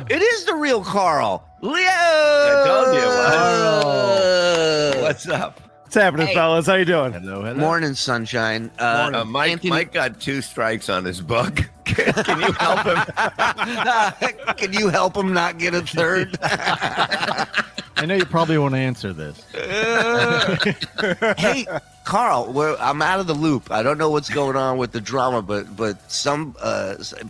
It is the real Carl. Leo! I told you. Carl. What's up? What's happening, Hey. fellas? How you doing? Hello. Morning, sunshine. Mike, Anthony- Mike got 2 strikes on his book. Can you help him? Can you help him not get a third? I know you probably won't answer this. Hey, Carl, I'm out of the loop. I don't know what's going on with the drama, but some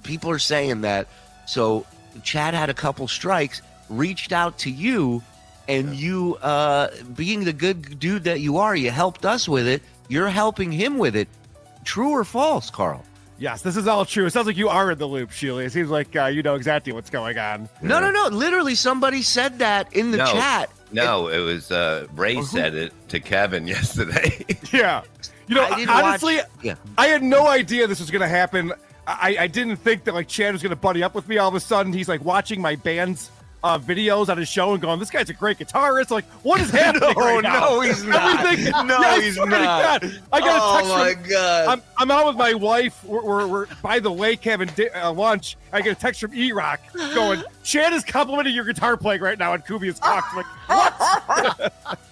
people are saying that. So Chad had a couple strikes, reached out to you, and you, being the good dude that you are, you helped us with it. You're helping him with it. True or false, Carl? Yes, this is all true. It sounds like you are in the loop, Sheila. It seems like you know exactly what's going on. No. Literally, somebody said that in the chat. No, it was Ray said it to Kevin yesterday. Yeah. You know, I didn't honestly, yeah. I had no idea this was going to happen. I didn't think that like Chad was going to buddy up with me. All of a sudden, he's like watching my band's videos on his show and going, "This guy's a great guitarist." Like, what is happening right now? No, he's not. Everything- No, Yeah, I he's swear to not. God. I got a text Oh my from. God. I'm out with my wife. We're by the lake having lunch. I get a text from E-Rock going, "Chad is complimenting your guitar playing right now on Kubia's Cox." I'm like, what?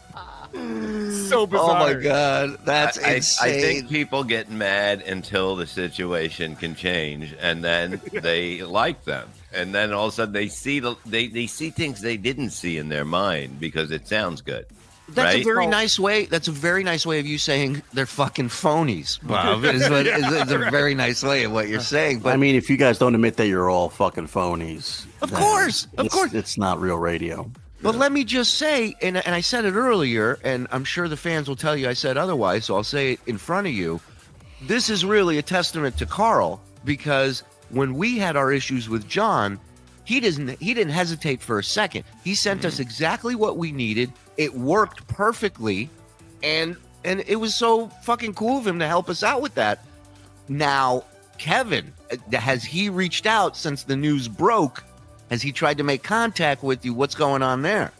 So bizarre. Oh my God, that's I insane. think people get mad until the situation can change, and then they like them, and then all of a sudden they see they see things they didn't see in their mind because it sounds good. That's right? a very nice way. That's a very nice way of you saying they're fucking phonies, Bob. It's a very nice way of what you're saying. But I mean, if you guys don't admit that you're all fucking phonies, Of then course, it's not real radio. But let me just say, and I said it earlier, and I'm sure the fans will tell you I said otherwise, so I'll say it in front of you. This is really a testament to Carl, because when we had our issues with John, he didn't hesitate for a second. He sent us exactly what we needed. It worked perfectly, and it was so fucking cool of him to help us out with that. Now, Kevin, has he reached out since the news broke? Has he tried to make contact with you? What's going on there?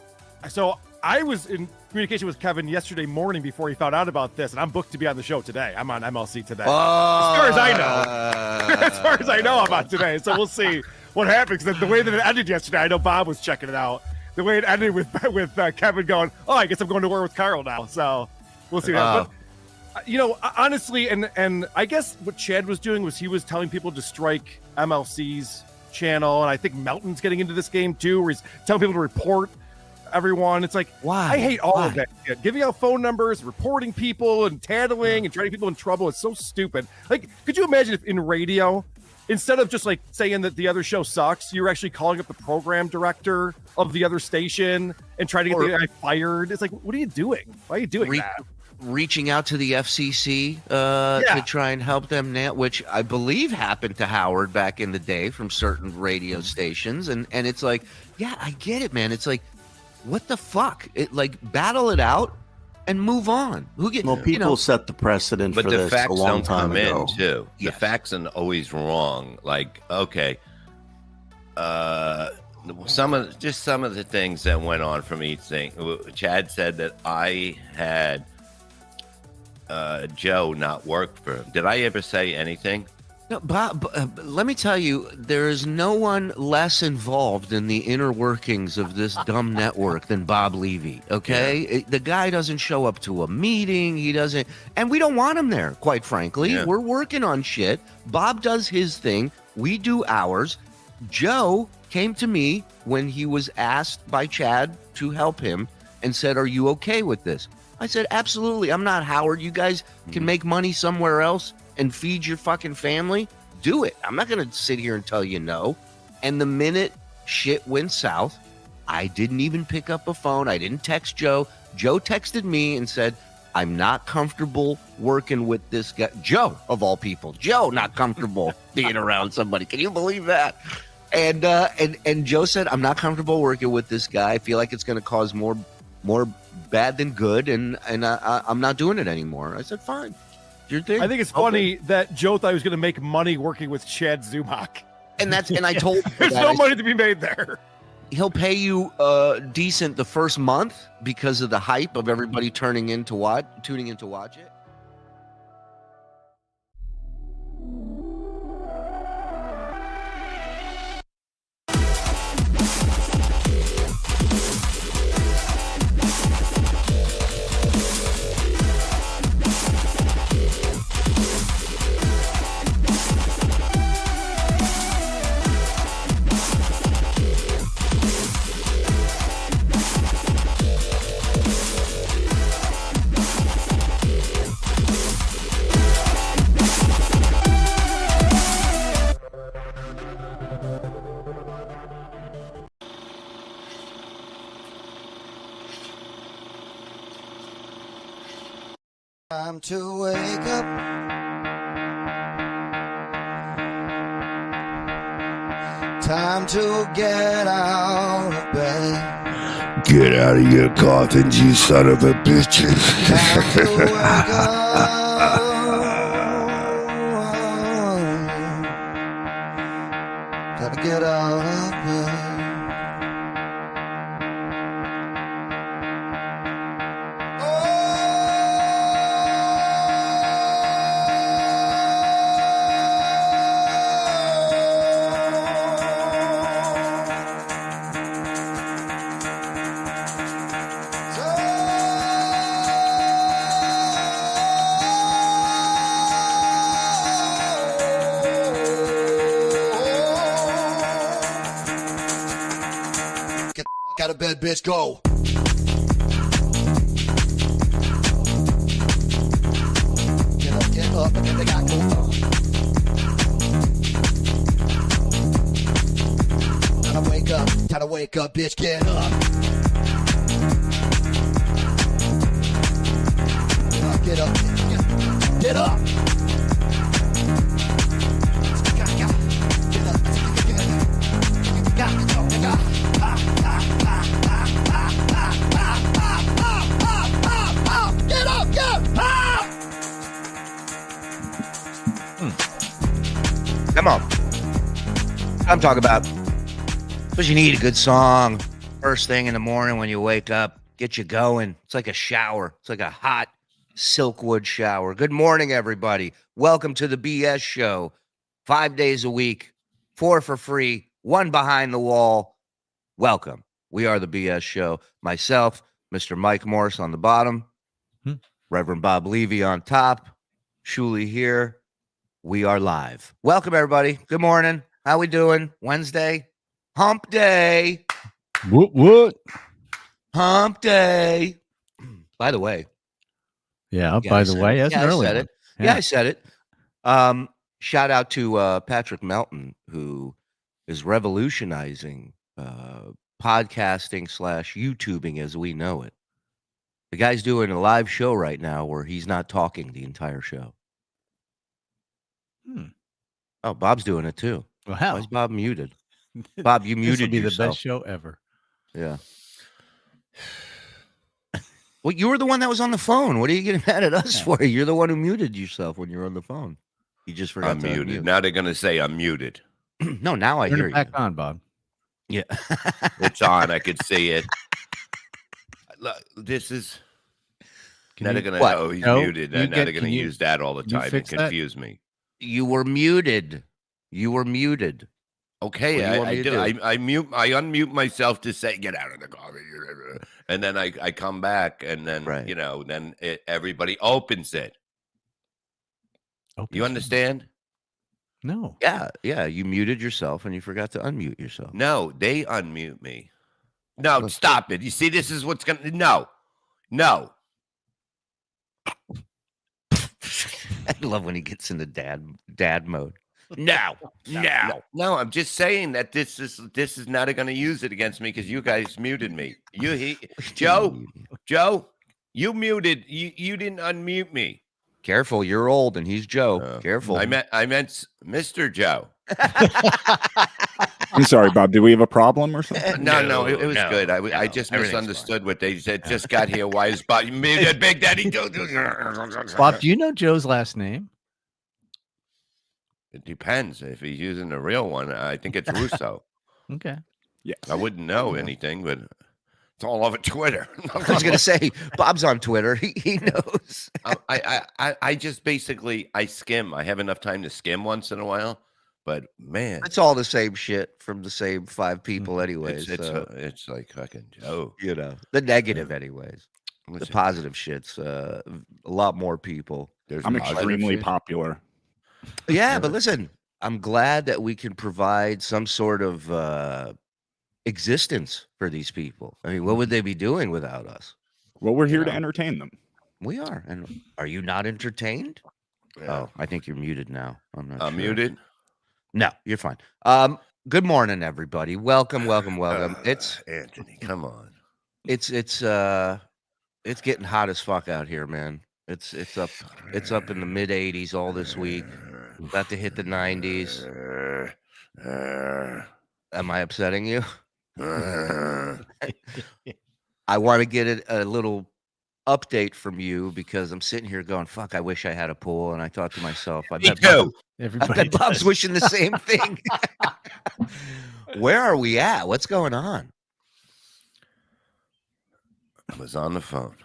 So I was in communication with Kevin yesterday morning before he found out about this, and I'm booked to be on the show today. I'm on MLC today. As far as I know. As far as I know, I'm on today. So we'll see what happens. The way that it ended yesterday, I know Bob was checking it out. The way it ended with Kevin going, "Oh, I guess I'm going to work with Carl now." So we'll see. But, you know, honestly, and I guess what Chad was doing was he was telling people to strike MLC's channel, and I think Melton's getting into this game too, where he's telling people to report everyone. It's like, Why? I hate all of that shit. Giving out phone numbers, reporting people, and tattling and trying to get people in trouble is so stupid. Like, could you imagine if in radio, instead of just like saying that the other show sucks, you're actually calling up the program director of the other station and trying to get the guy fired? It's like, what are you doing? Why are you doing that? Reaching out to the FCC to try and help them now, which I believe happened to Howard back in the day from certain radio stations. And it's like, yeah, I get it, man. It's like, what the fuck? It like battle it out and move on. Well, people set the precedent But for the this facts a long don't time come ago. in too. Yes. The facts are always wrong. Like, okay, some of the things that went on from each thing. Chad said that I had Joe not work for him. Did I ever say anything? No, Bob, let me tell you, there is no one less involved in the inner workings of this dumb network than Bob Levy, okay? The guy doesn't show up to a meeting. He doesn't, and we don't want him there, quite frankly. Yeah. We're working on shit. Bob does his thing. We do ours. Joe came to me when he was asked by Chad to help him and said, "Are you okay with this?" I said, "Absolutely. I'm not Howard. You guys can make money somewhere else and feed your fucking family. Do it. I'm not going to sit here and tell you no." And the minute shit went south, I didn't even pick up a phone. I didn't text Joe. Joe texted me and said, "I'm not comfortable working with this guy." Joe, of all people. Joe, not comfortable being around somebody. Can you believe that? And Joe said, "I'm not comfortable working with this guy. I feel like it's going to cause more bad than good, and I'm not doing it anymore." I said, "Fine. Your thing." I think it's funny that Joe thought he was going to make money working with Chad Zumach. And I told him There's that. no I money to be made there. He'll pay you decent the first month because of the hype of everybody tuning in to watch it. to wake up. Time to get out of bed. Get out of your coffins, you son of a bitches. Time to wake up. Gotta get out of bed. Out of bed, bitch, go. Get up, and then they got go up. Time to wake up, bitch, get up. Get up, get up. Come on. I'm talking about because you need a good song first thing in the morning when you wake up, get you going. It's like a shower. It's like a hot Silkwood shower. Good morning, everybody. Welcome to the BS show. 5 days a week, 4 for free, 1 behind the wall. Welcome. We are the BS show. Myself, Mr. Mike Morris on the bottom, Reverend Bob Levy on top, Shuli here. We are live. Welcome, everybody. Good morning. How we doing? Wednesday? Hump day. What? Hump day. By the way. Yeah, by the way, that's an early said one. it. Yeah, I said it. Shout out to Patrick Melton, who is revolutionizing podcasting / YouTubing as we know it. The guy's doing a live show right now where he's not talking the entire show. Oh, Bob's doing it too. Well, how? Why is Bob muted? Bob, you muted This would be yourself. the best show ever. Yeah. Well, you were the one that was on the phone. What are you getting mad at us for? You're the one who muted yourself when you were on the phone. You just forgot I'm to muted. unmute. Now they're going to say I'm muted. No, now I Turn hear it back you. on, Bob. Yeah. It's on. I could see it. Look, this is. Now they're going to know he's No, muted. you And now get- they're going to can you- use that all the can you time and fix that? confuse me. You were muted. You were muted. Okay, What do you want I me to do. do? I unmute myself to say get out of the car, and then I come back, and then Right. then everybody opens it. You understand? No. Yeah. You muted yourself and you forgot to unmute yourself. No, they unmute me. No, stop it. You see, this is what's gonna. No. I love when he gets into dad mode. No. No, I'm just saying that this is not going to use it against me because you guys muted me. Joe, you muted. You didn't unmute me. Careful, you're old and he's Joe. Careful. I meant Mr. Joe. I'm sorry, Bob. Did we have a problem or something? No, it was good. I just misunderstood what they said. Just got here. Why is Bob Big Daddy? Bob, do you know Joe's last name? It depends. If he's using the real one, I think it's Russo. Okay. Yeah. I wouldn't know anything, but it's all over Twitter. I was going to say, Bob's on Twitter. He knows. I just basically, I skim. I have enough time to skim once in a while, but man. It's all the same shit from the same 5 people anyways. It's like fucking Joe. You know, the negative anyways. The positive shit's a lot more people. I'm extremely popular. Yeah, but listen, I'm glad that we can provide some sort of existence for these people. I mean, what would they be doing without us? Well, we're here to entertain them. We are. And are you not entertained? Yeah. Oh, I think you're muted now. I'm not I'm sure. muted. No, you're fine. Good morning, everybody. Welcome. It's Anthony. Come on. it's getting hot as fuck out here, man. It's up in the mid 80s all this week. About to hit the 90s. Am I upsetting you? I want to get a little update from you because I'm sitting here going, "Fuck! I wish I had a pool." And I thought to myself, "I Me bet too. I Everybody bet Bob's does. wishing the same thing." Where are we at? What's going on? I was on the phone.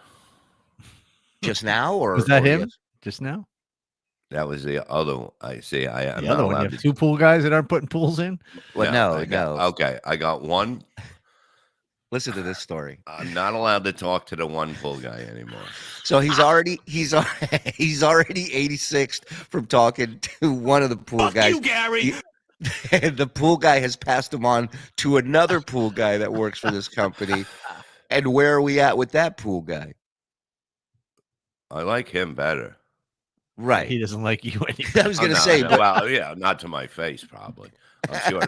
Just now, or Was that or him yes- just now? That was the other one. I see. I'm The not other one. You allowed have to. two pool guys that aren't putting pools in. Well, I got- no. Okay, I got one. Listen to this story. I'm not allowed to talk to the one pool guy anymore. So he's already 86th from talking to one of the pool guys. Gary. And the pool guy has passed him on to another pool guy that works for this company. And where are we at with that pool guy? I like him better. Right. He doesn't like you anymore. I was going to no, say, no, but well, yeah, not to my face, probably. I'm sure.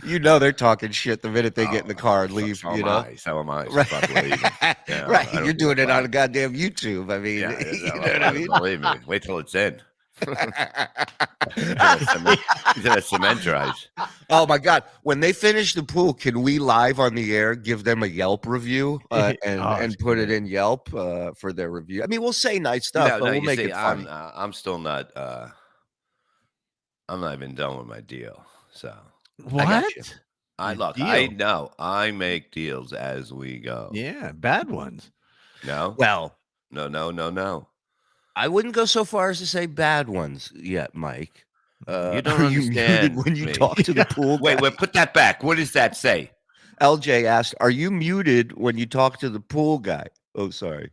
you know they're talking shit the minute they get in the car and so- leave. So You am know, I. So am I. So right? fuck believe it. Yeah, Right. I don't You're give a doing it on fuck. a goddamn YouTube. I mean, Yeah, you know what I mean? Believe me. Wait till it's in. He's gonna cementize. Oh my God! When they finish the pool, can we live on the air give them a Yelp review and it's put it great. in Yelp for their review? I mean, we'll say nice stuff, but we'll you make see, it funny. I'm still not. I'm not even done with my deal. So got you. What? I Your look. I deal? know. I make deals as we go. Yeah, bad ones. No. Well, No. I wouldn't go so far as to say bad ones yet, Mike. You don't are muted understand when you me. talk to the pool. Wait. Put that back. What does that say? LJ asked, "Are you muted when you talk to the pool guy?" Oh, sorry.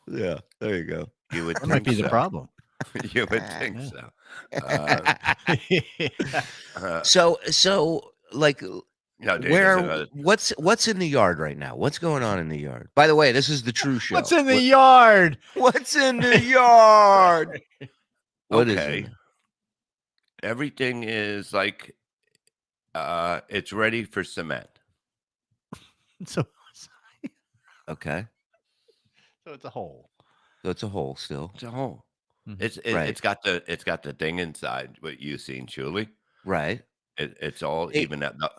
Yeah, there you go. You would That might think be the so. problem. You would think so. So, like, No, dude, there's where? another- What's in the yard right now? What's going on in the yard? By the way, this is the true show. What's in the yard? What's in the yard? What is Okay. it? Everything is like it's ready for cement. So Okay, it's a hole. so it's a hole still. It's a hole. Mhm. Right. It's got the thing inside what you've seen, Julie. Right. It's all Hey. even at the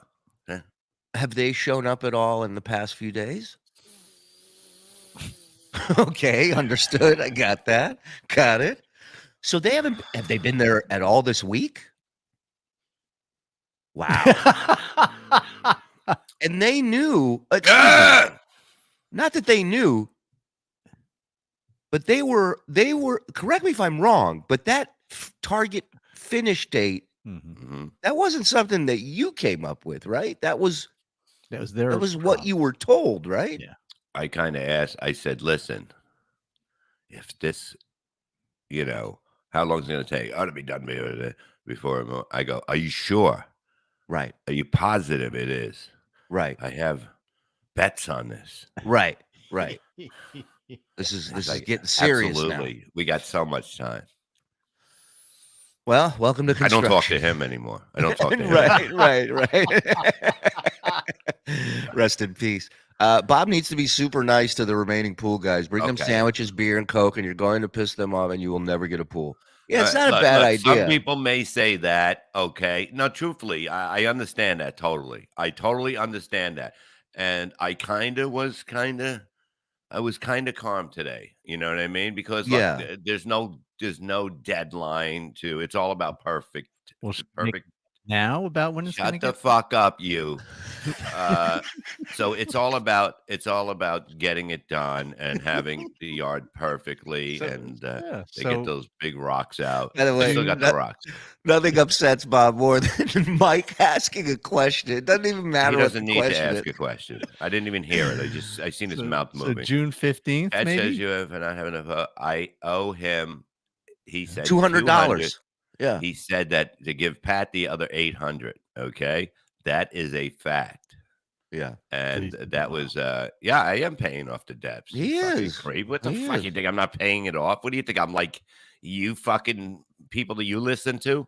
Have they shown up at all in the past few days? Okay, understood. I got that. Got it. So they have they been there at all this week? Wow. And they knew, not that they knew, but they were, correct me if I'm wrong, but that target finish date, Mhm. Mhm. that wasn't something that you came up with, right? That was That was their. what problem. you were told, right? Yeah. I kind of asked. I said, "Listen, if this, how long is it going to take? Ought to be done before I go. Are you sure? Right. Are you positive it is? Right. I have bets on this. Right. Right. This is Like, getting serious now. absolutely. We got so much time. Well, welcome to I construction. don't talk to him anymore. I don't talk to him. right. Rest in peace. Bob needs to be super nice to the remaining pool guys. Bring them Okay. sandwiches, beer, and Coke, and you're going to piss them off, and you will never get a pool. Yeah, it's Look, not a bad look, idea. Some people may say that. Okay. No, truthfully, I understand that totally. I totally understand that. And I was kind of calm today. You know what I mean? Because look, Yeah. there's no deadline to. It's all about perfect. Well, should we make Perfect. now about when it's going to Shut the get. fuck up, you. So it's all about getting it done and having the yard perfectly, So, and yeah, they so get those big rocks out. By the way, They still got that- the rocks. Nothing upsets Bob more than Mike asking a question. It doesn't even matter He what the doesn't need to question ask is. a question. I didn't even hear it. I seen his mouth so moving. June 15th, Ed maybe. says you have not having enough. I owe him. He said $200. Yeah. He said that to give Pat the other 800. Okay, that is a fact. Yeah. And Please, that wow. was yeah, I am paying off the debts. He You fucking is. creep. What the He fuck is. you think I'm not paying it off? What do you think I'm like? You fucking people that you listen to?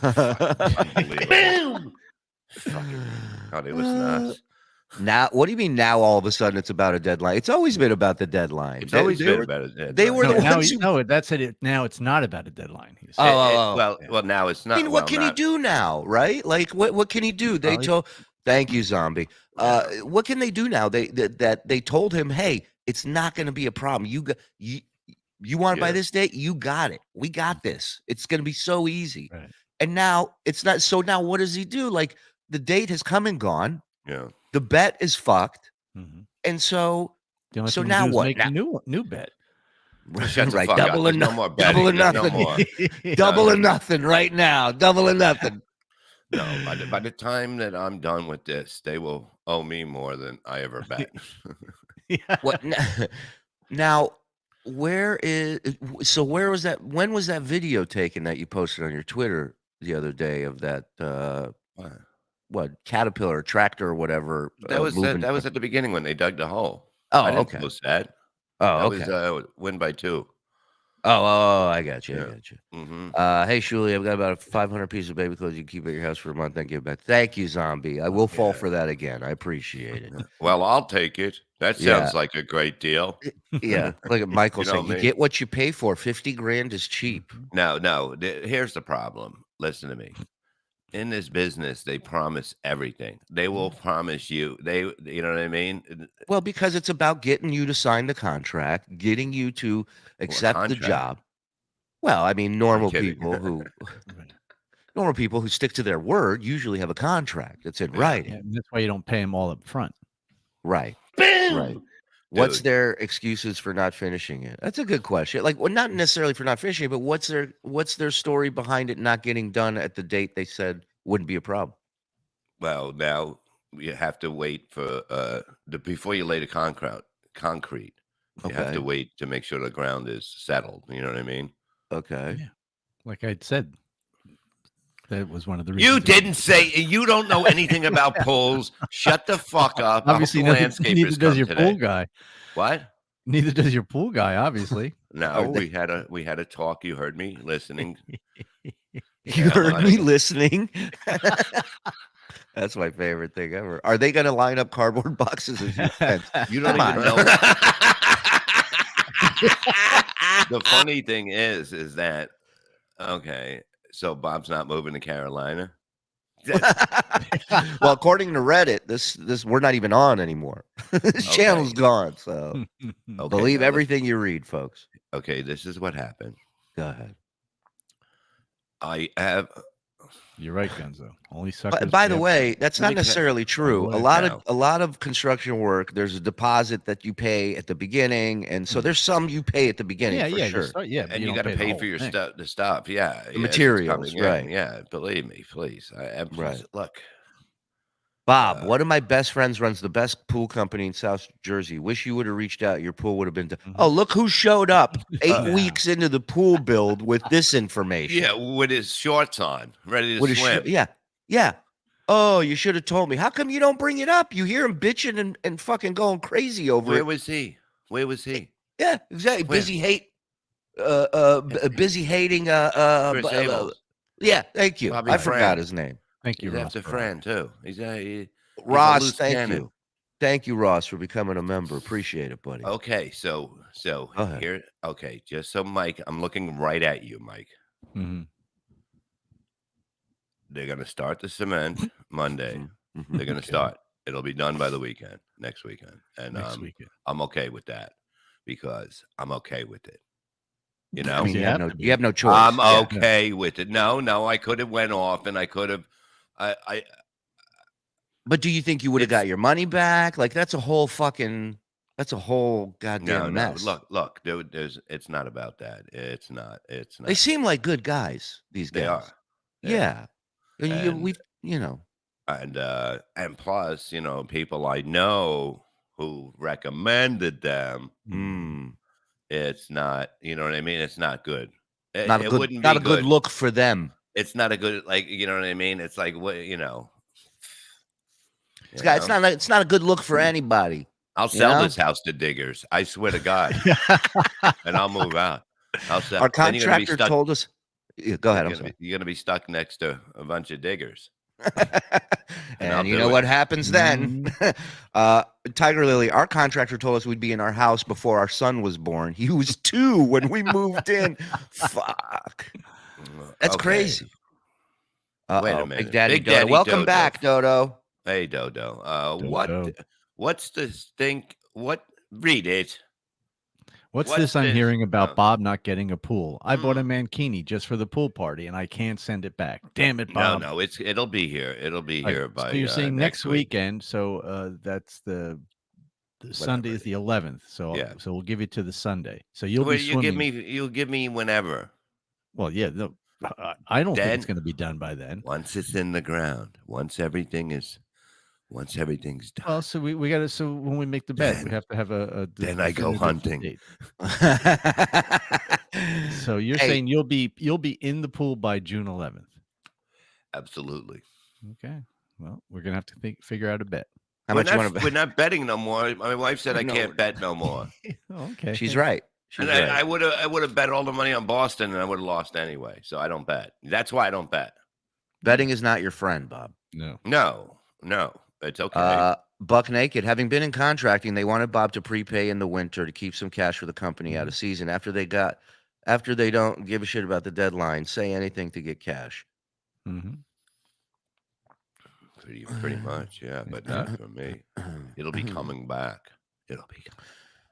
Unbelievable. Fucking, oh, they listen to us. Now, what do you mean now all of a sudden it's about a deadline? It's always been about the deadline. It's always They been were- about it. they were No, the now ones he- who- no, that's it. Now it's not about a deadline. He said. Well, now it's not. I mean, what well, can he not- do now, right? Like, what can he do? They Probably- told, thank you, zombie. What can they do now? That they told him, hey, it's not going to be a problem. You want it by Yeah. this date? You got it. We got this. It's going to be so easy. Right. And now it's not. So now what does he do? Like the date has come and gone. Yeah. The bet is fucked. Mhm. And so The only So thing to now do is what? Make Now- a new bet. Shut the right, fuck up. double or There's no more double or betting. There's no nothing. more. Double or nothing right now. Double or nothing. No, by the time that I'm done with this, they will owe me more than I ever bet. What now? Where is so? Where was that? When was that video taken that you posted on your Twitter the other day of that? What Caterpillar tractor or whatever? That was moving- that was at the beginning when they dug the hole. Oh, I didn't okay. post that. Oh, That okay. was win by 2. Oh, I got you. I Yeah. got you. Mm-hmm. Hey, Shuli, I've got about 500 pieces of baby clothes you can keep at your house for a month and give it back. Thank you, zombie. I will fall Yeah. for that again. I appreciate it. Well, I'll take it. That Yeah. sounds like a great deal. Yeah, look at Michael You know saying, "You me. get what you pay for. 50 grand is cheap." No. Here's the problem. Listen to me. In this business, they promise everything. They will promise you. You know what I mean? Well, because it's about getting you to sign the contract, getting you to accept the contract? job. Well, I mean, normal kidding. people who Right. normal people who stick to their word usually have a contract. It's in writing. Yeah, and that's why you don't pay them all up front. Right. Right. What's Dude. their excuses for not finishing it? That's a good question. Like, well, not necessarily for not finishing it, but what's their story behind it not getting done at the date they said wouldn't be a problem? Well, now you have to wait for before you lay the concrete. You have Okay. to wait to make sure the ground is settled. You know what I mean? Okay. Yeah. Like I said, that was one of the You reasons. didn't say you don't know anything about pools. Shut the fuck up. Obviously, I hope the neither landscapers does come your today. pool guy. What? Neither does your pool guy. Obviously. No, we had a talk. You heard me listening. You Yeah, heard well, me listening. That's my favorite thing ever. Are they going to line up cardboard boxes as your fence? You don't Come even on. know. The funny thing is that okay? So Bob's not moving to Carolina. Well, according to Reddit, this we're not even on anymore. This Okay. channel's gone. So Okay, believe now everything you read, folks. Okay, this is what happened. Go ahead. I have. You're right, Gunzo. Only suckers. But by the get- way, that's Let not me tell- necessarily true. boy, A lot of construction work, there's a deposit that you pay at the beginning, and so there's some you pay at the beginning. yeah, for yeah, sure. yeah. And you got to pay for your stuff, the stuff. Yeah, yeah, it's materials, coming in. right. Yeah, believe me, please. Right. Look, Bob, one of my best friends runs the best pool company in South Jersey. Wish you would have reached out. Your pool would have been. Oh, look who showed up 8 weeks into the pool build with this information. yeah, with his shorts on, ready to With his swim. yeah. Oh, you should have told me. How come you don't bring it up? You hear him bitching and fucking going crazy over Where it. was he? Where was he? Yeah, exactly. Where? Busy hating. Chris Abels. Yeah, thank you. Bobby I forgot Fran. his name. Thank you, He's Ross. after Fran too. He's a Ross, loose thank cannon. you. Thank you, Ross, for becoming a member. Appreciate it, buddy. Okay, so ahead. here. Okay, just so Mike, I'm looking right at you, Mike. Mhm. They're gonna start the cement Monday. Mhm. They're gonna start. It'll be done by the weekend, next weekend, and Next weekend. I'm okay with that because I'm okay with it. You I know, mean, You you have have, to be. you have no choice. I'm Yeah. okay with it. No, I could have went off and I could have. I But do you think you would have got your money back? Like that's a whole goddamn no. mess. Look, dude. It's not about that. It's not. They seem like good guys. These guys. They are. Yeah. And- We've And plus, people I know who recommended them. It's not. You know what I mean? It's not good. not a it good, wouldn't not be a good look for them. It's not a good you know what I mean? It's like what It's not a good look for anybody. I'll sell know? this house to diggers. I swear to God, and I'll move out. I'll sell. Our then you're gonna be contractor stuck- told us. Yeah, go ahead. I'm You're sorry. gonna be stuck next to a bunch of diggers. And you know what happens then? Tiger Lily, our contractor told us we'd be in our house before our son was born. He was 2 when we moved in. Fuck. That's crazy. Wait a Uh-oh, minute. Big Daddy Big Dodo. Daddy Welcome Dodo. back, Dodo. Hey, Dodo. Dodo. What's this thing? What? Read it. What's What's this I'm this? hearing about Oh. Bob not getting a pool? I bought a mankini just for the pool party, and I can't send it back. Damn it, Bob. No, it'll be here. It'll be Like, here by. so you're saying next week. weekend? So that's the Sunday is the 11th. So Yeah. so we'll give you to the Sunday. So you'll Well, be swimming. you'll give me whenever. Well, yeah. No, I don't think Then- it's going to be done by then. Once it's in the ground. Once everything's done. Well, so we got to. So when we make the bet, we have to have a Then I go definitive hunting. date. So you're Hey. saying you'll be in the pool by June 11th. Absolutely. Okay. Well, we're gonna have to figure out a bet. How we're much you not, want we're to not betting no more. My wife said I No, can't we're bet no more. Okay. She's right. She's And right. I would have bet all the money on Boston, and I would have lost anyway. So I don't bet. That's why I don't bet. Betting is not your friend, Bob. No. No, it's okay. Buck Naked, having been in contracting, they wanted Bob to prepay in the winter to keep some cash for the company out of season. After they don't give a shit about the deadline, say anything to get cash. Mm-hmm. Pretty much, yeah, but not for me. It'll be coming back. It'll be.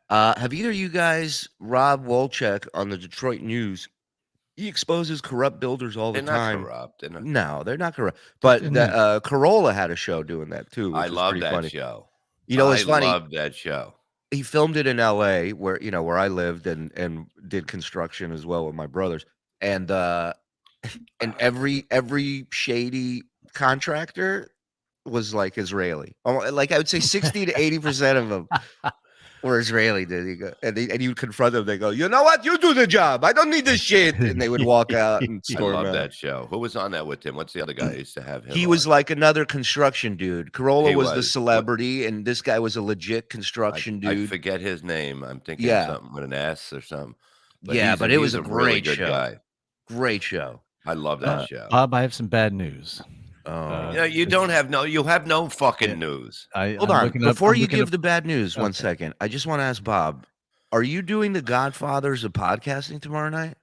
Have either of you guys, Rob Wolchek on the Detroit News, he exposes corrupt builders all They're the not time. corrupt. They're not. No, they're not corrupt. But Corolla had a show doing that too. Which I was love pretty that funny. show. You know, it's I funny. love that show. He filmed it in LA where I lived and did construction as well with my brothers. And every shady contractor was like Israeli. Like I would say 60 to 80% of them were Israeli. Did he go and you would confront them, they go, you know what? You do the job. I don't need this shit. And they would walk out and I storm love out. that show. Who was on that with him? What's the other guy who used to have him? He on? was like another construction dude. Corolla He was the was. celebrity, and this guy was a legit I construction dude. forget his name. I'm thinking Yeah. something with an S or something. Yeah, but it was he's a really great good show. guy. Great show. I love that show. Bob, I have some bad news. Oh. You know, you have no fucking news. Hold on. Before you give the bad news, 1 second, I just want to ask Bob, are you doing the Godfathers of podcasting tomorrow night?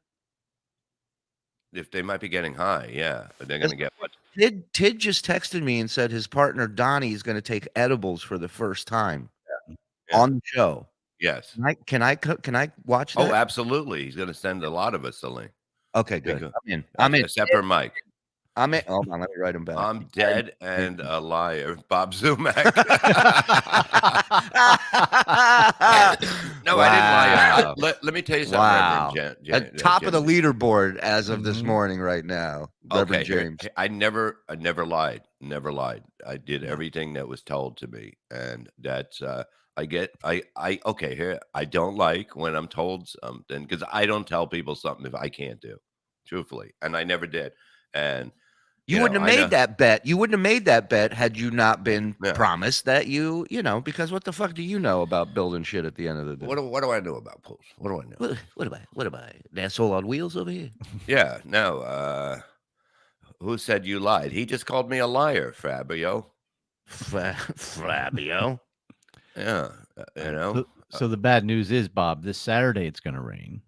If they might be getting high, yeah, but they're gonna get what? Tid just texted me and said his partner Donnie is going to take edibles for the first time on the show. Yes. Can I watch that? Oh, absolutely. He's gonna send a lot of us the link. Okay, good. I'm in. Except for Mike. I'm in. Hold on, let me write him back. I'm dead and a liar. Bob Zumack. No, I didn't lie. Let me tell you something. Wow. Reverend At top of the leaderboard as of this morning, right now. Reverend James. I never lied. Never lied. I did everything that was told to me, and that's okay. Here, I don't like when I'm told something because I don't tell people something if I can't do, truthfully, and I never did. And you wouldn't have made that bet. You wouldn't have made that bet had you not been promised that you know, because what the fuck do you know about building shit at the end of the day? What do I know about pools? What do I know? What am I? An asshole on wheels over here? Yeah, no. Who said you lied? He just called me a liar, Fabio. Fabio. Yeah, you know. So the bad news is, Bob, this Saturday it's going to rain.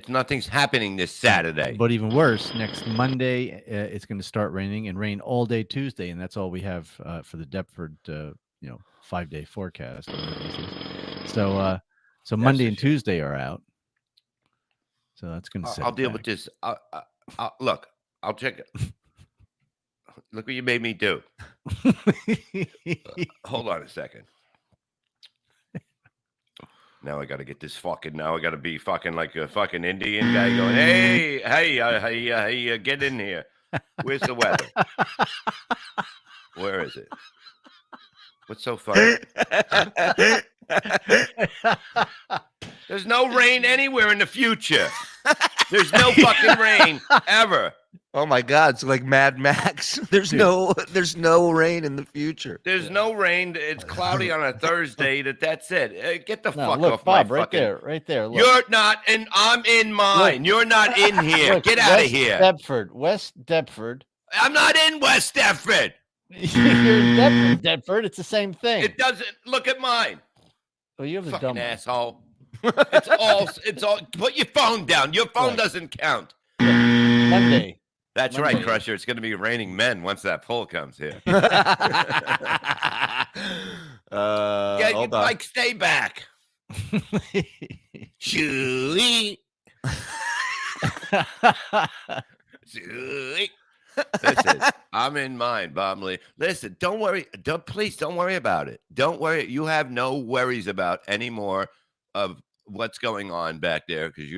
Nothing's happening this Saturday. But even worse, next Monday it's going to start raining and rain all day Tuesday, and that's all we have for the Deptford 5-day forecast. So Monday and Tuesday are out. So that's going to set. I'll deal with this. Look, I'll check it. Look what you made me do. Hold on a second. Now I got to get this fucking. Now I got to be fucking like a fucking Indian guy going, hey, get in here. Where's the weather? Where is it? What's so funny? There's no rain anywhere in the future. There's no fucking rain ever. Oh my God! It's like Mad Max. There's no rain in the future. There's no rain. It's cloudy on a Thursday. That's it. Get the fuck look, off Bob, my right fucking. there. Look. You're not in. I'm in mine. You're not in here. Look, Get out of West here. West Deptford, I'm not in West Deptford. You're in Deptford. It's the same thing. It doesn't look at mine. Well, you have a Fucking dumb one. asshole. It's all. Put your phone down. Your phone Right. doesn't count. Monday. That's Monday. right, Crusher. It's going to be raining men once that poll comes here. Yeah, hold on. Mike, stay back. Chewy. Chewy. Listen, I'm in mine, Bob Lee. Listen, don't worry. Please don't worry about it. Don't worry. You have no worries about any more of what's going on back there because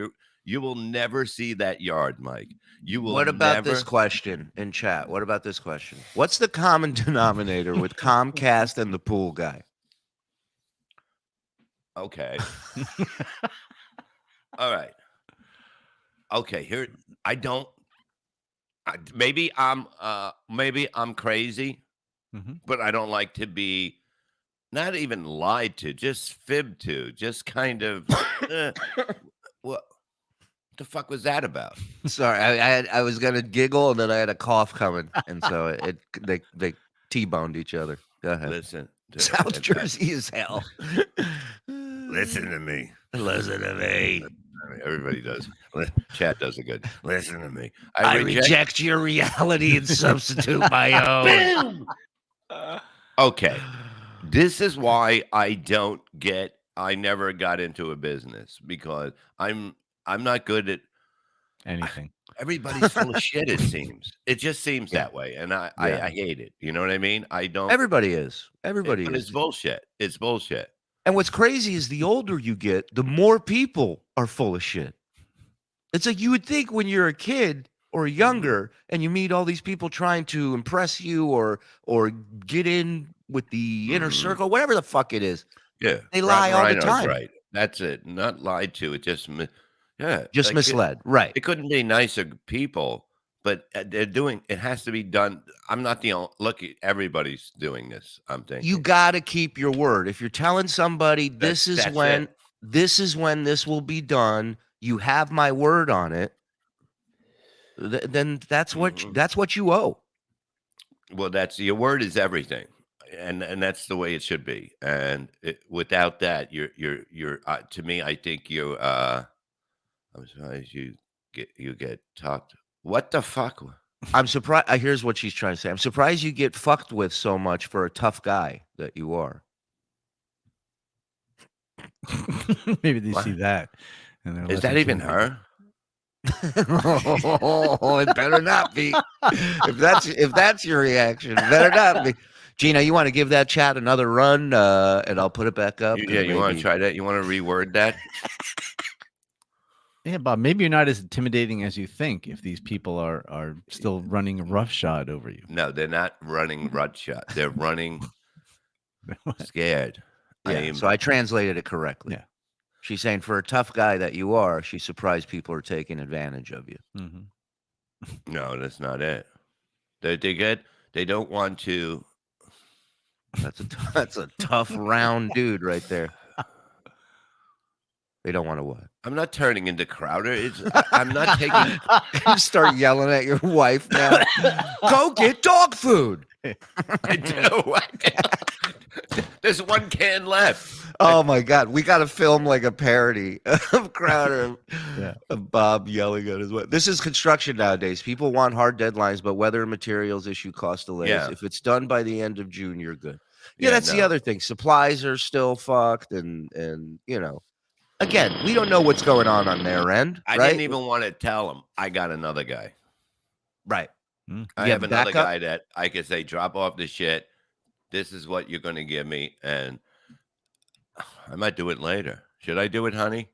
you will never see that yard, Mike. You will. What about never... this question in chat? What about this question? What's the common denominator with Comcast and the pool guy? Okay. All right. Okay. Here, maybe I'm crazy, but I don't like to be not even lied to, just fibbed to, just kind of what the fuck was that about? Sorry, I was gonna giggle and then I had a cough coming, and so they T-boned each other. Go ahead. Listen, South Jersey is hell. Listen to me. Listen to me. I mean, everybody does. Chad does it good. Listen to me. I reject your reality and substitute my own. Okay. This is why I never got into a business because I'm not good at Anything. everybody's full of shit, it seems. It just seems that way. And I hate it. You know what I mean? I don't Everybody is. Everybody but is. it's bullshit. It's bullshit. And what's crazy is the older you get, the more people are full of shit. It's like you would think when you're a kid or younger and you meet all these people trying to impress you or get in with the inner circle, whatever the fuck it is. Yeah. They lie all the Rhino's time. Right. That's it. Not lied to. It just Just misled. Right. It couldn't be nicer people, but it has to be done. I'm not the only look. Everybody's doing this. I'm thinking You got to keep your word. If you're telling somebody this is when this will be done, you have my word on it. Then that's what you owe. Well, that's your word is everything, and that's the way it should be. And without that, you're to me, I think you're. I'm surprised you get talked. What the fuck? I'm surprised. Here's what she's trying to say. I'm surprised you get fucked with so much for a tough guy that you are. Maybe they see that. And they're Is that even her? Oh, it better not be. If that's your reaction, it better not be. Gina, you want to give that chat another run, and I'll put it back up. Yeah, you want to try that? You want to reword that? Yeah, Bob, maybe you're not as intimidating as you think if these people are still running roughshod over you. No, they're not running roughshod. They're running scared. Yeah, so I translated it correctly. Yeah. She's saying for a tough guy that you are, she's surprised people are taking advantage of you. No, that's not it. They don't want to. That's a tough round dude right there. They don't want to what? I'm not turning into Crowder. I'm not taking. You start yelling at your wife now. Go get dog food. I do. There's one can left. Oh my God, we got to film like a parody of Crowder, Yeah. of Bob yelling at his wife. This is construction nowadays. People want hard deadlines, but weather and materials issue cost delays. Yeah. If it's done by the end of June, you're good. Yeah, that's the other thing. Supplies are still fucked, and you know. Again, we don't know what's going on their end. I right? didn't even want to tell them. I got another guy. Right. I You have have another backup? guy that I can say, drop off the shit. This is what you're going to give me. And I might do it later. Should I do it, honey?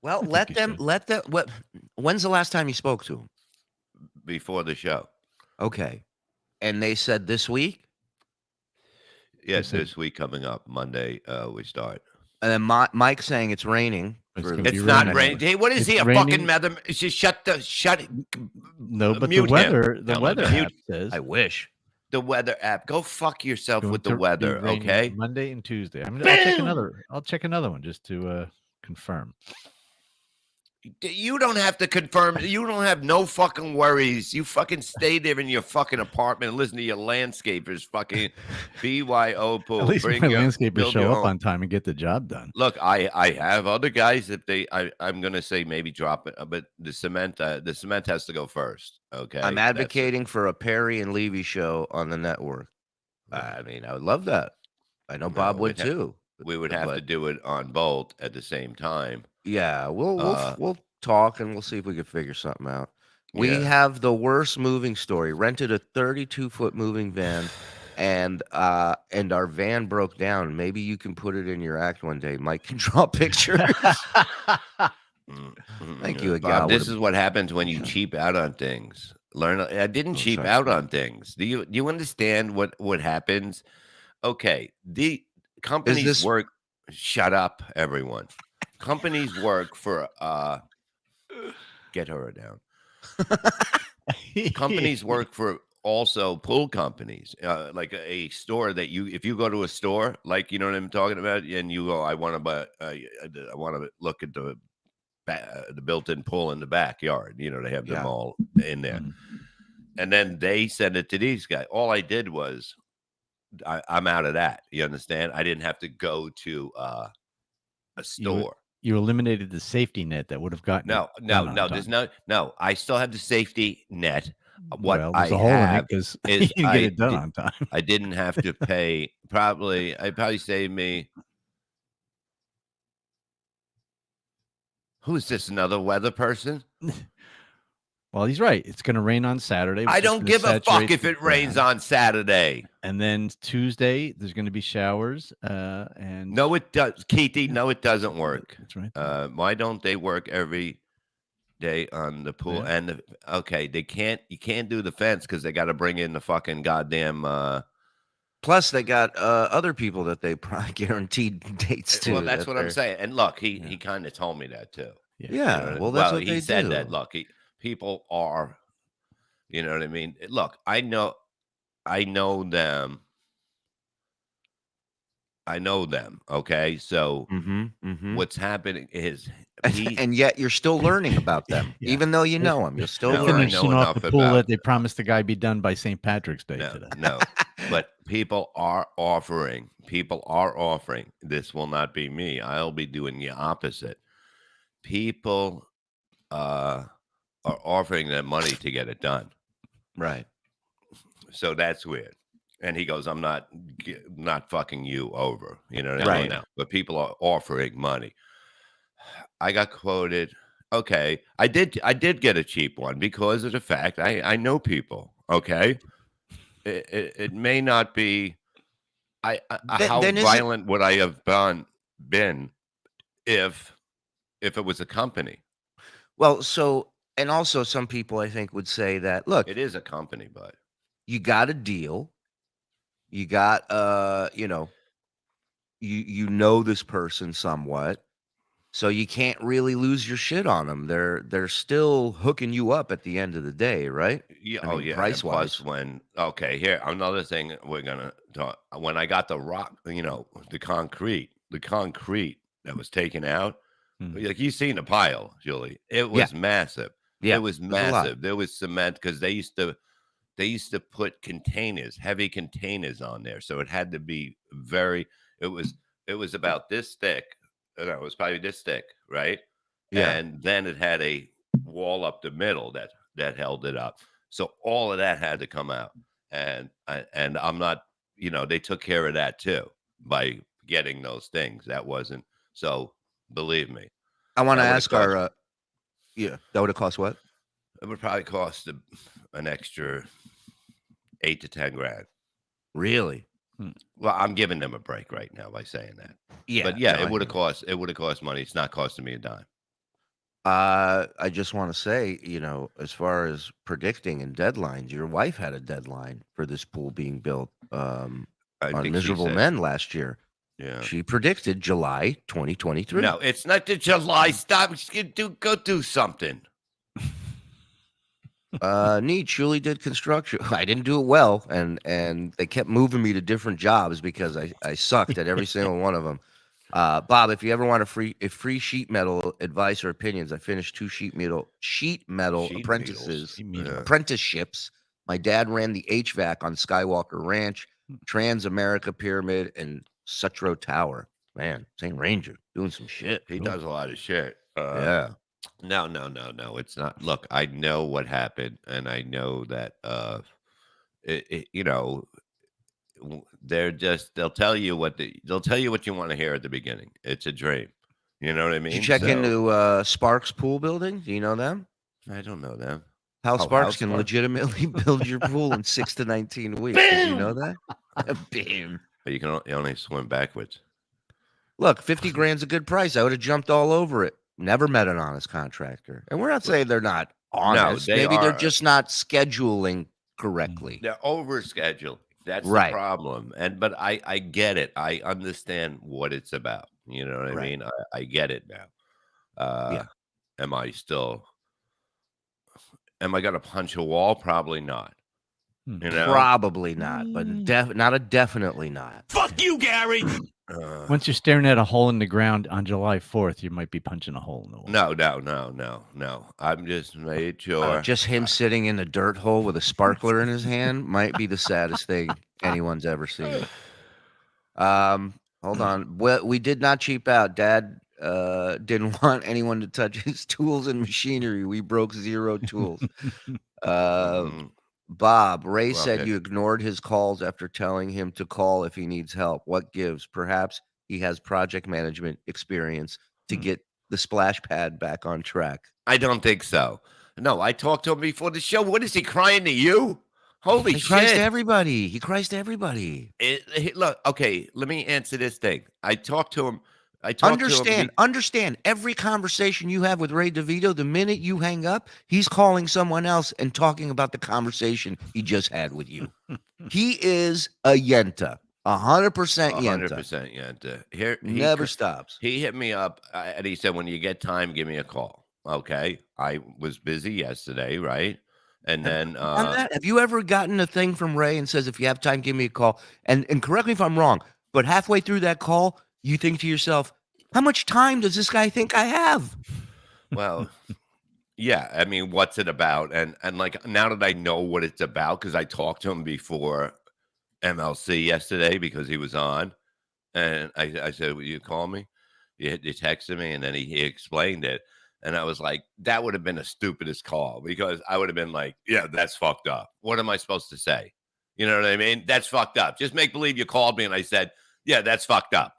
Well, let them. What? When's the last time you spoke to them? Before the show. Okay. And they said this week? Yes, this week coming up. Monday, we start. And then Mike's saying it's raining. It's not raining. Hey, what is he? A fucking mother? Just shut. No, but mute the weather. him. The No, weather mute- app says I wish. The weather app. Go fuck yourself going with the to be weather, raining okay? Monday and Tuesday. I'll check another. I'll check another one just to confirm. You don't have to confirm. You don't have no fucking worries. You fucking stay there in your fucking apartment and listen to your landscapers fucking BYO pool. At least my landscapers build show your up home. on time and get the job done. Look, I have other guys if I'm gonna say maybe drop it, but the cement has to go first. Okay, I'm advocating for a Perry and Levy show on the network. I mean, I would love that. I know Bob would too. We would have to do it on both at the same time. Yeah, we'll talk and we'll see if we can figure something out. We Yeah. have the worst moving story. Rented a 32-foot moving van, and our van broke down. Maybe you can put it in your act one day. Mike can draw pictures. Thank you again. Bob, this is what happens when you cheap out on things. I didn't cheap out on things. Do you understand what happens? Okay, the companies work. Shut up, everyone. Companies work for get her down. Companies work for also pool companies, like a store that if you go to a store, like, you know what I'm talking about, and you go, I want to buy, I want to look at the built-in pool in the backyard. You know, they have them all in there, and then they send it to these guys. All I did was, I'm out of that. You understand? I didn't have to go to a store. You eliminated the safety net that would have gotten No. There's no. I still have the safety net. What there's a hole in it because you didn't get it done on time. I didn't have to pay. I probably saved me. Who is this? Another weather person? Well, he's right. It's going to rain on Saturday. I don't give a fuck if it rains on Saturday. And then Tuesday, there's going to be showers. And no, it does, Keithy. No, it doesn't work. That's right. Why don't they work every day on the pool? Yeah. And okay, they can't. You can't do the fence because they got to bring in the fucking goddamn. Plus, they got other people that they probably guaranteed dates to. Well, that's what I'm saying. And look, he kind of told me that too. Yeah. Well, that's what he they said do. that. Look, people are, you know what I mean? Look, I know them. Okay. So what's happening is, and yet you're still learning about them, even though you know them. You're still learning. Finishing off the pool that they promised the guy be done by St. Patrick's Day today. No, but people are offering. This will not be me. I'll be doing the opposite. People are offering them money to get it done. Right. So that's weird. And he goes, I'm not fucking you over. You know what I mean? But people are offering money. I got quoted. Okay. I did get a cheap one because of the fact I know people. Okay. It may not be how violent would I have been if it was a company? Well, and also some people I think would say that, look, it is a company, but you got a deal. You got you know this person somewhat. So you can't really lose your shit on them. They're still hooking you up at the end of the day, right? Yeah. Price wise. Here, another thing we're gonna talk. When I got the rock, the concrete that was taken out. Like, you seen the pile, Julie. It was massive. Yeah, it was massive. There was cement because they used to put heavy containers on there. So it had to be it was about this thick. It was probably this thick, right? Yeah. And then it had a wall up the middle that held it up. So all of that had to come out. And I'm not, they took care of that too by getting those things. That wasn't, so believe me. I want to ask that would have cost what? It would probably cost an extra $8 to $10,000. Really? Well, I'm giving them a break right now by saying that. Yeah, but it would have cost money. It's not costing me a dime. I just want to say, as far as predicting and deadlines, your wife had a deadline for this pool being built on Miserable Men last year. Yeah. She predicted July 2023. No, it's not the July. Stop. Go do something. Neat. Julie did construction. I didn't do it well, and they kept moving me to different jobs because I sucked at every single one of them. Bob, if you ever want a free sheet metal advice or opinions, I finished 2 sheet metal apprenticeships. My dad ran the HVAC on Skywalker Ranch, Trans-America Pyramid, and Sutro Tower. Man, St. Ranger doing some shit. He does a lot of shit. Yeah. No. It's not. Look, I know what happened, and I know that they'll tell you what you want to hear at the beginning. It's a dream. You know what I mean? Did you check into Sparks Pool Building? Do you know them? I don't know them. Hal Sparks can legitimately build your pool in 6 to 19 weeks. Did you know that? Bam. But you can only swim backwards. Look, 50 grand's a good price. I would have jumped all over it. Never met an honest contractor. And we're not saying they're not honest. No, Maybe they're just not scheduling correctly. They're overscheduled. That's Right. the problem. But I get it. I understand what it's about. You know what I mean? I get it now. Yeah. Am I going to punch a wall? Probably not. You know? Probably not, but definitely not. Fuck you, Gary. Once you're staring at a hole in the ground on July 4th, you might be punching a hole in the wall. No. I'm just made sure. Just him sitting in a dirt hole with a sparkler in his hand might be the saddest thing anyone's ever seen. Hold on. Well, we did not cheap out. Dad didn't want anyone to touch his tools and machinery. We broke 0 tools. Bob, Ray said you ignored his calls after telling him to call if he needs help. What gives? Perhaps he has project management experience to get the splash pad back on track. I don't think so. No, I talked to him before the show. What is he crying to you? Holy shit. He cries to everybody. He cries to everybody. Look, okay, let me answer this thing. I talked to him. Understand every conversation you have with Ray DeVito, the minute you hang up, he's calling someone else and talking about the conversation he just had with you. He is a Yenta, 100% Yenta. 100% Yenta. Never stops. He hit me up and he said, when you get time, give me a call. Okay. I was busy yesterday, right? And then have you ever gotten a thing from Ray and says, if you have time, give me a call? And correct me if I'm wrong, but halfway through that call, you think to yourself, how much time does this guy think I have? Well, yeah. I mean, what's it about? And like, now that I know what it's about, because I talked to him before MLC yesterday because he was on. And I said, will you call me? He texted me and then he explained it. And I was like, that would have been the stupidest call because I would have been like, yeah, that's fucked up. What am I supposed to say? You know what I mean? That's fucked up. Just make believe you called me and I said, yeah, that's fucked up.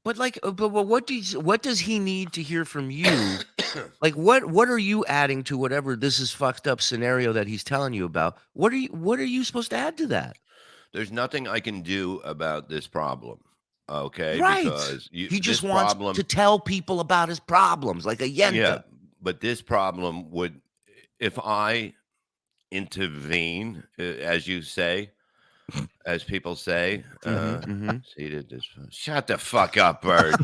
But what does he need to hear from you? Like what are you adding to whatever this is fucked up scenario that he's telling you about? What are you supposed to add to that? There's nothing I can do about this problem. Okay, right? Because he just wants to tell people about his problems, like a Yenta. Yeah, but this problem would, if I intervene, as you say. As people say, seated this. Shut the fuck up, Bird.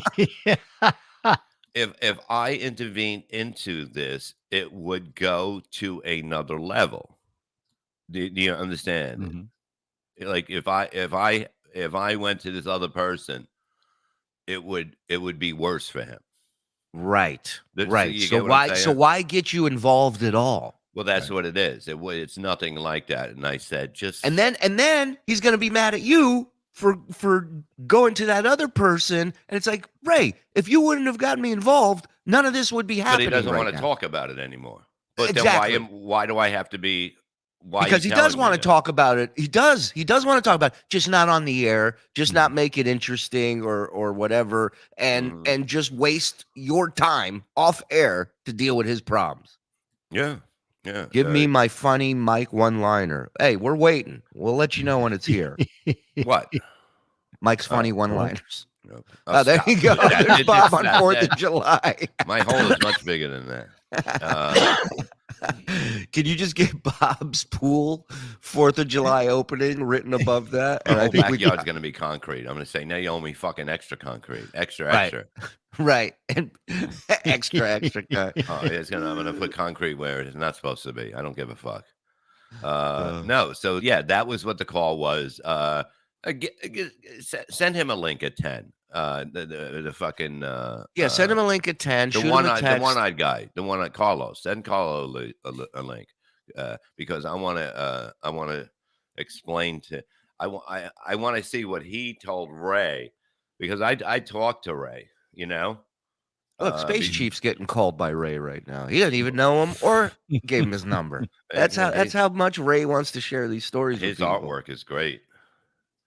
If I intervene into this, it would go to another level. Do you understand? Mm-hmm. Like if I went to this other person, it would be worse for him. Right. Right. So why get you involved at all? Well, that's what it is. It's nothing like that. And I said, and then he's going to be mad at you for going to that other person. And it's like, Ray, if you wouldn't have gotten me involved, none of this would be happening. But he doesn't want to talk about it anymore. But exactly. Then why do I have to be? Because he does want to talk about it. He does want to talk about it, just not on the air, just not make it interesting or whatever, and just waste your time off air to deal with his problems. Yeah. Yeah, give me my funny Mike one-liner. Hey, we're waiting. We'll let you know when it's here. What? Mike's funny one-liners. Oh, there you go. There's Bob on 4th of July. My hole is much bigger than that. Can you just get Bob's pool 4th of July opening written above that? And I think backyard's going to be concrete. I'm going to say, now you owe me fucking extra concrete. Extra. Right. And extra. Oh, I'm going to put concrete where it's not supposed to be. I don't give a fuck. No. So, yeah, that was what the call was. Send him a link at 10. The fucking send him a link at 10. The Shoot him a one-eyed text. guy, the one at Carlos. Send Carlos a link because I want to explain to I want to see what he told Ray because I talked to Ray. You know, Look, Space Chief's getting called by Ray right now. He doesn't even know him or gave him his number. That's how much Ray wants to share these stories. His with people. artwork is great.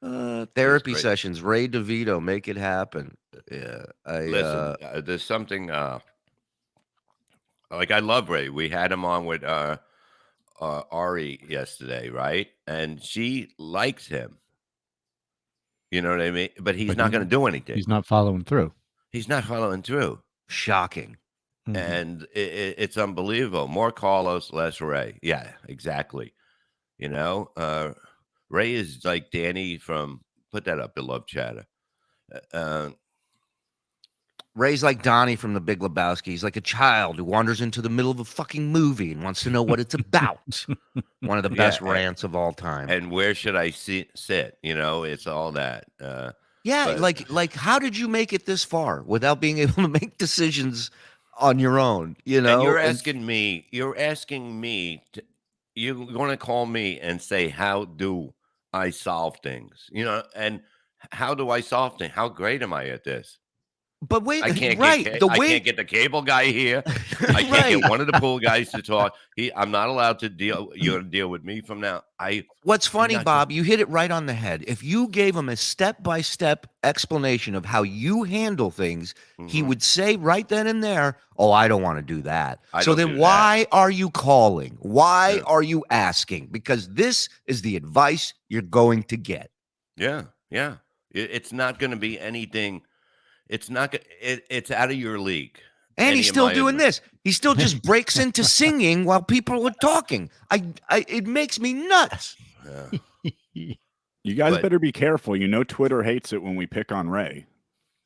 Therapy sessions. Ray DeVito, make it happen. Yeah, Listen, there's something like I love Ray. We had him on with Ari yesterday, right? And she likes him. You know what I mean? But he's not going to do anything. He's not following through. He's not following through. Shocking. Mhm. And it's unbelievable. More Carlos, less Ray. Yeah, exactly. You know, Ray is like Danny from put that up, Beloved Chatter. Ray's like Donnie from The Big Lebowski. He's like a child who wanders into the middle of a fucking movie and wants to know what it's about. One of the best rants of all time. And where should I sit? You know, it's all that. Yeah, like how did you make it this far without being able to make decisions on your own? You know, and you're asking me. You're going to call me and say, "How do I solve things?" You know, and how do I solve things? How great am I at this? But wait, I can't right? I can't get the cable guy here. I can't get one of the pool guys to talk. I'm not allowed to deal. You're going to deal with me from now. What's funny, Bob? You hit it right on the head. If you gave him a step-by-step explanation of how you handle things, he would say right then and there, "Oh, I don't want to do that." So then, why are you calling? Why are you asking? Because this is the advice you're going to get. Yeah. It's not going to be anything. It's not. It's out of your league. And he's still doing this. He still just breaks into singing while people are talking. It makes me nuts. You guys better be careful. You know, Twitter hates it when we pick on Ray.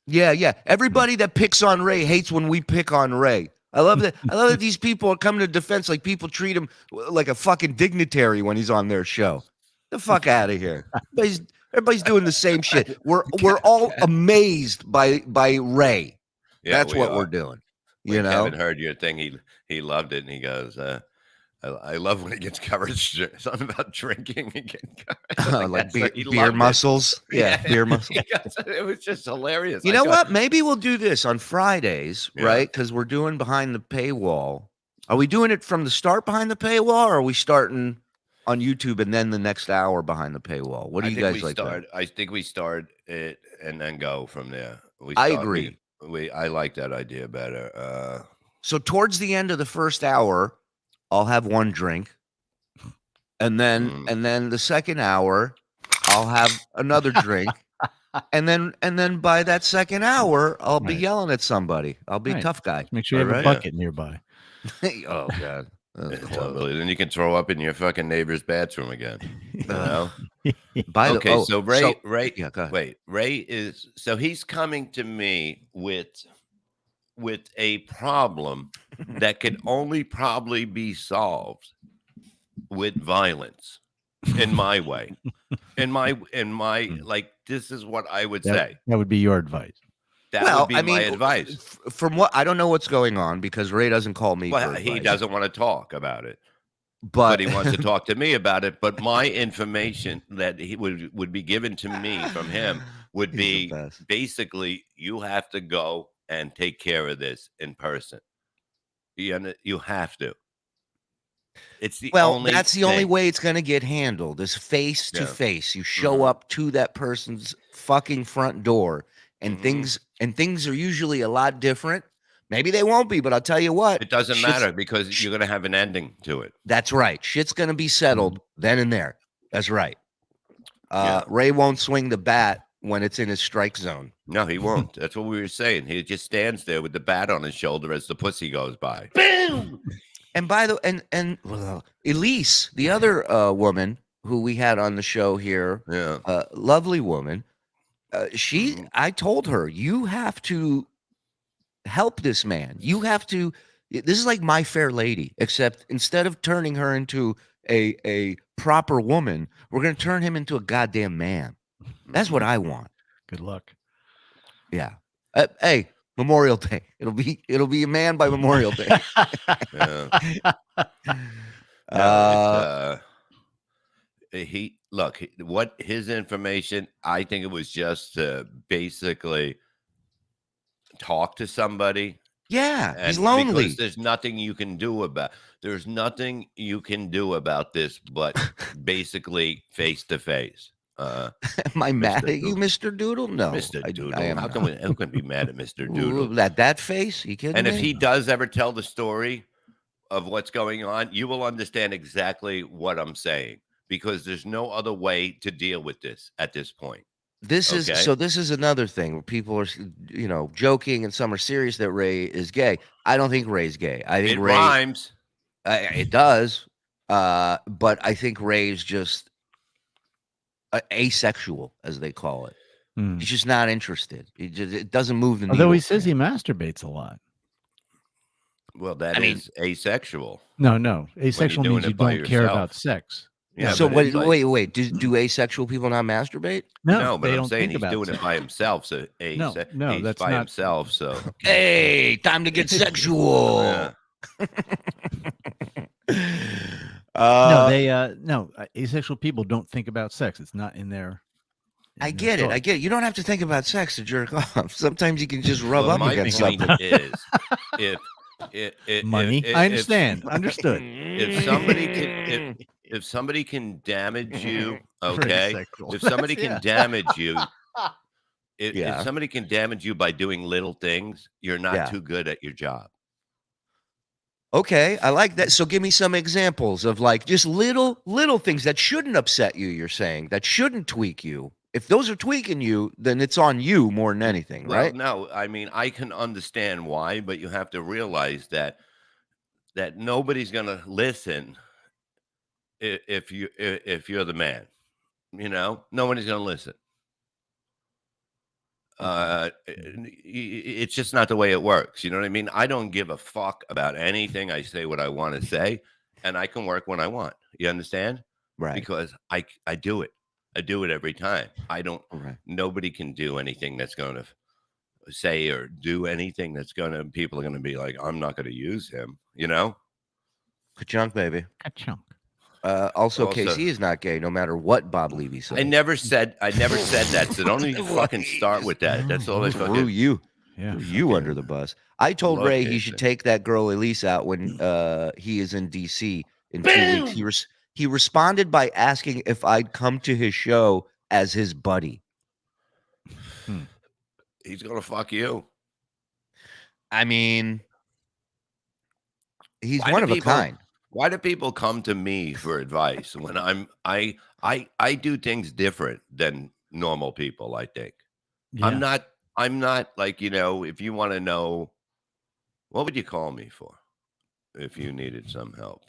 Yeah. Everybody that picks on Ray hates when we pick on Ray. I love that. I love that these people are coming to defense like people treat him like a fucking dignitary when he's on their show. The fuck out of here. Everybody's doing the same shit. We're all amazed by Ray. Yeah, that's what we're doing. You know, Kevin heard your thing. He loved it, and he goes, "I love when he gets coverage. Something about drinking again, like beer muscles. Yeah, beer muscles. It was just hilarious. You know what? Maybe we'll do this on Fridays, right? Because we're doing behind the paywall. Are we doing it from the start behind the paywall, or are we starting on YouTube and then the next hour behind the paywall? What do you guys like? I think we start it and then go from there. I agree. I like that idea better. So towards the end of the first hour, I'll have one drink, and then the second hour, I'll have another drink, and then by that second hour, I'll be yelling at somebody. I'll be a tough guy. Make sure you have a bucket nearby. Oh God. Then you can throw up in your fucking neighbor's bathroom again. You know? So Ray, yeah, go ahead. Wait, Ray is he's coming to me with a problem that could only probably be solved with violence in my way. In my like this is what I would say. That would be your advice. That would be my advice. From what I don't know what's going on because Ray doesn't call me. Well, he doesn't want to talk about it, but he wants to talk to me about it. But my information that he would be given to me from him would be basically you have to go and take care of this in person. You have to. It's the only that's the only way it's going to get handled is face to face. You show up to that person's fucking front door. And things are usually a lot different. Maybe they won't be, but I'll tell you what. It doesn't matter because you're going to have an ending to it. That's right. Shit's going to be settled then and there. That's right. Ray won't swing the bat when it's in his strike zone. No, he won't. That's what we were saying. He just stands there with the bat on his shoulder as the pussy goes by. Boom! And by the Elise, the other woman who we had on the show here, lovely woman. I told her, you have to help this man. You have to, this is like My Fair Lady, except instead of turning her into a proper woman, we're going to turn him into a goddamn man. That's what I want. Good luck. Yeah. Hey, Memorial Day. It'll be a man by Memorial Day. What his information, I think it was just to basically talk to somebody. Yeah, And he's lonely. Because there's nothing you can do about this but basically face to face. Am I mad at you, Mr. Doodle? No, Mr. Doodle. I am How can we be mad at Mr. Doodle? That face? He kidding And me? if he does ever tell the story of what's going on, you will understand exactly what I'm saying, because there's no other way to deal with this at this point. This is another thing where people are, joking and some are serious that Ray is gay. I don't think Ray's gay. I think Ray rhymes. It does, but I think Ray's just asexual, as they call it. He's just not interested. It doesn't move the needle. Although he says he masturbates a lot. Well, that is asexual. No. Asexual means you don't care about sex. Yeah. So wait. Do asexual people not masturbate? No, but I'm saying he's doing it by himself. So he's that's by not himself. So hey, time to get sexual. No, asexual people don't think about sex. It's not in their. I get it. You don't have to think about sex to jerk off. Sometimes you can just rub up against something. Money. I understand. Understood. If somebody can damage you, okay. If somebody can damage you, if somebody can damage you by doing little things, you're not too good at your job. Okay, I like that. So give me some examples of like just little things that shouldn't upset you. You're saying that shouldn't tweak you. If those are tweaking you, then it's on you more than anything, right? No, I mean, I can understand why, but you have to realize that nobody's going to listen if you're the man. Nobody's going to listen. It's just not the way it works. You know what I mean? I don't give a fuck about anything. I say what I want to say, and I can work when I want. You understand? Right. Because I do it. I do it every time. Nobody can do anything that's going to say or do anything that's going to, people are going to be like, I'm not going to use him, Ka-chunk, baby. Ka-chunk. Also, KC is not gay, no matter what Bob Levy said. I never said that. So don't even fucking start with that. That's all I fucking. Threw you under the bus. I told Ray he should take that girl Elise out when he is in DC in 2 weeks. He responded by asking if I'd come to his show as his buddy. He's gonna fuck you. I mean, he's one of a kind. Why do people come to me for advice when I do things different than normal people? I think I'm not like, if you want to know, what would you call me for if you needed some help?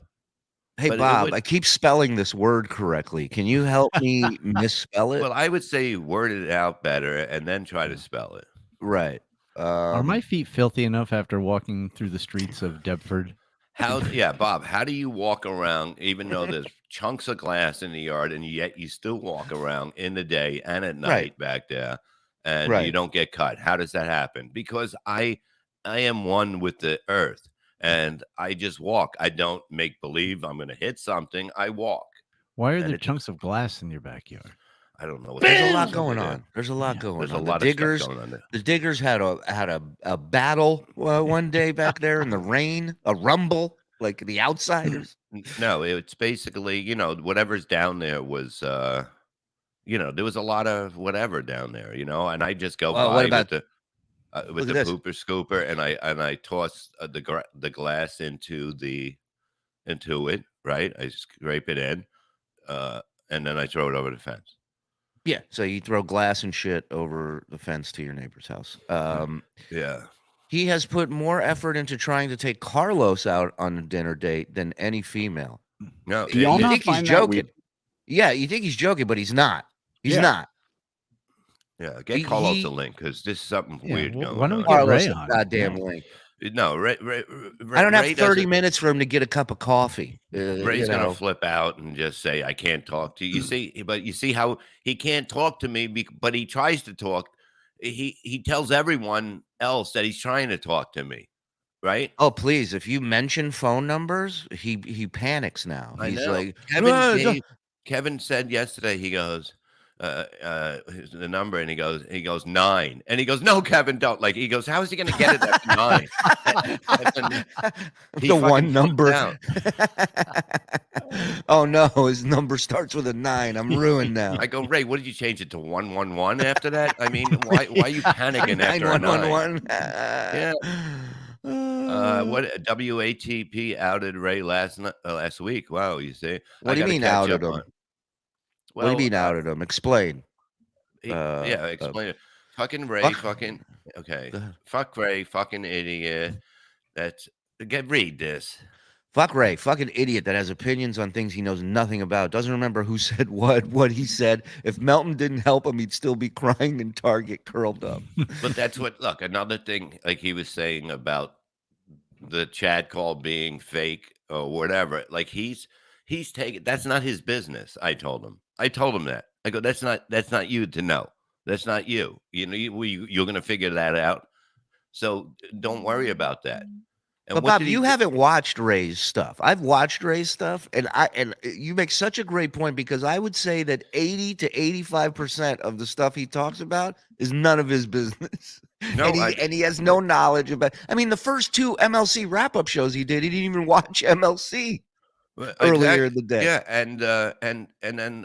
Hey, Bob, I keep spelling this word correctly. Can you help me misspell it? Well, I would say word it out better and then try to spell it. Right. Are my feet filthy enough after walking through the streets of Deptford? Bob, how do you walk around even though there's chunks of glass in the yard and yet you still walk around in the day and at night back there and you don't get cut? How does that happen? Because I am one with the earth. And I just walk. I don't make believe I'm going to hit something. I walk. Why are there chunks of glass in your backyard? I don't know. There's a lot going on. There's a lot going on. There's a lot of stuff going on there. The diggers had a battle one day back there in the rain, a rumble, like the outsiders. No, it's basically, whatever's down there was, there was a lot of whatever down there, and I just go by with the pooper scooper, and I toss the glass into it, right? I scrape it in, and then I throw it over the fence. Yeah, so you throw glass and shit over the fence to your neighbor's house. Yeah. He has put more effort into trying to take Carlos out on a dinner date than any female. No, you think he's joking? Yeah, you think he's joking, but he's not. He's not. Yeah, get Carlos a link because this is something weird going on. Why don't we get Ray on? Goddamn link. No, I don't have Ray 30 doesn't- minutes for him to get a cup of coffee. Ray's gonna flip out and just say, "I can't talk to you." You see, but you see how he can't talk to me, but he tries to talk. He tells everyone else that he's trying to talk to me, right? Oh, please! If you mention phone numbers, he panics now. I He's know. like, Kevin said yesterday. He goes, here's the number, and he goes 9, and he goes, "No, Kevin, don't." Like he goes, "How is he going to get it at 9?" He the fucking one flipped number. out. Oh no, his number starts with a 9. I'm ruined now. I go, Ray, what did you change it to 111 after that? I mean, why are you panicking after a 9? 9111. Yeah. What WATP outed Ray last week? Wow, you see. What do you mean outed him? What do you mean outed him? Explain. Explain it. Fucking Ray, fucking okay. Fuck Ray, fucking idiot. Read this. Fuck Ray, fucking idiot that has opinions on things he knows nothing about. Doesn't remember who said what he said. If Melton didn't help him, he'd still be crying in Target curled up. But that's what, look, another thing, like he was saying about the Chad call being fake or whatever, like he's taking, that's not his business. I told him that. I go, that's not you to know. That's not you. You know, you're going to figure that out. So don't worry about that. And but Bob, you haven't watched Ray's stuff. I've watched Ray's stuff, and you make such a great point, because I would say that 80 to 85% of the stuff he talks about is none of his business. No, and he has no knowledge about. I mean, the first 2 MLC wrap-up shows he did, he didn't even watch MLC earlier in the day. Yeah, and then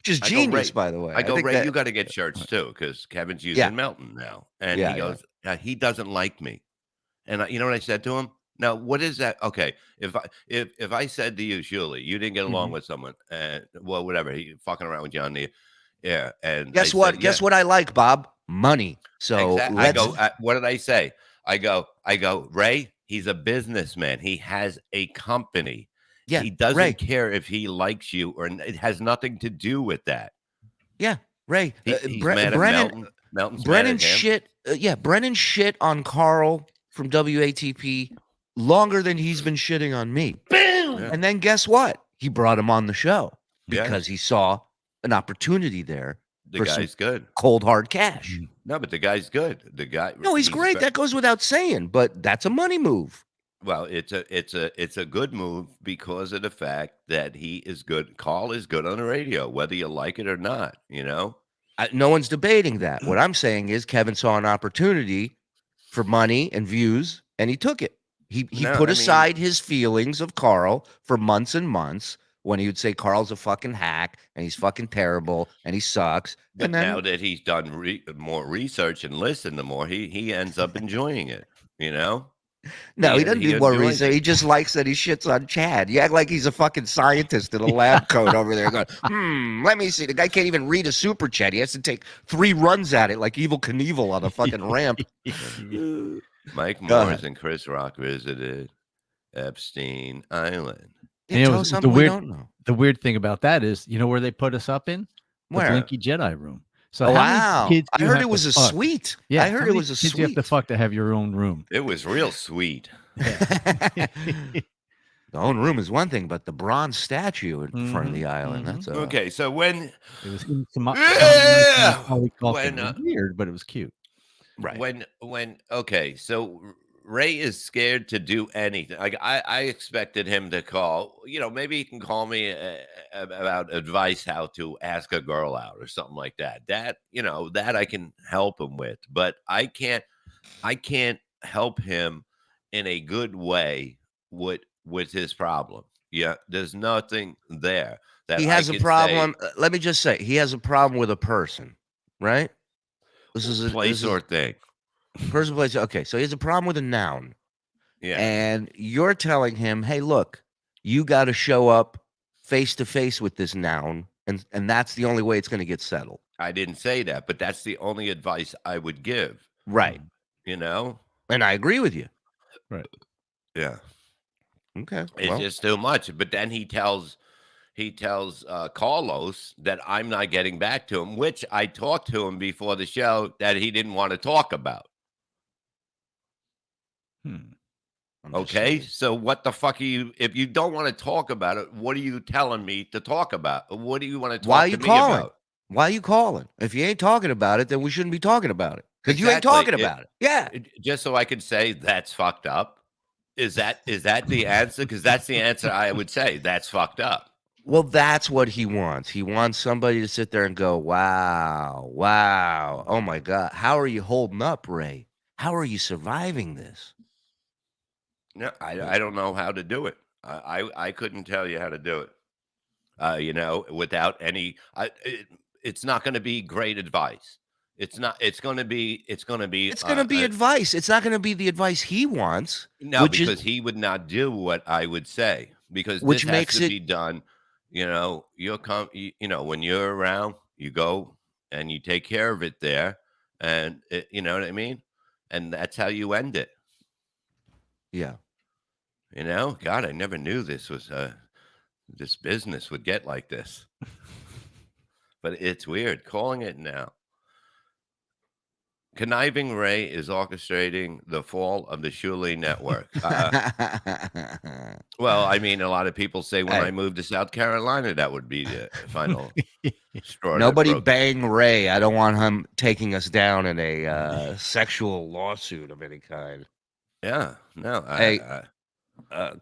just genius, by the way. I go, Ray, you got to get shirts too, because Kevin's using Melton now, and he goes, he doesn't like me. And you know what I said to him? Now, what is that? Okay, if I said to you, Shuli, you didn't get along with someone, and well, whatever, he fucking around with John, and guess what? Guess what I like, Bob? Money. So I go, what did I say? I go, Ray, he's a businessman. He has a company. Yeah, he doesn't Ray. care if he likes you, or it has nothing to do with that. Yeah, Ray. He's mad at Melton. Melton's Brennan mad at him. Brennan shit on Carl from WATP longer than he's been shitting on me. Yeah. And then guess what? He brought him on the show because he saw an opportunity there. The guy's good. Cold hard cash. No, but the guy's good. The guy. No, he's great. That goes without saying, but that's a money move. Well, it's a good move because of the fact that he is good. Carl is good on the radio, whether you like it or not, you know? No one's debating that. What I'm saying is Kevin saw an opportunity for money and views, and he took it. He put aside his feelings of Carl for months and months when he would say Carl's a fucking hack and he's fucking terrible and he sucks. But and then, now that he's done more research and listened to more, he ends up enjoying it, you know? No, he doesn't do more research. He just likes that he shits on Chad. You act like he's a fucking scientist in a lab coat over there going, let me see. The guy can't even read a super chat. He has to take 3 runs at it like Evel Knievel on a fucking ramp. Mike Morris and Chris Rock visited Epstein Island. Yeah, tell us something we don't know. The weird thing about that is, you know where they put us up in? Where? The Blinky Jedi room. So oh, how many wow. kids I do you heard have it was to a fuck? suite. Yeah, I heard it was a kids suite. You have to fuck to have your own room. It was real sweet. The own room is one thing, but the bronze statue in front of the island, that's okay. So when it was weird, but it was cute. Right. When okay, so Ray is scared to do anything. Like I expected him to call, you know, maybe he can call me about advice how to ask a girl out or something like that. That, you know, that I can help him with, but I can't help him in a good way with his problem. Yeah, there's nothing there that he has a problem. Let me just say, he has a problem with a person, right? This is a place or thing. Person, place. Okay, so he has a problem with a noun. Yeah. And you're telling him, hey, look, you got to show up face to face with this noun, and that's the only way it's going to get settled. I didn't say that, but that's the only advice I would give. Right. You know? And I agree with you. Right. Yeah. Okay. It's just too much. But then he tells Carlos that I'm not getting back to him, which I talked to him before the show that he didn't want to talk about. I'm just Okay, saying. so what the fuck are you? If you don't want to talk about it, what are you telling me to talk about? What do you want to Why talk are to you me calling? about? Why are you calling? If you ain't talking about it, then we shouldn't be talking about it because you ain't Exactly. talking about it. Yeah. Just so I could say that's fucked up. Is that the answer? Because that's the answer I would say. That's fucked up. Well, that's what he wants. He wants somebody to sit there and go, wow, wow. Oh my God. How are you holding up, Ray? How are you surviving this? No, I don't know how to do it. I couldn't tell you how to do it. Without any, it's not going to be great advice. It's not. It's going to be. It's going to be advice. It's not going to be the advice he wants. No, which because is, he would not do what I would say. Because which this makes has to it be done. When you're around, you go and you take care of it there, and you know what I mean. And that's how you end it. yeah. God, I never knew this business would get like this. But it's weird calling it now. Conniving Ray is orchestrating the fall of the Shuli network. Well, I mean, a lot of people say when Hey. I moved to South Carolina, that would be the final straw. that Nobody broke- bang Ray. I don't want him taking us down in a sexual lawsuit of any kind. Yeah, no, Hey. All right.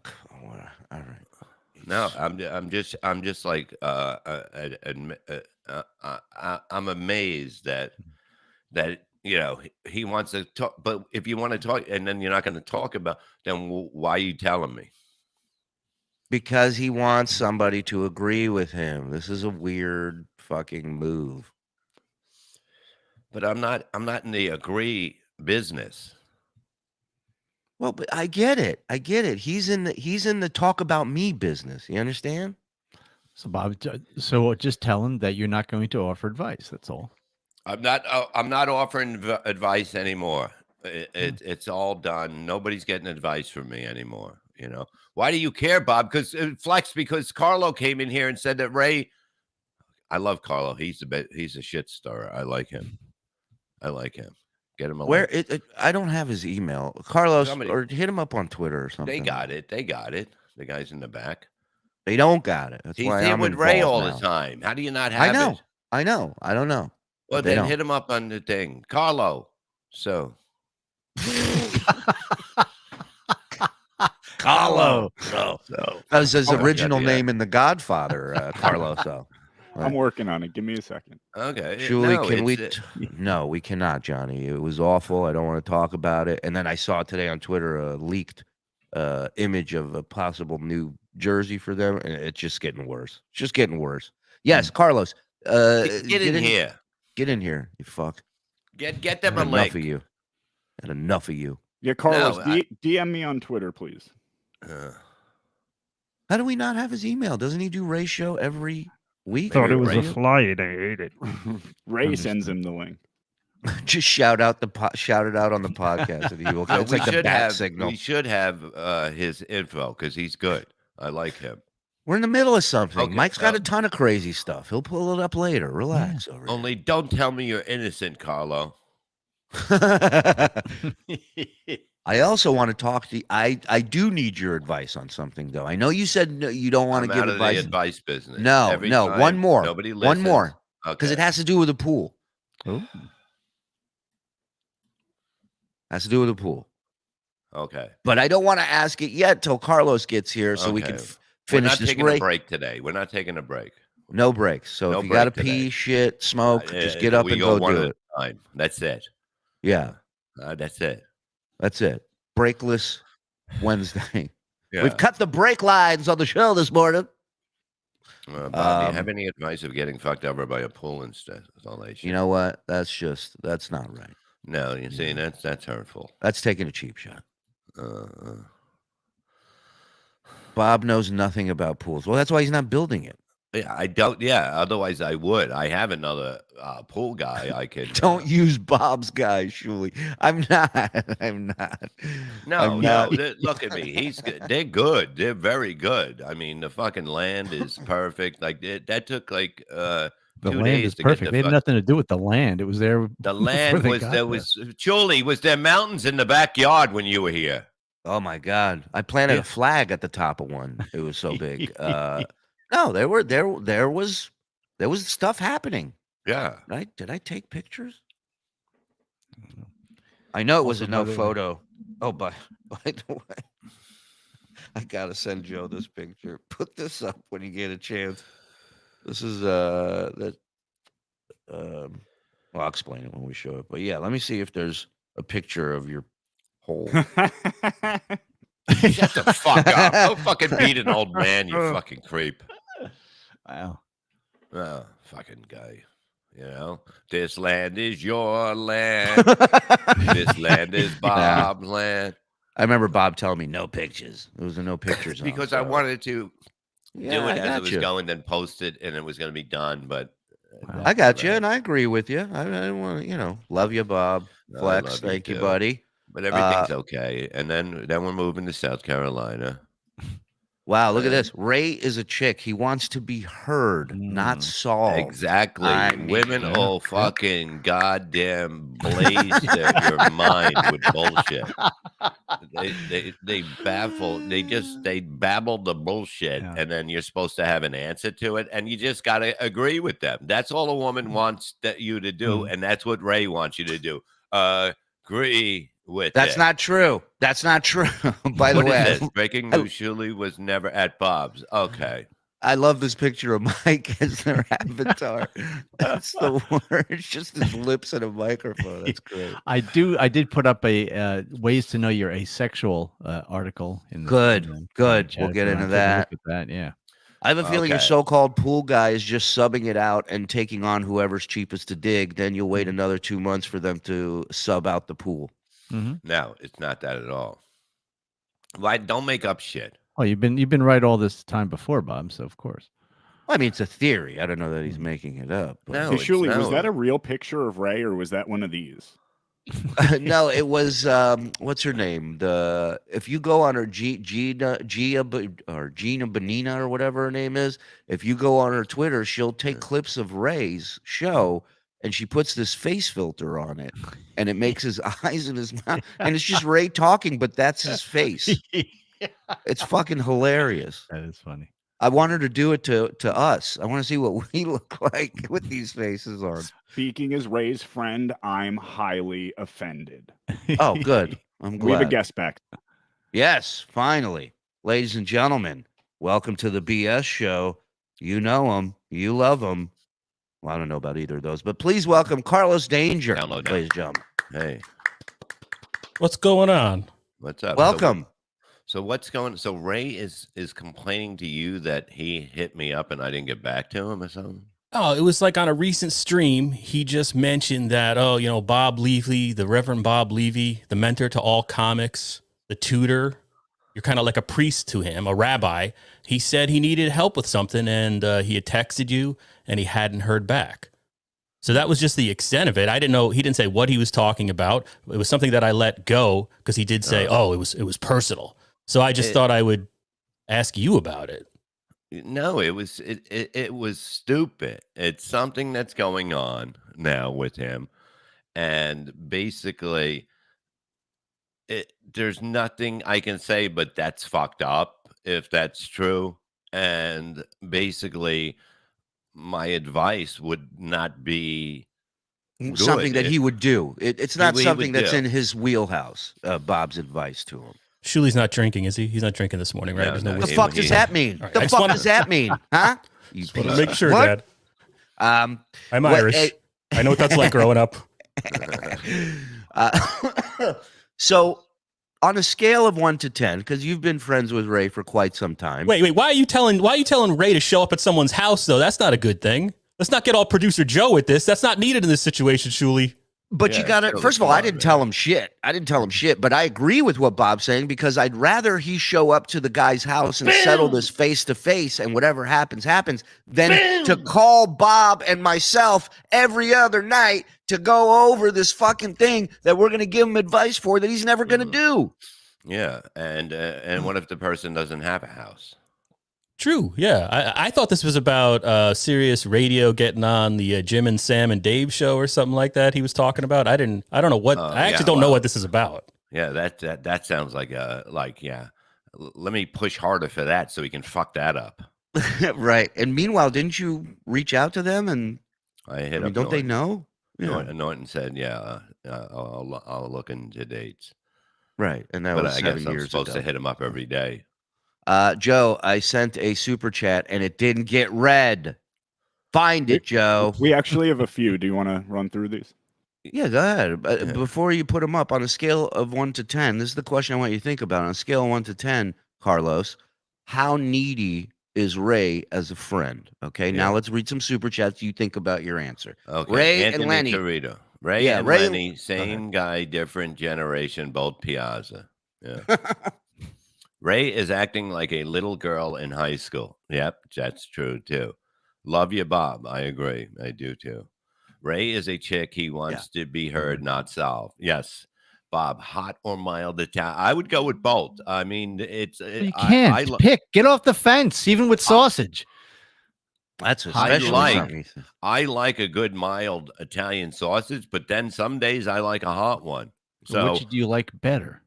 no, I'm just like I'm amazed that he wants to talk. But if you want to talk, and then you're not going to talk about, then why are you telling me? Because he wants somebody to agree with him. This is a weird fucking move. But I'm not in the agree business. Well, but I get it. He's in the talk about me business. You understand? So Bob, so just tell him that you're not going to offer advice. That's all. I'm not offering advice anymore. It's all done. Nobody's getting advice from me anymore. Why do you care, Bob? Because because Carlo came in here and said that Ray. I love Carlo. He's a shit stirrer. I like him. Get him a Where link. I don't have his email, Carlos, Somebody- or hit him up on Twitter or something. They got it. The guys in the back. They don't got it. That's He's why here I'm with Ray all involved the now. time. How do you not have I know. it? I know. I don't know. Well, They then don't. hit him up on the thing, Carlo. So Carlo. so That was his Oh, original yeah. name in The Godfather, Carlos. So. I'm working on it. Give me a second. okay. Julie, No, can we? it's, No, we cannot, Johnny. It was awful. I don't want to talk about it. And then I saw today on Twitter a leaked image of a possible new jersey for them, and it's just getting worse. It's just getting worse. Yes, Carlos. get in here. Get in here, you fuck. Get them a Enough link. of you. And enough of you. Yeah, Carlos, No, DM me on Twitter, please. How do we not have his email? Doesn't he do Ray show every week? Thought it was a Ray- fly and I ate it. Ray sends him the link. Just shout it out on the podcast. And he will. No, It's like the bat signal. We should have his info because he's good. I like him. We're in the middle of something. Okay, Mike's got a ton of crazy stuff. He'll pull it up later. Relax over there. Only don't tell me you're innocent, Carlo. I also want to talk to you. I do need your advice on something, though. I know you said no, you don't want I'm to give out of advice. the advice business. No, Every no, time, one more. Nobody listens. One more. Because Okay. it has to do with the pool. Oh, Has to do with the pool. Okay. But I don't want to ask it yet till Carlos gets here so we can Okay. We're finish not this taking break. a break today. We're not taking a break. No breaks. So No if you got to break pee, today. shit, smoke, just get up We and go go one do at it. a time. That's it. Yeah, That's it. that's it. Breakless Wednesday. Yeah. We've cut the brake lines on the show this morning. Bob, do you have any advice of getting fucked over by a pool installation? You know what? That's not right. No, you see, that's hurtful. That's taking a cheap shot. Bob knows nothing about pools. Well, that's why he's not building it. Yeah, I don't. Yeah, otherwise I would. I have another pool guy I could. Don't use Bob's guy, Shuli. I'm not. No, I'm not. Look at me. He's good. They're good. They're very good. I mean, the fucking land is perfect. Like that took like The 2 land days is to get perfect. the They had fuck- nothing to do with the land. It was there. The before land they was got there was Julie, was there mountains in the backyard when you were here? Oh my God! I planted Yeah. a flag at the top of one. It was so big. No, there was stuff happening. Yeah. Right? Did I take pictures? I know it was Also, a no by the way- photo. Oh, by the way, I gotta send Joe this picture. Put this up when you get a chance. This is that. Well, I'll explain it when we show it. But yeah, let me see if there's a picture of your hole. Shut the fuck up. Don't fucking beat an old man, you fucking creep. Wow. Oh, fucking guy. You know, this land is your land. This land is Bob's land. I remember Bob telling me no pictures. There was a no pictures zone, Because I so- wanted to Yeah, do I it as it got was you. going, then post it, and it was going to be done. But I got you, and I agree with you. I want to, love you, Bob. I Flex, love thank you, too. buddy. But everything's okay. And then we're moving to South Carolina. Wow, look at this. Ray is a chick. He wants to be heard, not solved. Exactly. I mean, Women yeah, all yeah. fucking goddamn blaze your mind with bullshit. They baffle. They babble the bullshit, Yeah. and then you're supposed to have an answer to it, and you just gotta agree with them. That's all a woman wants you to do, and that's what Ray wants you to do. Agree with That's it. not true. That's not true. By the What is way, this? Breaking news: Shuli was never at Bob's. Okay. I love this picture of Mike as their avatar. That's the word. It's just his lips and a microphone. That's great. I did put up a ways to know you're asexual article in the Good, in the good. chat, We'll get so into take a that. look at that. Yeah. I have a feeling your Okay. so-called pool guy is just subbing it out and taking on whoever's cheapest to dig. Then you'll wait another 2 months for them to sub out the pool. Mm-hmm. No, it's not that at all. Why? Don't make up shit. Oh, you've been right all this time before, Bob. So of course. Well, I mean, it's a theory. I don't know that he's making it up. but- No, Hey, it's Shuli, was no. that a real picture of Ray, or was that one of these? No, it was what's her name? If you go on her Gina Bonina or whatever her name is, if you go on her Twitter, she'll take clips of Ray's show and she puts this face filter on it and it makes his eyes and his mouth and it's just Ray talking, but that's his face. It's fucking hilarious. That is funny. I want her to do it to us. I want to see what we look like with these faces on. Speaking as Ray's friend, I'm highly offended. Oh, good. I'm glad. We have a guest back. Yes, finally. Ladies and gentlemen, welcome to the BS show. You know him. You love him. Well, I don't know about either of those, but please welcome Carlos Danger, Download that. ladies and gentlemen. Hey, What's going on? what's up? Welcome. So what's going? So Ray is complaining to you that he hit me up and I didn't get back to him or something. Oh, it was like on a recent stream. He just mentioned that, Bob Levy, the Reverend Bob Levy, the mentor to all comics, the tutor. You're kind of like a priest to him, a rabbi. He said he needed help with something and he had texted you and he hadn't heard back. So that was just the extent of it. I didn't know. He didn't say what he was talking about. It was something that I let go because he did say, it was personal. So I just thought I would ask you about it. No, it was stupid. It's something that's going on now with him, and basically, there's nothing I can say, but that's fucked up if that's true. And basically, my advice would not be Something good. that he would do. It's not He something would that's do. in his wheelhouse, Bob's advice to him. Shuli's not drinking, is he? He's not drinking this morning, right? No, There's no, no The whiskey. fuck does that mean? All right, The I just fuck wanna- does that mean? Huh? You Just wanna piece make of- sure, What? Dad. I'm what- Irish. I know what that's like growing up. So, on a scale of 1 to 10, because you've been friends with Ray for quite some time. Wait. Why are you telling Ray to show up at someone's house though? That's not a good thing. Let's not get all producer Joe with this. That's not needed in this situation, Shuli. But Yeah, you got to, totally first of all, I fine, didn't man. tell him shit. But I agree with what Bob's saying because I'd rather he show up to the guy's house and settle this face to face and whatever happens, than to call Bob and myself every other night to go over this fucking thing that we're going to give him advice for that he's never going to do. Yeah, and what if the person doesn't have a house? True. Yeah. I thought this was about Sirius Radio getting on the Jim and Sam and Dave show or something like that he was talking about. I don't know what, I actually don't know what this is about. Yeah, that sounds like let me push harder for that so we can fuck that up. Right. And meanwhile, didn't you reach out to them and I hit up don't they know? Norton said, I'll look into dates. Right. And that but was I 7 guess I'm years supposed ago. to hit him up every day. Joe, I sent a super chat and it didn't get read. Find it, Joe. We actually have a few. Do you want to run through these? Yeah, go ahead. Before you put them up, on a scale of 1 to 10, this is the question I want you to think about. On a scale of 1 to 10, Carlos, how needy is Ray as a friend? Okay, now let's read some super chats. You think about your answer. Okay, Ray Anthony and Lenny. Torito. Ray and Ray Lenny, same guy, different generation, both Piazza. Yeah. Ray is acting like a little girl in high school. Yep, that's true too. Love you, Bob. I agree. I do too. Ray is a chick. He wants to be heard, not solved. Yes. Bob, hot or mild Italian? I would go with both. I mean, You can't pick. Get off the fence, even with sausage. That's I like a good mild Italian sausage, but then some days I like a hot one. So which do you like better?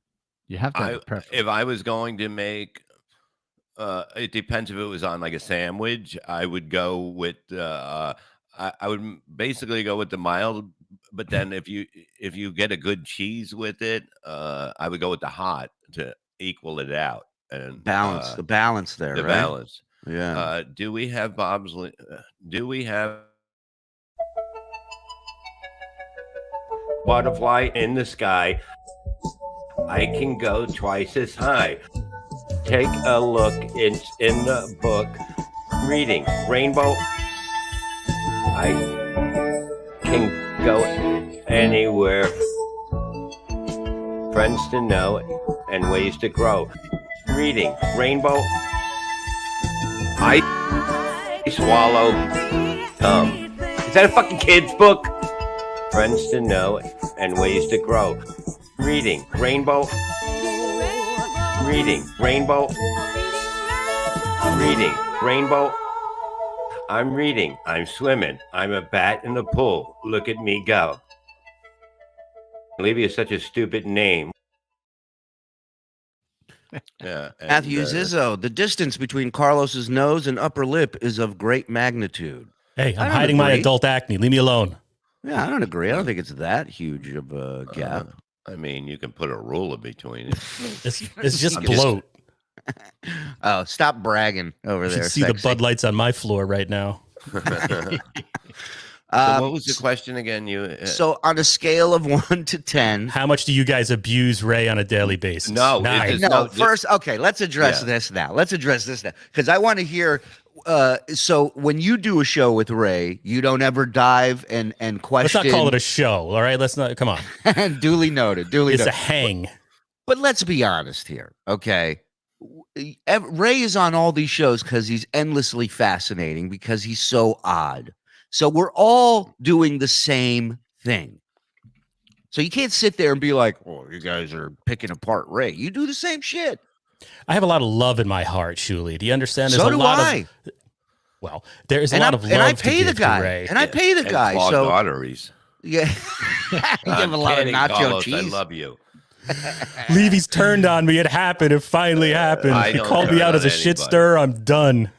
You have to have a preference. If I was going to make, it depends if it was on like a sandwich. I would go with I would basically go with the mild, but then if you get a good cheese with it, I would go with the hot to equal it out and balance the balance there. The right? balance. Yeah. Do we have Bob's? Do we have butterfly in the sky? I can go twice as high. Take a look in the book. Reading Rainbow. I can go anywhere. Friends to know and ways to grow. Reading Rainbow. I swallow. Is that a fucking kid's book? Friends to know and ways to grow. Reading Rainbow. Reading Rainbow. Reading Rainbow. I'm reading. I'm swimming. I'm a bat in the pool. Look at me go. Olivia is such a stupid name. Yeah, Matthew Zizzo, the distance between Carlos's nose and upper lip is of great magnitude. Hey, I'm hiding my adult acne. Leave me alone. Yeah, I don't agree. I don't think it's that huge of a gap. I mean, you can put a ruler between it. It's just bloat. Oh, stop bragging over You there. should see the Bud Lights on my floor right now. So what was the question again? So on a scale of 1 to 10, how much do you guys abuse Ray on a daily basis? No, first, okay, let's address this now. Let's address this now because I want to hear. So when you do a show with Ray, you don't ever dive and question. Let's not call it a show, all right? Let's not. Come on. Duly noted. Duly it's noted. a hang. But let's be honest here, okay? Ray is on all these shows because he's endlessly fascinating because he's so odd. So we're all doing the same thing. So you can't sit there and be like, "Oh, you guys are picking apart Ray." You do the same shit. I have a lot of love in my heart, Shuli. Do you understand? So do I. Well, there is a lot of love. And I pay the guy. Ray. And I pay the guy. Clogged So arteries. Yeah, you give a lot of nacho Carlos, cheese. I love you. Levy's turned on me. It happened. It finally happened. He called me out as a shit stirrer. I'm done.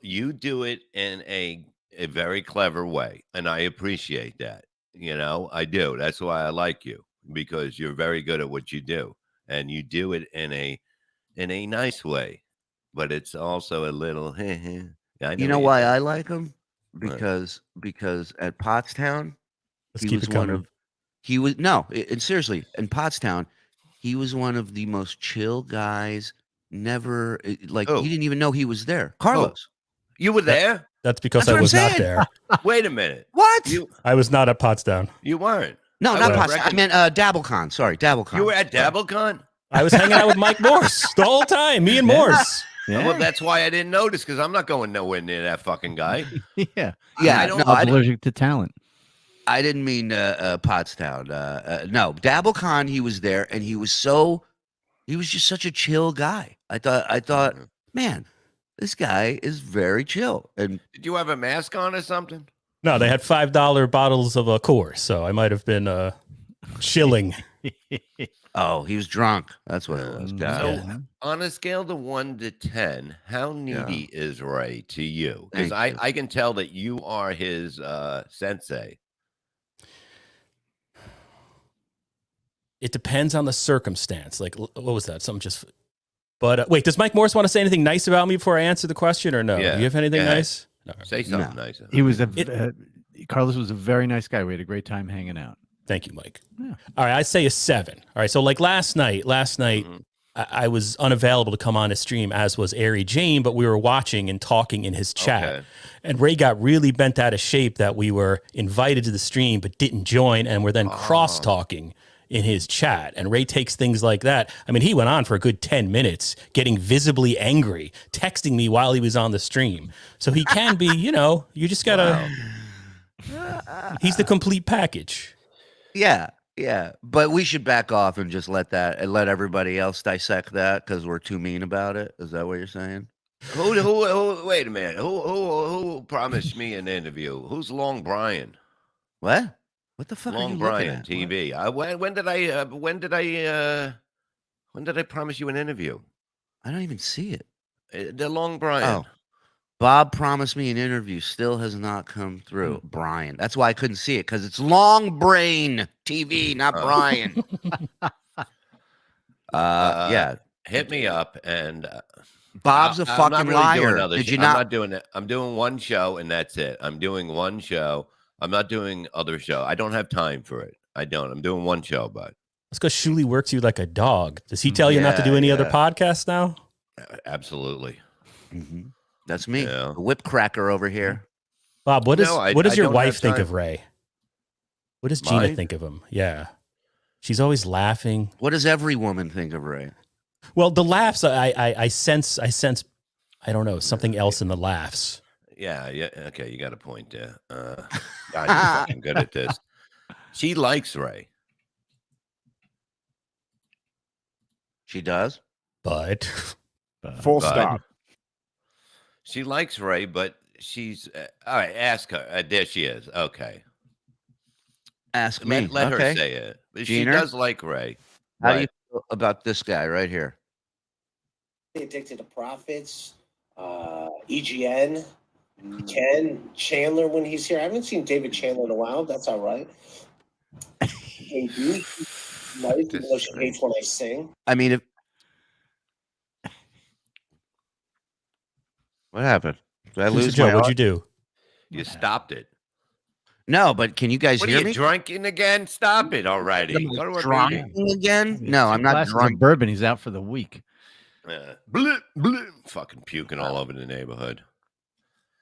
You do it in a very clever way, and I appreciate that. You know, I do. That's why I like you, because you're very good at what you do, and you do it in a nice way, but it's also a little. You know why I like him? Because at Pottstown, seriously, in Pottstown, he was one of the most chill guys. Never he didn't even know he was there. Carlos, you were there. That's because I was not there. Wait a minute. What? I was not at Pottstown. You weren't. No, not Pottstown. I meant DabbleCon. Sorry, DabbleCon. You were at DabbleCon? I was hanging out with Mike Morse the whole time. Me and Morse. Yeah. Well, that's why I didn't notice, because I'm not going nowhere near that fucking guy. Yeah. I'm allergic to talent. I didn't mean Pottstown. No, DabbleCon. He was there, and he was so He was just such a chill guy. I thought, man, this guy is very chill. And did you have a mask on or something? No, they had $5 bottles of a Coors, so I might have been chilling. oh, he was drunk. That's what it was. Got So, it. on a scale of 1 to 10, how needy is Ray to you? Because Thank you. I can tell that you are his sensei. It depends on the circumstance. Like, what was that? Something just. But wait, does Mike Morris want to say anything nice about me before I answer the question, or no? Yeah. Do you have anything Yeah. nice? No. Say something nice. He was Carlos was a very nice guy. We had a great time hanging out. Thank you, Mike. Yeah. All right, I'd say a 7. All right, so like last night, I was unavailable to come on his stream, as was Ari Jane, but we were watching and talking in his chat. Okay. And Ray got really bent out of shape that we were invited to the stream but didn't join, and we're then cross-talking in his chat. And Ray takes things like that. I mean, he went on for a good 10 minutes, getting visibly angry, texting me while he was on the stream. So he can be, you just gotta. He's the complete package. Yeah, yeah. But we should back off and just let everybody else dissect that because we're too mean about it. Is that what you're saying? Who wait a minute. Who promised me an interview? Who's Long Brian? What? What the fuck? Long are you Brian looking at? TV. When did I promise you an interview? I don't even see it. The Long Brian. Oh, Bob promised me an interview. Still has not come through. Brian. That's why I couldn't see it because it's Long Brain TV, not Brian. Yeah. Hit me up and. Bob's a I'm fucking not really doing liar. other Did you I'm not? not doing it. I'm doing one show and that's it. I'm doing one show. I'm not doing other show. I don't have time for it. I don't. I'm doing one show, but That's because Shuli works you like a dog. Does he tell you not to do any other podcasts now? absolutely. Mhm. That's me, Yeah. the whip cracker over here. Bob, what does No, I your don't wife have think time. of Ray? What does Gina Mine? think of him? Yeah. She's always laughing. What does every woman think of Ray? Well, the laughs, I sense, I don't know, something else in the laughs. Yeah. Okay, you got a point there. God, you're fucking good at this. She likes Ray. She does. But Full But- stop. She likes Ray, but she's all right. Ask her. There she is. Okay. Ask me. Let her okay. say it. But Gina? she does like Ray. How do you feel about this guy right here? Addicted to Profits, EGN, Ken Chandler when he's here. I haven't seen David Chandler in a while. That's all right. JD, nice, even though she hates when I sing. I mean, if what happened? Did I Producer lose Joe, my what'd you do? You stopped it. No, but can you guys What are hear you me? drinking again? Stop it already. Am I Go to a drunk meeting. again? No, I'm not Glasses of drunk. bourbon. He's out for the week. Blip, blip. Fucking puking all over the neighborhood.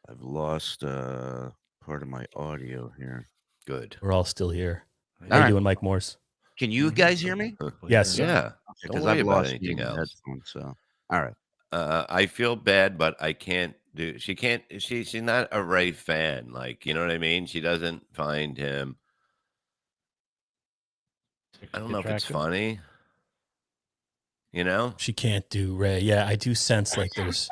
I've lost part of my audio here. Good. We're all still here. All How you right. doing, Mike Morse? Can you guys hear me? Yes. Yeah. Because Don't worry I've about lost anything the else. headphones, so all right. I feel bad, but I can't do. She can't. She's not a Ray fan. Like, you know what I mean? She doesn't find him. I don't know if it's funny. You know? She can't do Ray. Yeah, I do sense like there's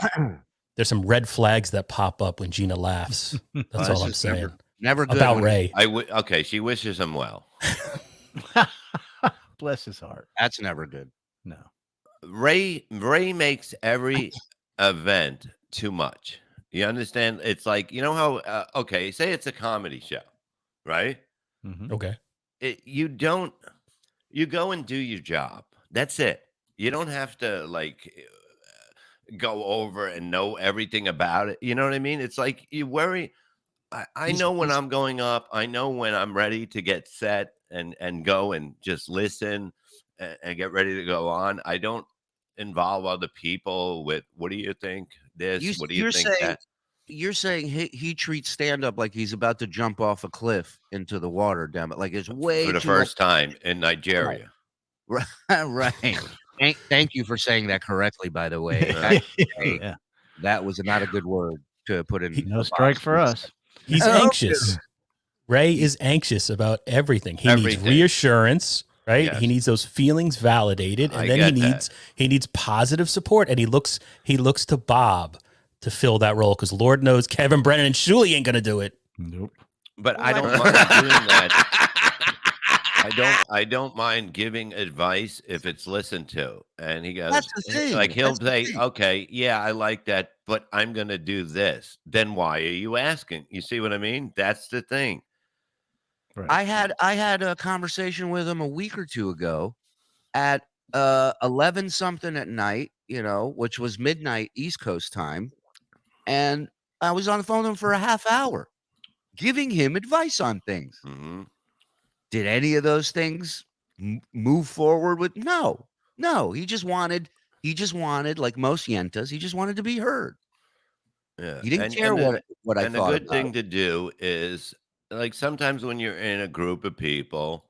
some red flags that pop up when Gina laughs. That's This all I'm is saying. Never good About when- Ray. Okay, she wishes him well. Bless his heart. That's never good. No. Ray makes every event too much. You understand? It's like, you know how okay, say it's a comedy show, right? Mhm. Okay. You go and do your job. That's it. You don't have to like go over and know everything about it. You know what I mean? It's like you worry. I know when I'm going up. I know when I'm ready to get set and go and just listen and get ready to go on. I don't involve other people with what do you think this? What do you think that? You're saying he treats stand up like he's about to jump off a cliff into the water. Damn it! Like it's way For the too first time in Nigeria. Right. right. Thank you for saying that correctly. By the way, Yeah. that was not a good word to put in. No the strike box. for us. He's Oh, anxious. Ray is anxious about everything. He needs Everything. reassurance, right? Yes. He needs those feelings validated, and I then get he needs positive support, and he looks to Bob to fill that role because Lord knows Kevin Brennan and Shuli ain't gonna do it. Nope. But I don't mind doing that. I don't mind giving advice if it's listened to. And he goes, That's the thing. like he'll That's the say, thing. okay, yeah, I like that, but I'm gonna do this. Then why are you asking? You see what I mean? That's the thing. Right. I had a conversation with him a week or two ago at 11 something at night, which was midnight East Coast time, and I was on the phone with him for a half hour, giving him advice on things. Mm-hmm. Did any of those things move forward with? No. He just wanted, like most Yentas, he just wanted to be heard. Yeah. He didn't care what I and thought. a good about thing it. to do is like sometimes when you're in a group of people,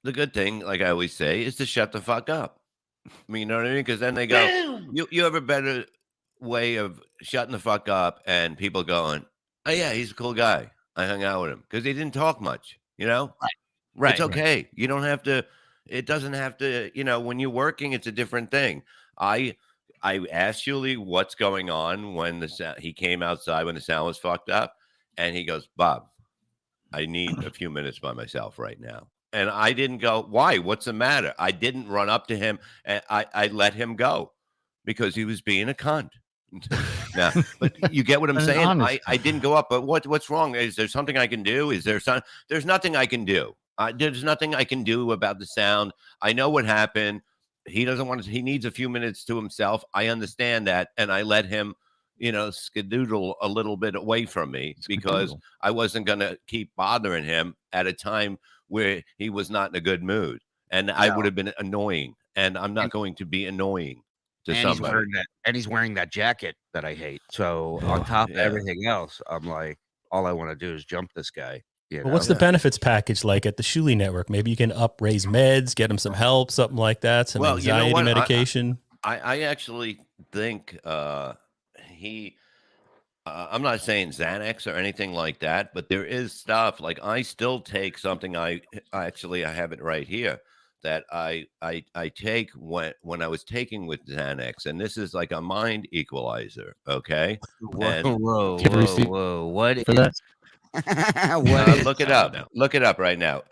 the good thing, like I always say, is to shut the fuck up. I mean, you know what I mean? Because then they go, you have a better way of shutting the fuck up, and people going, oh yeah, he's a cool guy. I hung out with him because he didn't talk much. Right. It's okay. You don't have to. It doesn't have to. When you're working, it's a different thing. I asked Shuli what's going on when he came outside when the sound was fucked up, and he goes, Bob, I need a few minutes by myself right now. And I didn't go, why? What's the matter? I didn't run up to him, and I let him go because he was being a cunt. Now, but you get what I'm saying? I didn't go up, but what's wrong? Is there something I can do? Is there some? There's nothing I can do. There's nothing I can do about the sound. I know what happened. He doesn't want to. He needs a few minutes to himself. I understand that, and I let him, skedoodle a little bit away from me because I wasn't going to keep bothering him at a time where he was not in a good mood, and I would have been annoying. And I'm not going to be annoying to somebody. He's wearing that jacket that I hate. So on top of everything else, I'm like, all I want to do is jump this guy. Well, what's the benefits package like at the Shuli Network? Maybe you can raise meds, get him some help, something like that, some anxiety medication. I actually think I'm not saying Xanax or anything like that, but there is stuff like I still take something. I have it right here that I take when I was taking with Xanax, and this is like a mind equalizer. Okay. Whoa! What is that? Look it up. Look it up right now.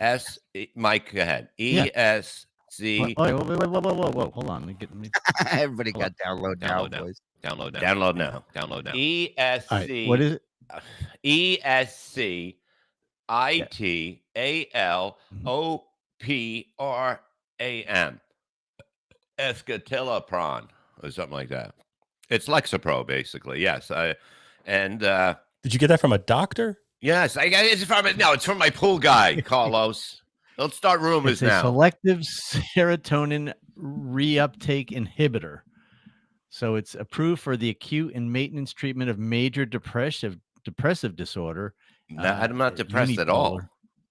Mike, go ahead. ESC. Wait, whoa! Hold on. Let me... Everybody got download now, boys. Download now. ESC. Right, what is it? ESC ITALOPRAM. Escitalopram or something like that. It's Lexapro, basically. Yes. Did you get that from a doctor? Yes, it's from my pool guy, Carlos. Let's start rumors now. Selective serotonin reuptake inhibitor. So it's approved for the acute and maintenance treatment of major depressive disorder. I'm not depressed at all.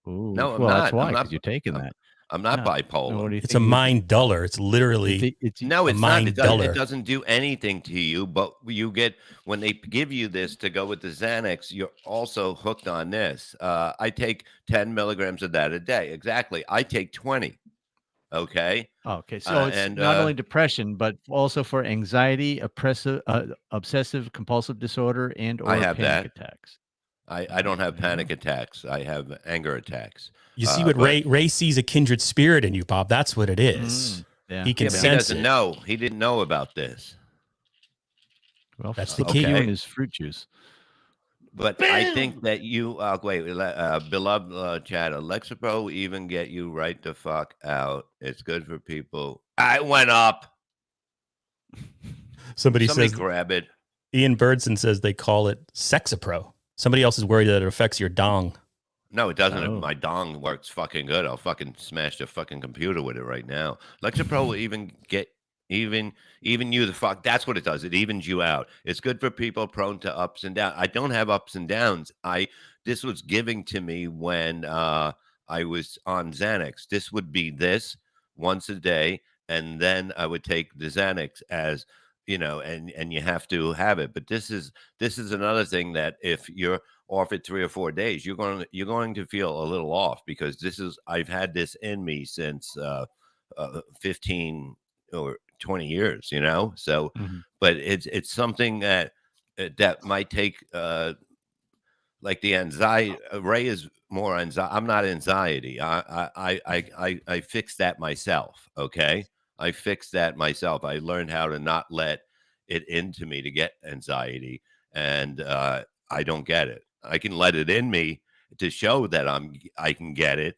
Ooh. No, I'm well, not. That's why, because you're taking that. I'm not bipolar. It's a mind duller. It's literally it's mind duller. It doesn't do anything to you, but you get when they give you this to go with the Xanax, you're also hooked on this. I take 10 milligrams of that a day. Exactly. I take 20. Okay. Okay. So it's not only depression, but also for anxiety, obsessive compulsive disorder, and or panic attacks. I don't have panic attacks. I have anger attacks. You see what Ray sees a kindred spirit in you, Bob. That's what it is. Yeah. He can sense he doesn't it. know. He didn't know about this. Well, that's the key. In his fruit juice. But I think that you, beloved Chad, Lexapro will even get you right the fuck out. It's good for people. I went up. Somebody says, grab it. Ian Birdson says they call it Sexapro. Somebody else is worried that it affects your dong. No, it doesn't. Oh. My dong works fucking good. I'll fucking smash the fucking computer with it right now. Lexapro will even get even you the fuck. That's what it does. It evens you out. It's good for people prone to ups and downs. I don't have ups and downs. This was giving to me when I was on Xanax. This would be this once a day, and then I would take the Xanax as and you have to have it. But this is another thing that if you're off it 3 or 4 days, you're going to feel a little off, because I've had this in me since 15 or 20 years, So, but it's something that might take like the anxiety. Ray is more anxiety. I'm not anxiety. I fixed that myself. Okay. I fixed that myself. I learned how to not let it into me to get anxiety, and I don't get it. I can let it in me to show that I can get it,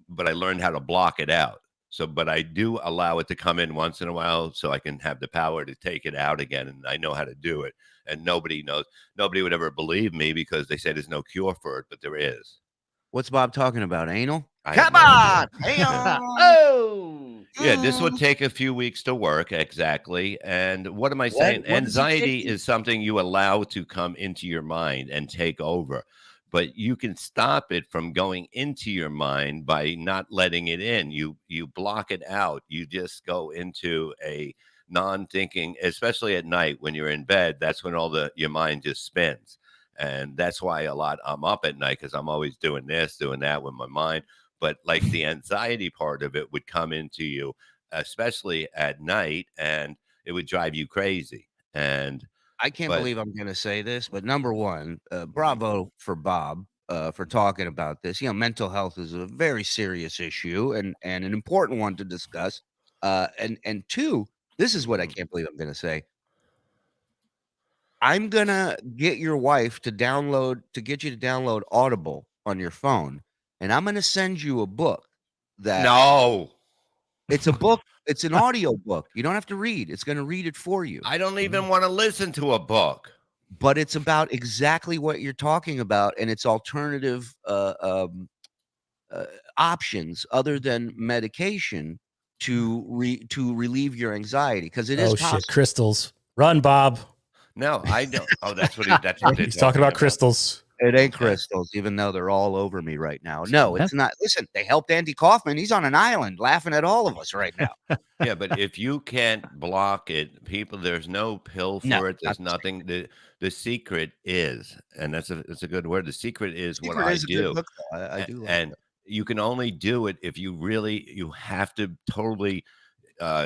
but I learned how to block it out. So, but I do allow it to come in once in a while, so I can have the power to take it out again, and I know how to do it. And nobody would ever believe me, because they say there's no cure for it, but there is. What's Bob talking about? Anal? Come on! Oh! Yeah, this would take a few weeks to work, exactly. And what am I saying? What Anxiety is something you allow to come into your mind and take over. But you can stop it from going into your mind by not letting it in. You block it out. You just go into a non-thinking, especially at night when you're in bed. That's when your mind just spins. And that's why I'm up at night, because I'm always doing this, doing that with my mind. But like the anxiety part of it would come into you, especially at night, and it would drive you crazy. And I can't believe I'm going to say this, but number one, bravo for Bob for talking about this. Mental health is a very serious issue and an important one to discuss. And two, this is what I can't believe I'm going to say. I'm going to get your wife to get you to download Audible on your phone, and I'm going to send you a book that. No. It's a book. It's an audio book. You don't have to read. It's going to read it for you. I don't even want to listen to a book. But it's about exactly what you're talking about, and it's alternative options other than medication to relieve your anxiety, because it is possible. Shit, crystals. Run, Bob. No, I don't. Oh, that's what he's talking about crystals. It ain't crystals, even though they're all over me right now. No, it's not. Listen, they helped Andy Kaufman. He's on an island laughing at all of us right now. Yeah, but if you can't block it, there's no pill for it. There's nothing. The secret is, and that's a good word. The secret is what I do. I do. And you can only do it if you have to totally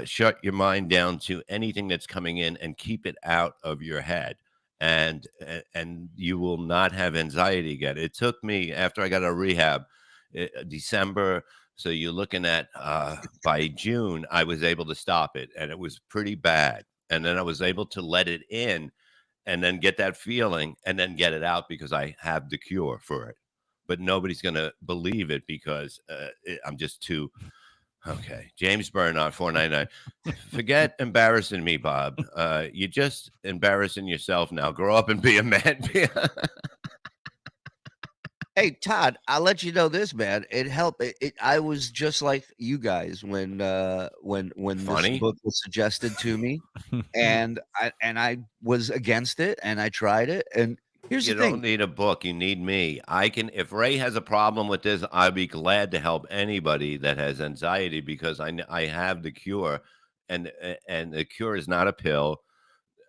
shut your mind down to anything that's coming in and keep it out of your head. And you will not have anxiety again. It took me, after I got out of rehab, December. So you're looking at by June, I was able to stop it, and it was pretty bad. And then I was able to let it in, and then get that feeling, and then get it out, because I have the cure for it. But nobody's going to believe it, because I'm just too. Okay, James Bernard, 499. Forget embarrassing me, Bob. You're just embarrassing yourself now. Grow up and be a man. Hey, Todd, I'll let you know this, man. It helped. I was just like you guys when this book was suggested to me, and I was against it, and I tried it, and. Here's the thing. You don't need a book. You need me. If Ray has a problem with this, I'd be glad to help anybody that has anxiety, because I have the cure, and the cure is not a pill.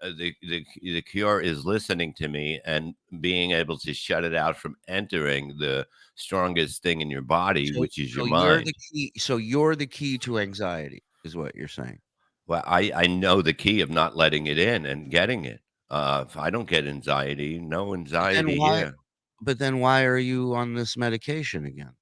The cure is listening to me and being able to shut it out from entering the strongest thing in your body, which is your mind. You're the key to anxiety, is what you're saying. Well, I know the key of not letting it in and getting it. If I don't get anxiety, no anxiety here. But then why are you on this medication again?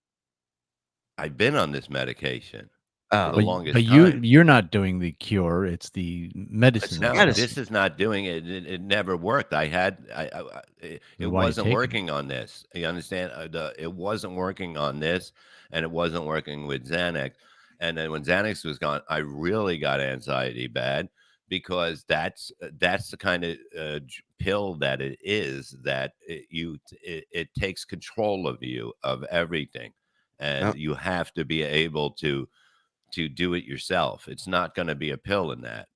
I've been on this medication for the longest but time. You're not doing the cure. It's the medicine. This is not doing it. It never worked. It wasn't working on this. You understand? It wasn't working on this, and it wasn't working with Xanax. And then when Xanax was gone, I really got anxiety bad. Because that's the kind of pill that it is, that it takes control of you, of everything, and you have to be able to do it yourself. It's not going to be a pill in that.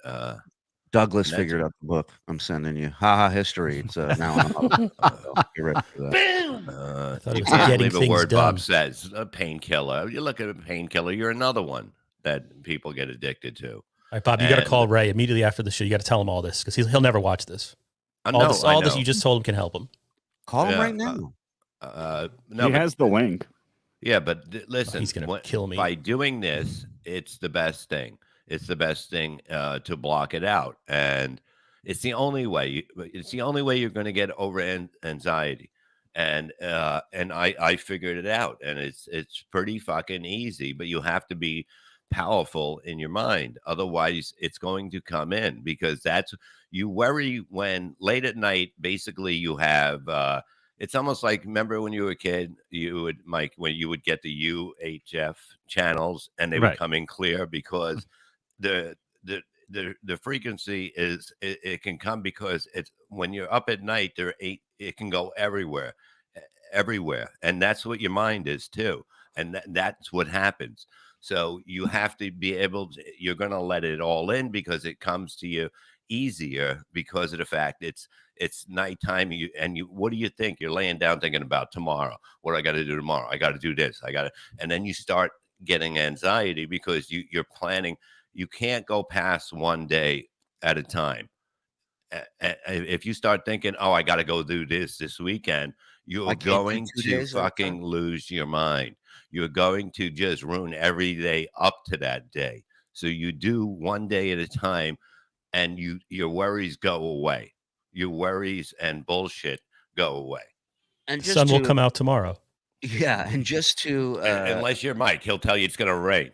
Douglas figured out the book I'm sending you. History. It's now on. Get ready for that. You can't believe a word done. Bob says. A painkiller. You look at a painkiller, you're another one that people get addicted to. All right, Bob, you got to call Ray immediately after the show. You got to tell him all this because he'll never watch this. All this you just told him can help him. Call him right now. No, he has the link. Yeah, but listen, he's going to kill me. By doing this, it's the best thing. It's the best thing to block it out, and it's the only way. It's the only way you're going to get over anxiety. And I figured it out, and it's pretty fucking easy. But you have to be powerful in your mind, otherwise it's going to come in, because you worry when late at night. Basically, you have. It's almost like, remember when you were a kid, when you would get the UHF channels and they would come in clear because the frequency is it can come because it's when you're up at night it can go everywhere, and that's what your mind is too, and that's what happens. So you have to be able to, you're going to let it all in because it comes to you easier because of the fact it's nighttime. What do you think? You're laying down thinking about tomorrow. What I got to do tomorrow? I got to do this. And then you start getting anxiety because you're planning. You can't go past one day at a time. If you start thinking, oh, I got to go do this weekend, you're going to fucking lose your mind. You're going to just ruin every day up to that day. So you do one day at a time, and your worries go away. Your worries and bullshit go away. And sun will come out tomorrow. Yeah, and just to unless you're Mike, he'll tell you it's going to rain.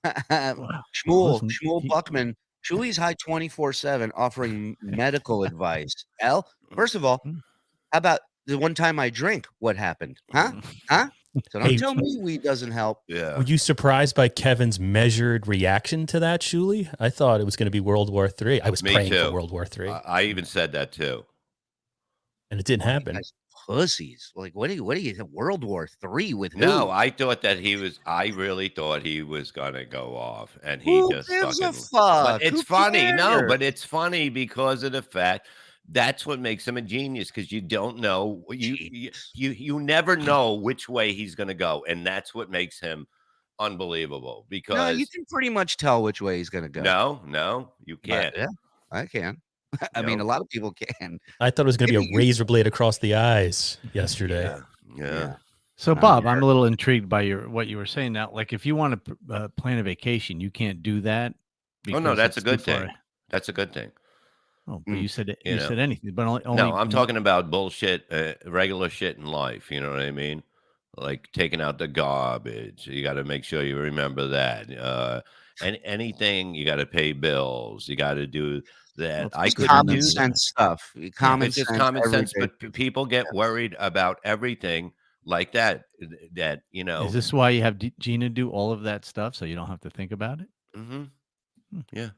Shmuel Buckman, Julie's High 24/7 offering medical advice. First of all, how about the one time I drink? What happened? Huh? So don't tell me weed doesn't help. Yeah. Were you surprised by Kevin's measured reaction to that, Shuli? I thought it was going to be World War III. I was praying for World War III. I even said that too. And it didn't happen. Pussies. Like, what do you World War III with who? No, I thought that I really thought he was gonna go off, and he who just gives fucking. a fuck? But it's Who funny, cares? but it's funny because of the fact that's what makes him a genius, because you don't know you never know which way he's gonna go, and that's what makes him unbelievable. Because no, you can pretty much tell which way he's gonna go. No, you can't. Yeah, I can. I mean, a lot of people can. I thought it was going to be a razor blade across the eyes yesterday. Yeah. So, Bob, I'm a little intrigued by what you were saying now. Like, if you want to plan a vacation, you can't do that. Oh no, that's a good thing. That's a good thing. Oh, but you said said anything, but only no. I'm talking about bullshit, regular shit in life. You know what I mean? Like taking out the garbage. You got to make sure you remember that. And anything, you got to pay bills. You got to do that. I could common sense stuff. Common sense. Just common sense, but people get worried about everything like that. That Is this why you have Gina do all of that stuff so you don't have to think about it? Mm-hmm. Yeah.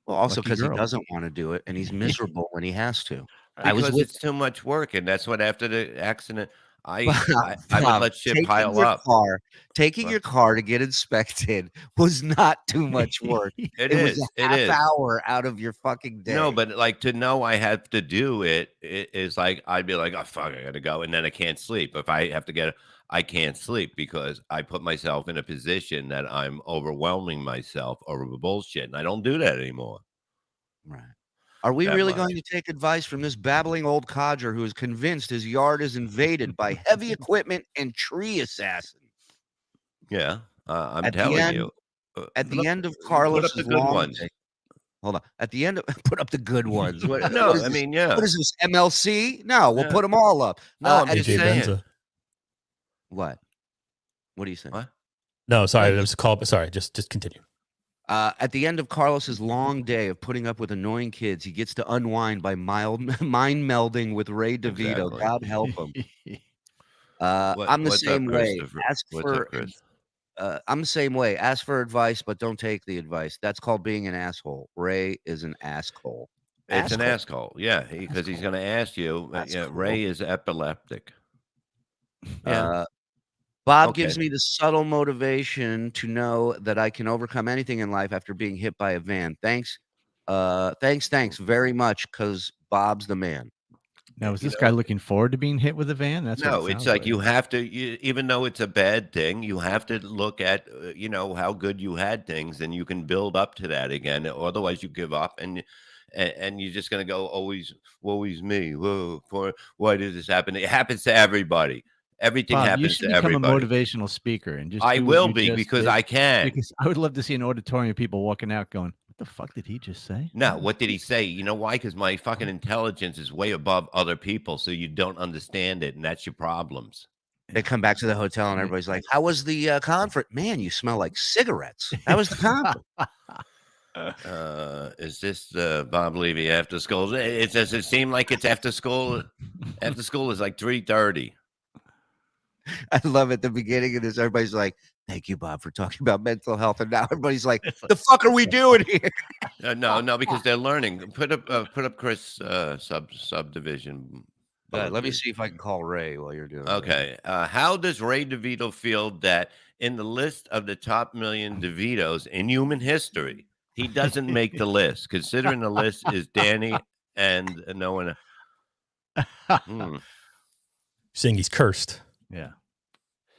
Well, also because he doesn't want to do it, and he's miserable when he has to. It's too much work, and that's what after the accident. I would let shit pile up. Taking your car to get inspected was not too much work. It was a half hour out of your fucking day. No, but like to know I have to do it is like I'd be like, oh fuck, I gotta go, and then I can't sleep. If I have to I can't sleep because I put myself in a position that I'm overwhelming myself over the bullshit, and I don't do that anymore. Right. Are we really going to take advice from this babbling old codger who is convinced his yard is invaded by heavy equipment and tree assassins? Yeah, I'm telling you. At the end of Carlos's long ones. Hold on. At the end of put up the good ones. No, I mean, yeah. What is this, MLC? No, we'll put them all up. No, I'm just saying. What? What are you saying? What? No, sorry, it was a call. But sorry, just continue. At the end of Carlos's long day of putting up with annoying kids, he gets to unwind by mind melding with Ray DeVito. Exactly. God help him. I'm the same way. I'm the same way. Ask for advice, but don't take the advice. That's called being an asshole. Ray is an asshole. It's an asshole. Yeah, because he's going to ask you. Ray is epileptic. Yeah. Bob gives me the subtle motivation to know that I can overcome anything in life after being hit by a van. Thanks very much, because Bob's the man. Now, is this guy looking forward to being hit with a van? That's what No, it it's sounds like you have to, even though it's a bad thing, you have to look at, how good you had things, and you can build up to that again. Otherwise, you give up, and you're just going to go always, woe is me. Whoa, why did this happen? It happens to everybody. Everything Bob, you happens should to become everybody. a motivational speaker and just. I do what will you be, just because did, I can. Because I would love to see an auditorium of people walking out going, "What the fuck did he just say?" No, what did he say? You know why? Because my fucking intelligence is way above other people, so you don't understand it, and that's your problems. They come back to the hotel and everybody's like, "How was the conference? Man, you smell like cigarettes. How was the conference?" Is this the Bob Levy after school? Does it seem like it's after school? After school is like 3:30. I love at the beginning of this, everybody's like, "Thank you, Bob, for talking about mental health," and now everybody's like, "The fuck are we doing here?" No, because they're learning. Put up Chris subdivision. Let me see if I can call Ray while you're doing it. Okay. How does Ray DeVito feel that in the list of the top million DeVitos in human history, he doesn't make the list, considering the list is Danny and no one. Saying he's cursed. Yeah.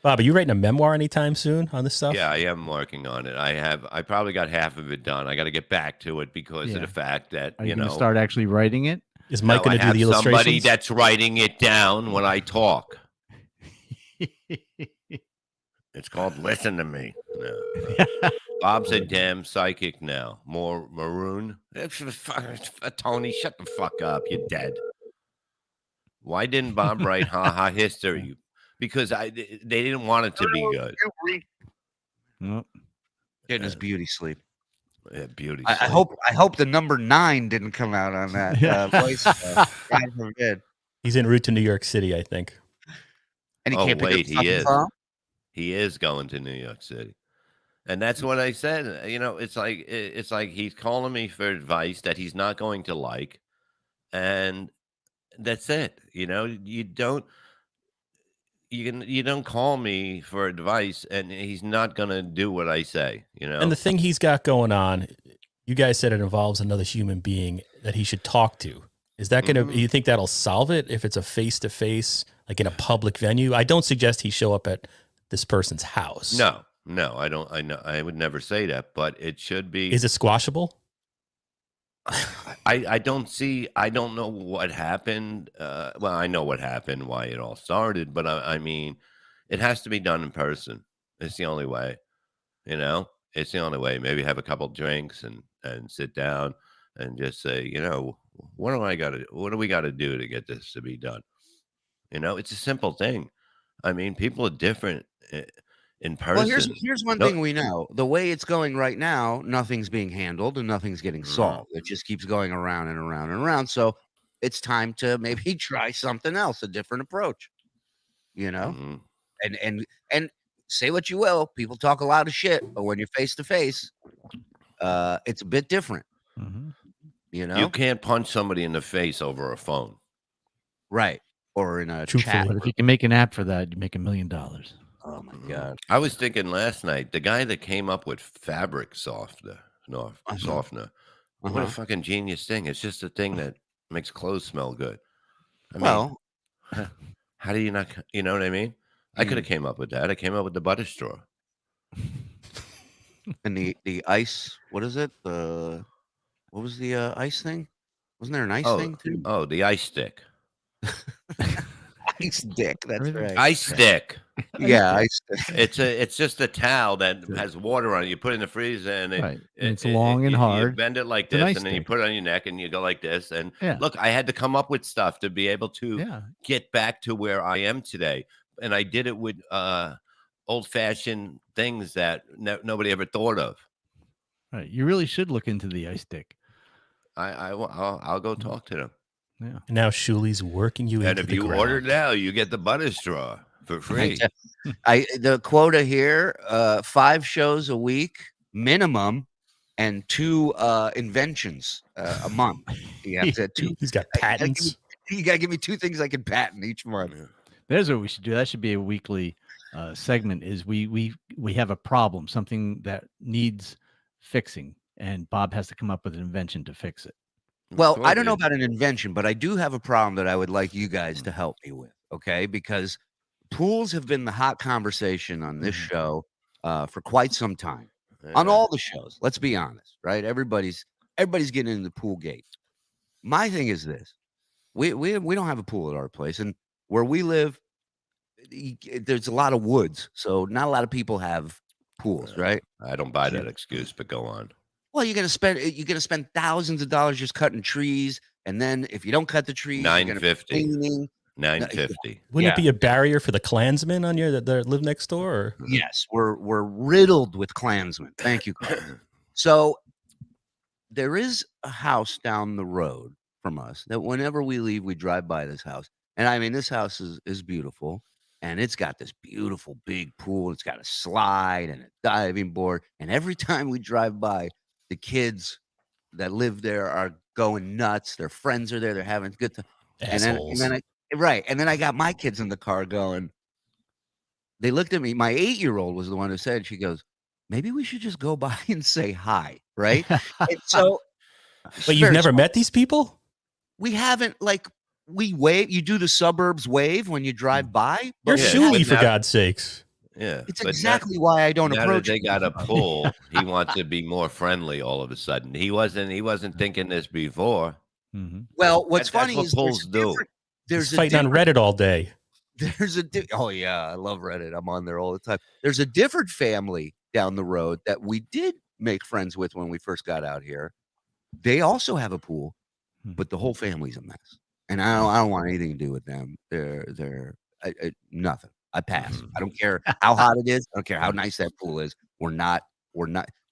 Bob, are you writing a memoir anytime soon on this stuff? Yeah, I am working on it. I probably got half of it done. I got to get back to it because of the fact that, Are you going to start actually writing it? Is Mike going to do the somebody illustrations? that's writing it down when I talk. It's called Listen to Me. Bob's a damn psychic now. More maroon. Tony, shut the fuck up. You're dead. Why didn't Bob write Ha Ha History? Because they didn't want it to be good. Nope. Getting his beauty sleep. Yeah, beauty. I hope the number 9 didn't come out on that voice. God forbid. He's en route to New York City, I think. And he can't pick up the he fucking is. phone? He is going to New York City. And that's what I said. It's like he's calling me for advice that he's not going to like. And that's it. You don't call me for advice, and he's not going to do what I say, And the thing he's got going on, you guys said it involves another human being that he should talk to. Is that going to, you think that'll solve it if it's a face-to-face, like in a public venue? I don't suggest he show up at this person's house. No, I don't. I would never say that, but it should be. Is it squashable? I don't know what happened. Well, I know what happened, why it all started, but I mean, it has to be done in person. It's the only way, it's the only way. Maybe have a couple drinks and sit down and just say, what do we got to do to get this to be done? It's a simple thing. I mean, people are different in person. Well, here's one thing we know. The way it's going right now, nothing's being handled and nothing's getting solved. It just keeps going around and around and around. So it's time to maybe try something else, a different approach. And say what you will, people talk a lot of shit, but when you're face to face, it's a bit different. You can't punch somebody in the face over a phone, right? Or in a Truthfully, chat. but if you can make an app for that, you make $1 million. Oh my god! I was thinking last night, the guy that came up with fabric softener, what a fucking genius thing! It's just a thing that makes clothes smell good. I mean, how do you not? You know what I mean? I could have came up with that. I came up with the butter straw. And the ice. What is it? What was the ice thing? Wasn't there an ice thing too? Oh, the ice stick. Ice stick. That's right. Ice stick. Yeah, ice stick. It's just a towel that has water on it. You put it in the freezer, and it's long and hard. You bend it like this, and then you put it on your neck, and you go like this. And look, I had to come up with stuff to be able to get back to where I am today, and I did it with old-fashioned things that nobody ever thought of. Right. You really should look into the ice stick. I'll go talk to them. Yeah. And now Shuli's working you and into if the you ground. order now, you get the butter straw for free. The quota here: 5 shows a week minimum, and 2 inventions a month. You have to 2. He's got patents. You got to give me 2 things I can patent each month. There's what we should do. That should be a weekly segment. Is we have a problem, something that needs fixing, and Bob has to come up with an invention to fix it. Well, I don't know about an invention, but I do have a problem that I would like you guys to help me with, okay? Because pools have been the hot conversation on this show for quite some time. On all the shows, let's be honest, right? Everybody's getting into the pool gate. My thing is this: we don't have a pool at our place, and where we live, there's a lot of woods, so not a lot of people have pools, right? I don't buy that excuse, but go on. Well, you're gonna spend thousands of dollars just cutting trees, and then if you don't cut the trees, $950. Wouldn't it be a barrier for the Klansmen on your that live next door? Or? Yes, we're riddled with Klansmen. Thank you, Carl. So there is a house down the road from us that whenever we leave, we drive by this house, and I mean this house is beautiful, and it's got this beautiful big pool. It's got a slide and a diving board, and every time we drive by, the kids that live there are going nuts. Their friends are there. They're having a good time. And then I got my kids in the car going. They looked at me. My 8-year-old was the one who said, she goes, maybe we should just go by and say hi, right? And so, but you've never met these people? We haven't, we wave. You do the suburbs wave when you drive by. You're Shuli, for God's sakes. Yeah, it's exactly why I don't approach. They got a pool. He wants to be more friendly. All of a sudden, he wasn't thinking this before. Well, what's funny is pools do. There's fighting on Reddit all day. Oh yeah, I love Reddit. I'm on there all the time. There's a different family down the road that we did make friends with when we first got out here. They also have a pool, but the whole family's a mess, and I don't want anything to do with them. They're nothing. I pass. I don't care how hot it is. I don't care how nice that pool is. We're not.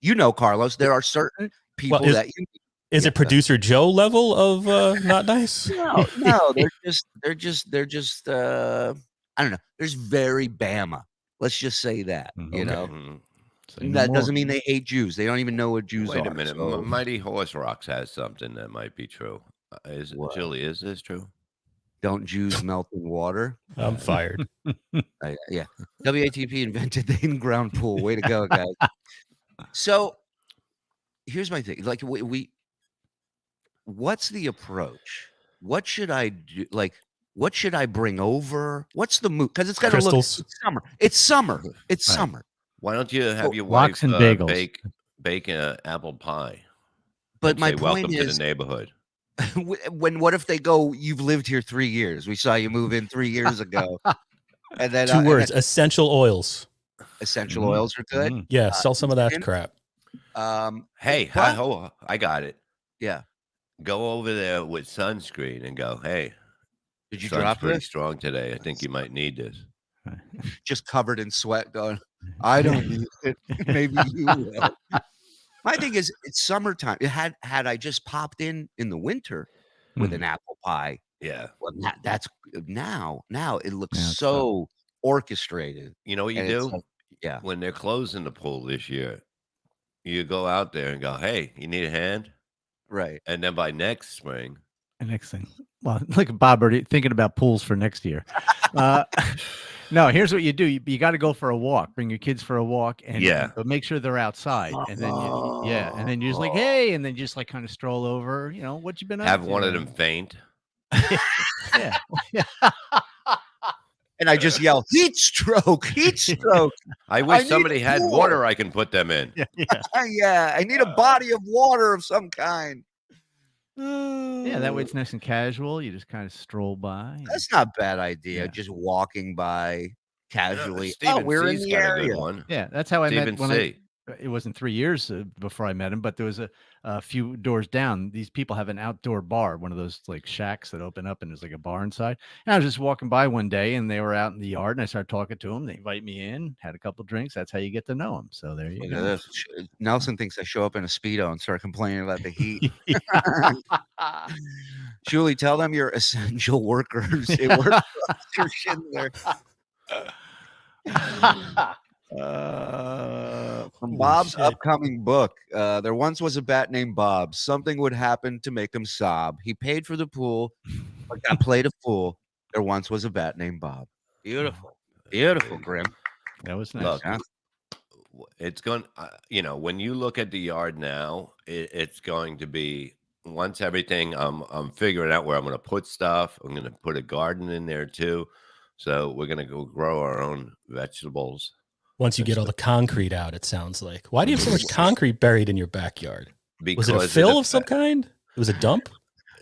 You know, Carlos, there are certain people that you. Is it producer Joe level of not nice? No, they're just I don't know. There's very Bama. Let's just say that. You know, that doesn't mean they hate Jews. They don't even know what Jews are. Wait a minute. So. Mighty Horse Rocks has something that might be true. Julie, is this true? Don't Jews melt in water? I'm fired. Yeah. WATP invented the in-ground pool. Way to go, guys. So here's my thing. Like what's the approach? What should I do? What should I bring over? What's the mood? Because it's got to look. It's summer. It's summer. It's summer. Why don't you have your wife and bagels. bake an apple pie? But my point welcome is, to the neighborhood. What if they go, you've lived here 3 years. We saw you move in 3 years ago. And then 2 words, essential oils. Essential oils are good. Yeah, sell some of that crap. Hey, I got it. Yeah. Go over there with sunscreen and go, hey, did you drop pretty this? strong today. I think you might need this. Just covered in sweat going, I don't need it. Maybe you will. My thing is, it's summertime. Had I just popped in the winter with an apple pie, well, that's now it looks so orchestrated. You know what you do? When they're closing the pool this year, you go out there and go, hey, you need a hand? Right. And then by next spring. And next thing. Well, look at Bob already thinking about pools for next year. No, here's what you do. You got to go for a walk. Bring your kids for a walk, and but make sure they're outside. And then and then you're just like, hey, and then just like kind of stroll over. You know what you've been up Have to. one of them faint. Yeah. And I just yell, heat stroke, heat stroke. I wish somebody had water I can put them in. Yeah, I need a body of water of some kind. Yeah, that way it's nice and casual. You just kind of stroll by. That's not a bad idea. Just walking by casually. Stephen we're C's in the got a area. good one. Yeah, that's how I met Stephen C. It wasn't 3 years before I met him, but there was a few doors down. These people have an outdoor bar, one of those like shacks that open up and there's like a bar inside. And I was just walking by one day and they were out in the yard and I started talking to them. They invite me in, had a couple of drinks. That's how you get to know them. So there you go. Nelson thinks I show up in a Speedo and start complaining about the heat. Julie, tell them you're essential workers. It works. You're shitting there. From Bob's upcoming book, there once was a bat named Bob. Something would happen to make him sob. He paid for the pool, but got played a fool. There once was a bat named Bob. Beautiful, beautiful, Grim. That was nice. Look, it's going. When you look at the yard now, it's going to be once everything, I'm figuring out where I'm going to put stuff. I'm going to put a garden in there too. So we're going to go grow our own vegetables. Once you get all the concrete out, it sounds like. Why do you have so much concrete buried in your backyard? Was it a fill of some kind? It was a dump?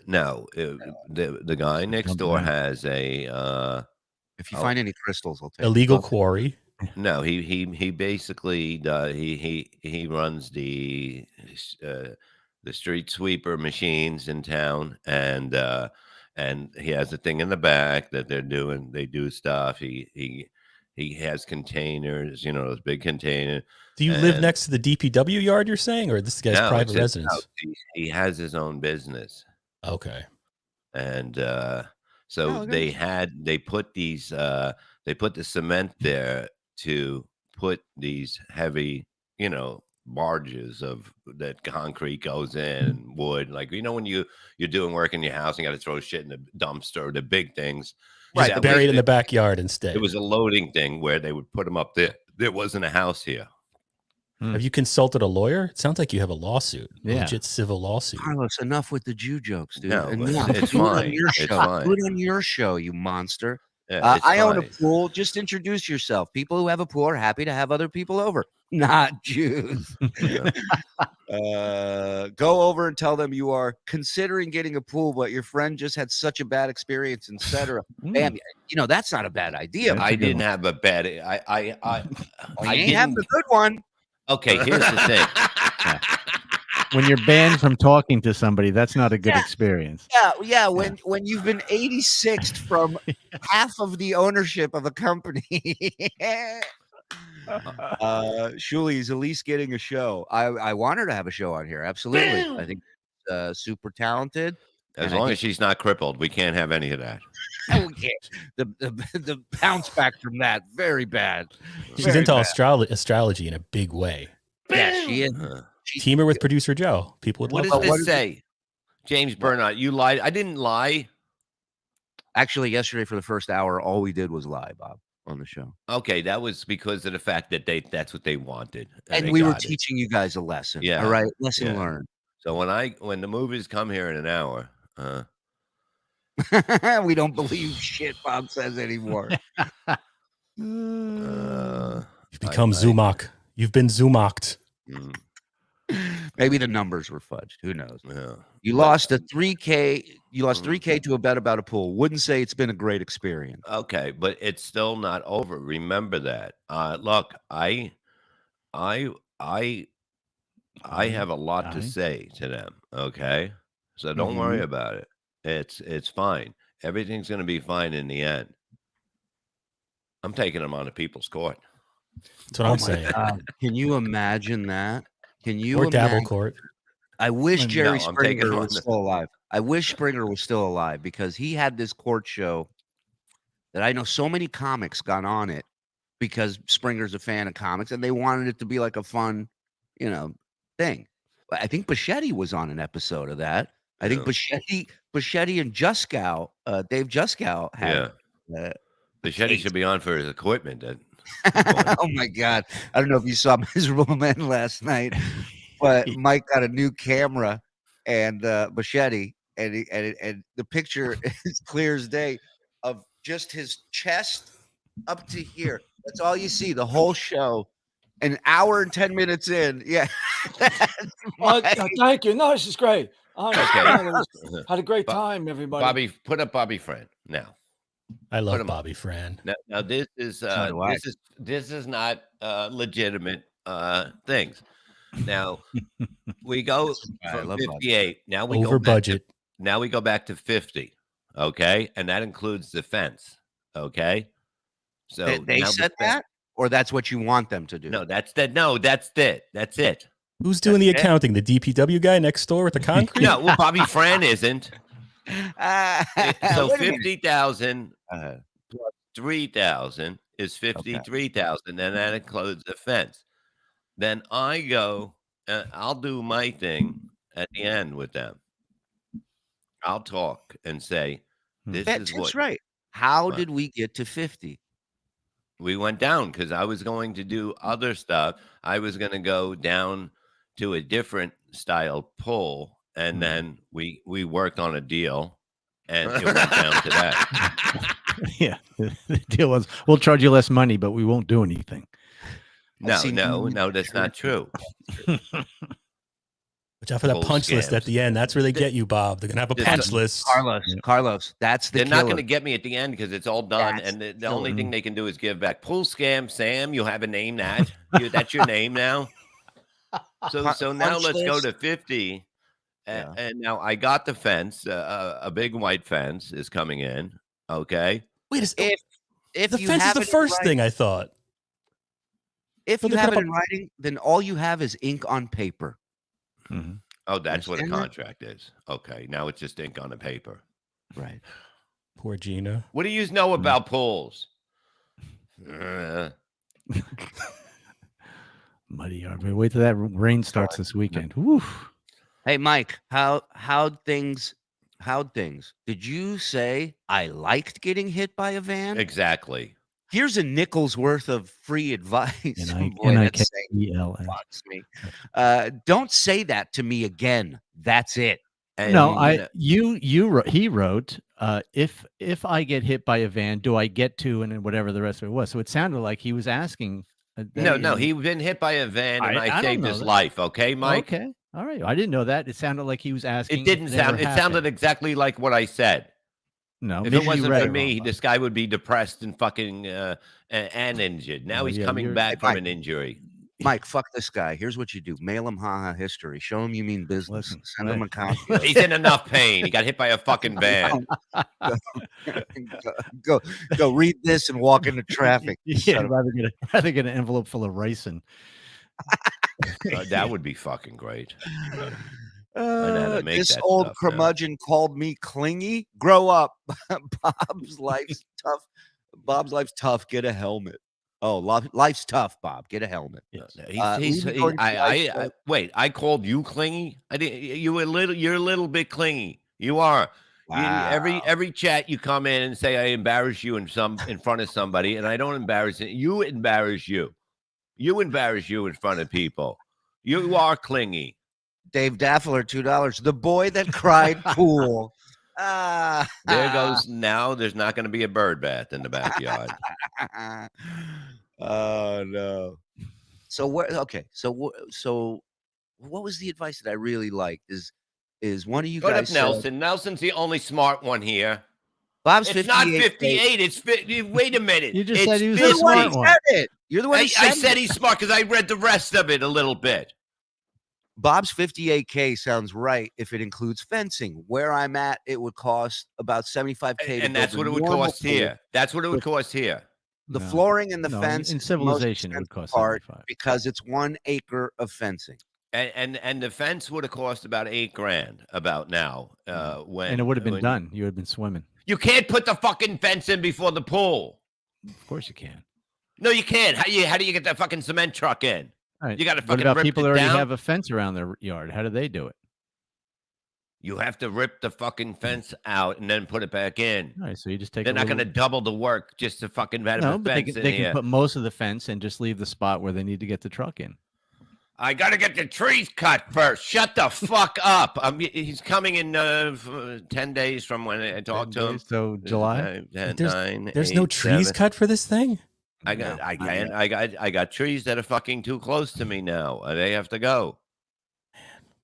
No, the guy next door has a. If you find any crystals, I'll take illegal quarry. No, he basically he runs the street sweeper machines in town, and he has a thing in the back that they do stuff. He has containers, those big containers. Do you live next to the DPW yard, you're saying, or this guy's private residence? He has his own business. Okay. And so they put these they put the cement there to put these heavy, barges of that concrete goes in, wood, like when you're doing work in your house and you got to throw shit in the dumpster, the big things, right? Buried in the backyard instead. It was a loading thing where they would put them up there. There wasn't a house here. Have you consulted a lawyer? It sounds like you have a lawsuit, legit civil lawsuit. Carlos, enough with the Jew jokes, dude. No, it's fine. It's fine. Do it on your show, you monster. Yeah, I own a pool. Just introduce yourself. People who have a pool are happy to have other people over, not Jews. Go over and tell them you are considering getting a pool, but your friend just had such a bad experience, etc. Bam, that's not a bad idea. I didn't have a bad. I ain't having a good one. Okay, here's the thing. When you're banned from talking to somebody, that's not a good experience. Yeah. When you've been 86th from half of the ownership of a company, Shuli's at least getting a show. I want her to have a show on here. Absolutely. I think super talented. As long as she's not crippled, we can't have any of that. Okay. The bounce back from that, very bad. She's into astrology in a big way. Yeah, she is. Team her with producer Joe. People would love What does this say? James Bernard, you lied. I didn't lie. Actually, yesterday for the first hour, all we did was lie, Bob, on the show. Okay, that was because of the fact that that's what they wanted. And we were teaching you guys a lesson. Yeah. All right. Lesson learned. So when the movies come here in an hour, we don't believe shit Bob says anymore. You've become Zumock. You've been Zumocked. Maybe the numbers were fudged. Who knows? Yeah. You lost a 3K. You lost 3K to a bet about a pool. Wouldn't say it's been a great experience. Okay, but it's still not over. Remember that. Look, I have a lot to say to them. Okay, so don't worry about it. It's fine. Everything's going to be fine in the end. I'm taking them on to people's court. That's what I'm saying. Can you imagine that? Can you? Or Davenport. I wish Jerry Springer was still alive. I wish Springer was still alive because he had this court show that I know so many comics got on it because Springer's a fan of comics and they wanted it to be like a fun, thing. I think Bichetti was on an episode of that. I think Bichetti and Juskow, Dave Juskow had. Yeah. Bichetti should be on for his equipment. Oh my God! I don't know if you saw Miserable Men last night, but Mike got a new camera and Bichetti, and the picture is clear as day of just his chest up to here. That's all you see the whole show. An hour and 10 minutes in, thank you. No, this is great. Okay. Had a great time, everybody. Bobby, put up Bobby Friend now. I love Bobby Friend. Now this is not legitimate things. Now we go from 58. Now we over go budget. Now we go back to 50. Okay, and that includes the fence. Okay, so they said that, or that's what you want them to do. No, that's that. No, that's it. That's it. Who's doing the accounting? The DPW guy next door with the concrete? No, well, Bobby Friend isn't. So 50,000 plus 3,000 is 53,000, and that includes the fence. Then I go, I'll do my thing at the end with them. I'll talk and say, "That's right." How did we get to 50? We went down because I was going to do other stuff. I was going to go down to a different style pull and then we worked on a deal, and it went down to that. Yeah, the deal was we'll charge you less money, but we won't do anything. No, that's not true. Watch out for that punch list at the end. That's where they get you, Bob. They're gonna have a punch list. Carlos, that's the They're killer. not going to get me at the end because it's all done, and the only thing they can do is give back. Pool scam, Sam. You have a name that that's your name now. So now let's go to 50, and now I got the fence. A big white fence is coming in. Okay. Wait, if the you fence is have the it in first writing- thing I thought. If But you they have put it up in writing, then all you have is ink on paper. Oh, that's what a Understand that? contract is. Okay, now it's just ink on the paper. Right. Poor Gina. What do you know about pools? Muddy yard. But wait till that rain starts this weekend. Woo. Hey, Mike, how'd things? Did you say I liked getting hit by a van? Exactly. Here's a nickel's worth of free advice. N-I-K-E-L-S. Fucks me. Don't say that to me again. That's it. And He wrote, if I get hit by a van, do I get to, and then whatever the rest of it was. So it sounded like he was asking. No, he'd been hit by a van, and I don't saved know his that. life. Okay, Mike. Okay, all right. I didn't know that. It sounded like he was asking. It didn't sound. It sounded exactly like what I said. No, if maybe it you wasn't read for it me, wrong. this guy would be depressed and fucking and injured. Now he's coming back from an injury. Mike, fuck this guy. Here's what you do: mail him haha history. Show him you mean business. Send him a copy. He's in enough pain. He got hit by a fucking van. go read this and walk into traffic. Yeah, rather get an envelope full of ricin. That would be fucking great. This old curmudgeon called me clingy. Grow up. Bob's life's tough. Get a helmet. Oh, life's tough, Bob. Get a helmet. Wait, I called you clingy? I didn't. You're a little bit clingy. You are. Wow. Every chat you come in and say I embarrass you in front of somebody, and I don't embarrass you. You embarrass you. You embarrass you in front of people. You are clingy. Dave Daffler, $2. The boy that cried pool. There goes now. There's not going to be a bird bath in the backyard. Oh no. So what? Okay. So what was the advice that I really liked? Is one of you Go guys up Nelson? Nelson's the only smart one here. Bob's it's 58. not 58. It's 50. Wait a minute. You just it's said he was 50. a smart one. You're the one who I said said it. he's smart because I read the rest of it a little bit. Bob's 58K sounds right if it includes fencing. Where I'm at, it would cost about 75K. And that's what it would cost here. That's what it would cost here. The flooring and the fence in civilization it would cost part 75 because it's 1 acre of fencing. And the fence would have cost about $8,000 about now. And it would have been done. You would have been swimming. You can't put the fucking fence in before the pool. Of course you can. No, you can't. How do you get that fucking cement truck in? All right. You got to What fucking about rip people it that already down? have a fence around their yard? How do they do it? You have to rip the fucking fence out and then put it back in. All right, so you just take. They're a not little... going to double the work just to fucking have No, a but they fence can, in they here. can put most of the fence and just leave the spot where they need to get the truck in. I got to get the trees cut first. Shut the fuck up. He's coming in 10 days from when I talked to him. So July. There's no trees cut for this thing. I got trees that are fucking too close to me now. They have to go.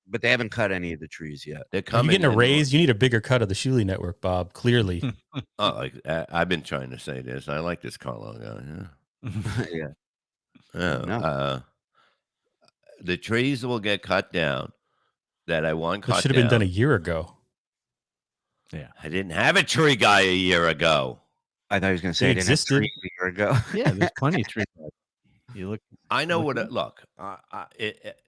But they haven't cut any of the trees yet. They're If coming. you're getting a raise, you need a bigger cut of the Shuley network, Bob. Clearly. I've been trying to say this. I like this Carlo guy. Yeah. Oh, the trees will get cut down that I want cut That should have been down. done a year ago. Yeah. I didn't have a tree guy a year ago. I thought he was going to say They it didn't have existed. trees a year ago. Yeah, there's plenty of trees. You look. I know what. Look,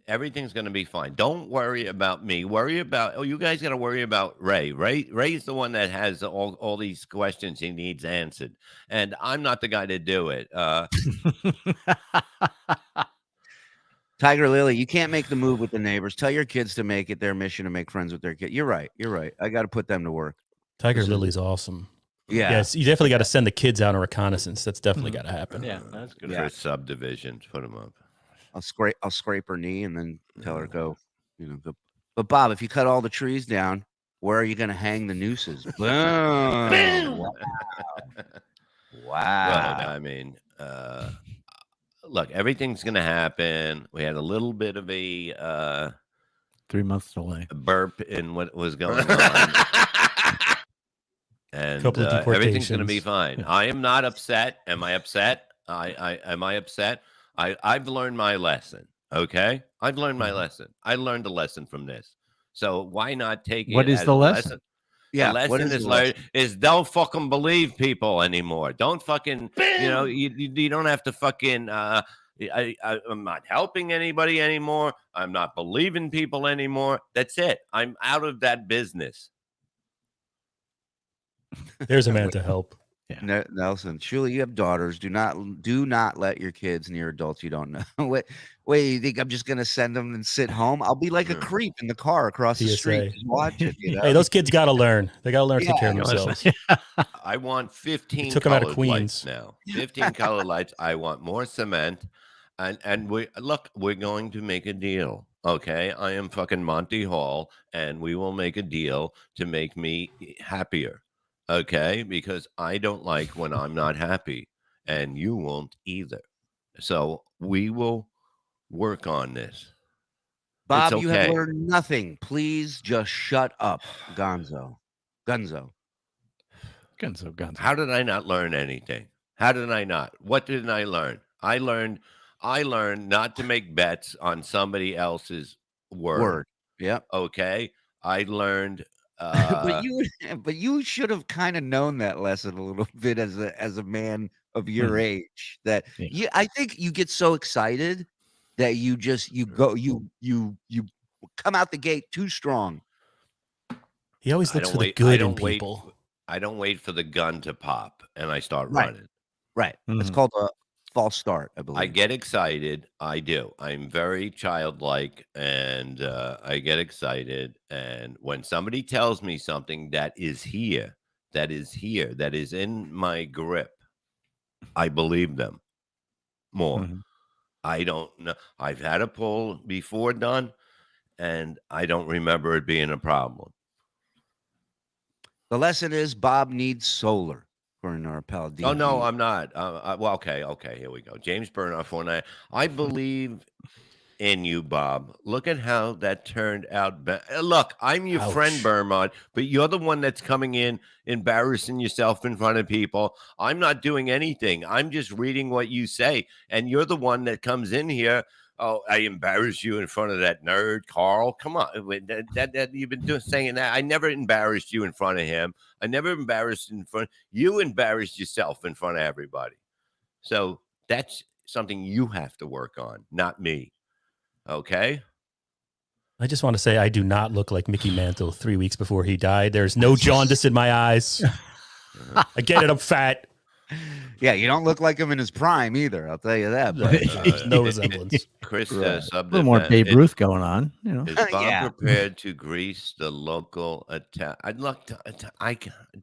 everything's going to be fine. Don't worry about me. Worry about. Oh, you guys got to worry about Ray. Ray's the one that has all these questions he needs answered, and I'm not the guy to do it. Tiger Lily, you can't make the move with the neighbors. Tell your kids to make it their mission to make friends with their kids. You're right. I got to put them to work. Tiger Lily's awesome. Yeah. Yes, you definitely got to send the kids out on reconnaissance. That's definitely got to happen. Yeah, that's good. For subdivisions, put them up. I'll scrape her knee and then tell her go But Bob, if you cut all the trees down, where are you going to hang the nooses? Boom! Wow! Wow! Well, I mean, look, everything's going to happen. We had a little bit of a 3 months delay. burp in what was going on. And Couple of everything's going to be deportations. fine. I am not upset. Am I upset? Am I upset? I've learned my lesson. Okay, I've learned my lesson. I learned a lesson from this. So why not take it? What is as the a lesson? Yeah, the what lesson is is the lesson? is don't fucking believe people anymore. Don't fucking you don't have to fucking. I'm not helping anybody anymore. I'm not believing people anymore. That's it. I'm out of that business. There's a man to help. Nelson, surely you have daughters. Do not let your kids near adults you don't know. Wait, you think I'm just gonna send them and sit home? I'll be like a creep in the car across the street. TSA. Just watch it. You know? Hey, those kids got to learn. They got to learn to take care of Yeah. themselves. I want 15 took 'em out of colored lights Queens. now. 15 colored lights. I want more cement. And we're going to make a deal. Okay. I am fucking Monty Hall, and we will make a deal to make me happier. Okay, because I don't like when I'm not happy, and you won't either. So we will work on this. Bob, It's you have okay. learned nothing. Please just shut up, Gonzo. Gunzo. How did I not learn anything? How did I not? What did I learn? I learned not to make bets on somebody else's word. Yep. Okay. I learned but you should have kind of known that lesson a little bit as a man of your age. That I think you get so excited that you come out the gate too strong. He always looks for the I good in don't wait- people. I don't wait for the gun to pop and I start Right. running. Right. It's called a false start, I believe. I get excited. I do. I'm very childlike, and I get excited. And when somebody tells me something that is here, that is in my grip, I believe them more. I don't know. I've had a poll before done, and I don't remember it being a problem. The lesson is Bob needs solar, according to our pal DP. Oh no, I'm not. Well, okay, here we go. James Burnoff 49. I believe in you, Bob. Look at how that turned out. Look, I'm your friend, Burmont, but you're the one that's coming in, embarrassing yourself in front of people. I'm not doing anything. I'm just reading what you say, and you're the one that comes in here. Oh, I embarrassed you in front of that nerd, Carl. Come on, that you've been saying that. I never embarrassed you in front of him. I never embarrassed in front. You embarrassed yourself in front of everybody. So that's something you have to work on, not me. Okay. I just want to say I do not look like Mickey Mantle 3 weeks before he died. There's no jaundice in my eyes. I get it. I'm fat. Yeah, you don't look like him in his prime either. I'll tell you that. But, There's no resemblance. Chris, a little more Babe Ruth going on, you know. Is Bob prepared to grease the local attack? I'd like to.